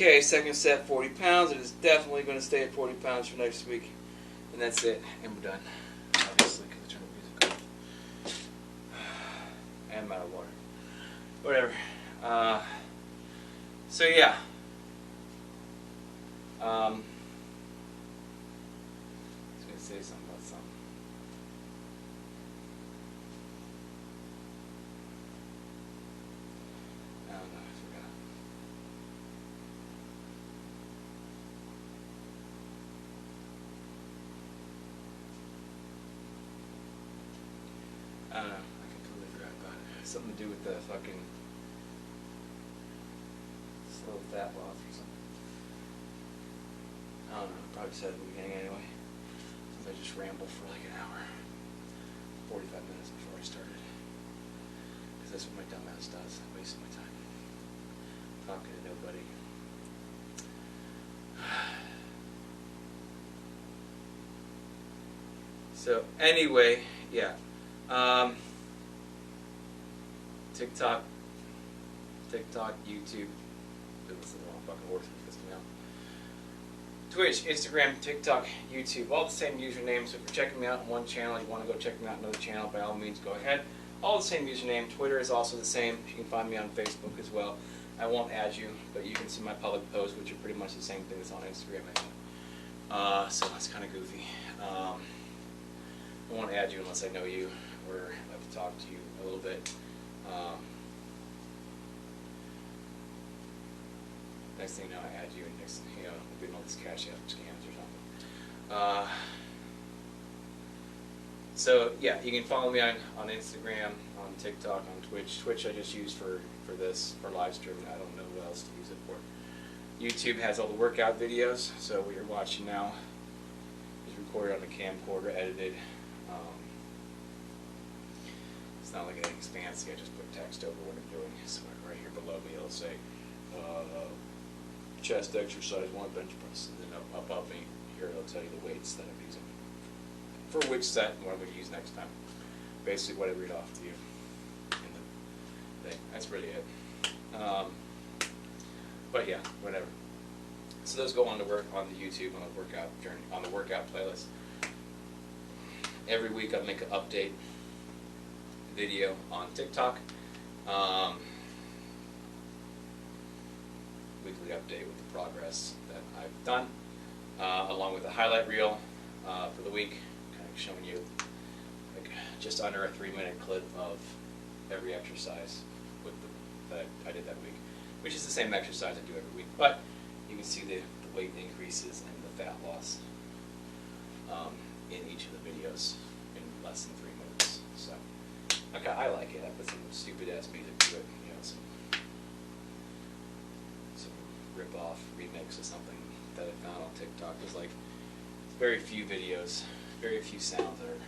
Okay, second set, 40 pounds. It is definitely going to stay at 40 pounds for next week. And that's it. And we're done. Obviously, because I turned the music off. And I'm out of water. Whatever. So yeah. I was going to say something about something. I don't know, I forgot. I don't know, I completely forgot about it. Something to do with the fucking slow fat loss or something. I don't know, probably said at the beginning anyway. Since I just rambled for like an hour. 45 minutes before I started. Because that's what my dumbass does. I waste my time. Talking to nobody. So anyway, yeah. TikTok, YouTube. This is the wrong fucking word. It's pissing me off. Twitch, Instagram, TikTok, YouTube, all the same usernames. So if you're checking me out on one channel, you want to go check me out on another channel, by all means go ahead. All the same username. Twitter is also the same. You can find me on Facebook as well. I won't add you, but you can see my public posts, which are pretty much the same thing as on Instagram. So that's kind of goofy. I won't add you unless I know you or I'd like to talk to you a little bit. Next thing you know, I add you, and next thing you know, we're getting all these cash app scams or something. So yeah, you can follow me on Instagram, on TikTok, on Twitch. Twitch I just use for this, for live streaming. I don't know what else to use it for. YouTube has all the workout videos, so what you're watching now is recorded on the camcorder, edited. It's not like anything's fancy, I just put text over what I'm doing. So right here below me it'll say, chest exercise 1 bench press, and then up above me here it'll tell you the weights that I'm using for which set and what I'm going to use next time. Basically what I read off to you in the thing. That's really it. But yeah, whatever. So those go on the YouTube, on the workout journey, on the workout playlist. Every week I make an update video on TikTok. Weekly update with the progress that I've done, along with a highlight reel for the week, kind of showing you like just under a 3-minute clip of every exercise that I did that week, which is the same exercise I do every week, but you can see the weight increases and the fat loss in each of the videos in less than 3 minutes. So okay, I like it. I put some stupid ass music to it, you know, some rip-off remix of something that I found on TikTok. There's like very few videos, very few sounds that are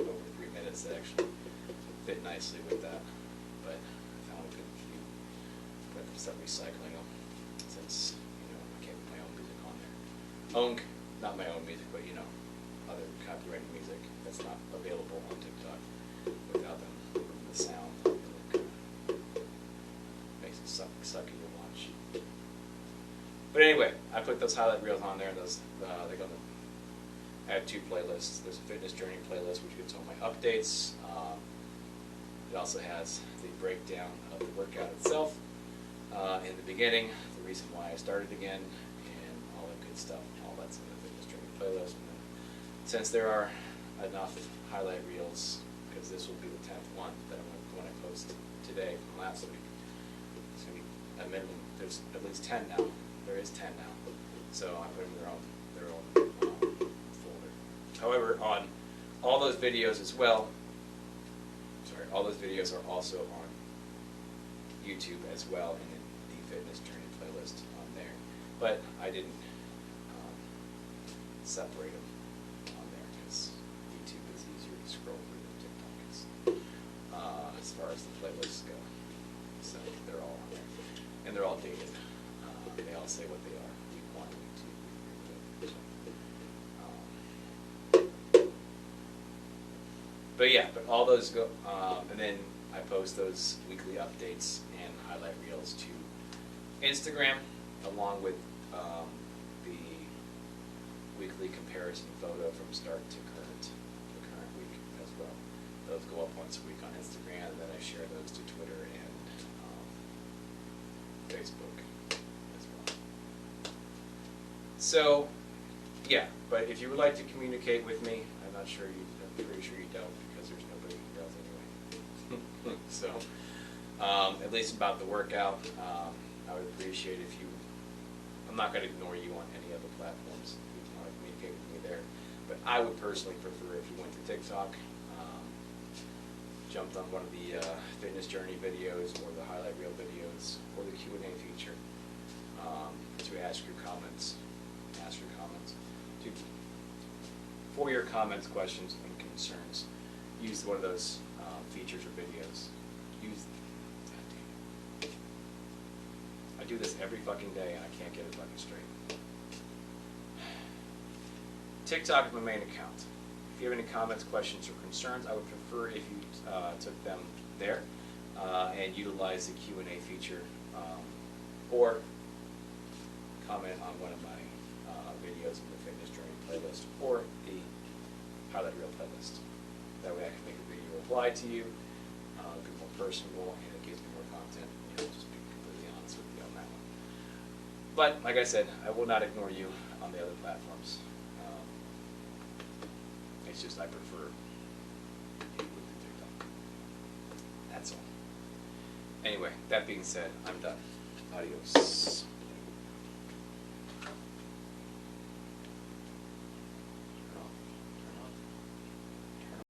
over 3 minutes that actually fit nicely with that. But I found a good few. But I'm start recycling them since, you know, I can't put my own music on there. Not my own music, but you know, other copyrighted music that's not available on TikTok without them removing the sound. It makes it sucky to watch. But anyway, I put those highlight reels on there, and those they go. I have 2 playlists. There's a fitness journey playlist, which gets all my updates. It also has the breakdown of the workout itself in the beginning, the reason why I started again, and all that good stuff. All that's in the fitness journey playlist. And then, since there are enough highlight reels, because this will be the 10th one that I'm going to post today from last week. It's going to be a minimum. There's at least 10 now. There is 10 now. So I put them in their own folder. However, on all those videos as well, all those videos are also on YouTube as well, in the fitness journey playlist on there. But I didn't separate them on there because YouTube is easier to scroll through than TikTok is, as far as the playlists go. So they're all on there, and they're all dated. They all say what they are: week 1, week 2, week 3. But yeah, but all those go, and then I post those weekly updates and highlight reels to Instagram, along with the weekly comparison photo from start to the current week as well. Those go up once a week on Instagram, and then I share those to Twitter and Facebook as well. So, yeah, but if you would like to communicate with me, I'm pretty sure you don't, because there's nobody who does anyway. So, at least about the workout, I would appreciate if you, I'm not going to ignore you on any other platforms if you want to communicate with me there, but I would personally prefer if you went to TikTok, jumped on one of the fitness journey videos or the highlight reel videos or the Q&A feature to ask your comments. For your comments, questions, and concerns, use one of those features or videos. I do this every fucking day and I can't get it fucking straight. TikTok is my main account. If you have any comments, questions, or concerns, I would prefer if you took them there and utilize the Q&A feature or comment on one of my videos in the fitness journey playlist or the highlight reel playlist. That way I can make a video reply to you, be more personal, and it gives me more content. Just be completely honest with you on that one. But like I said, I will not ignore you on the other platforms. It's just I prefer you with the TikTok. That's all. Anyway, that being said, I'm done. Adios.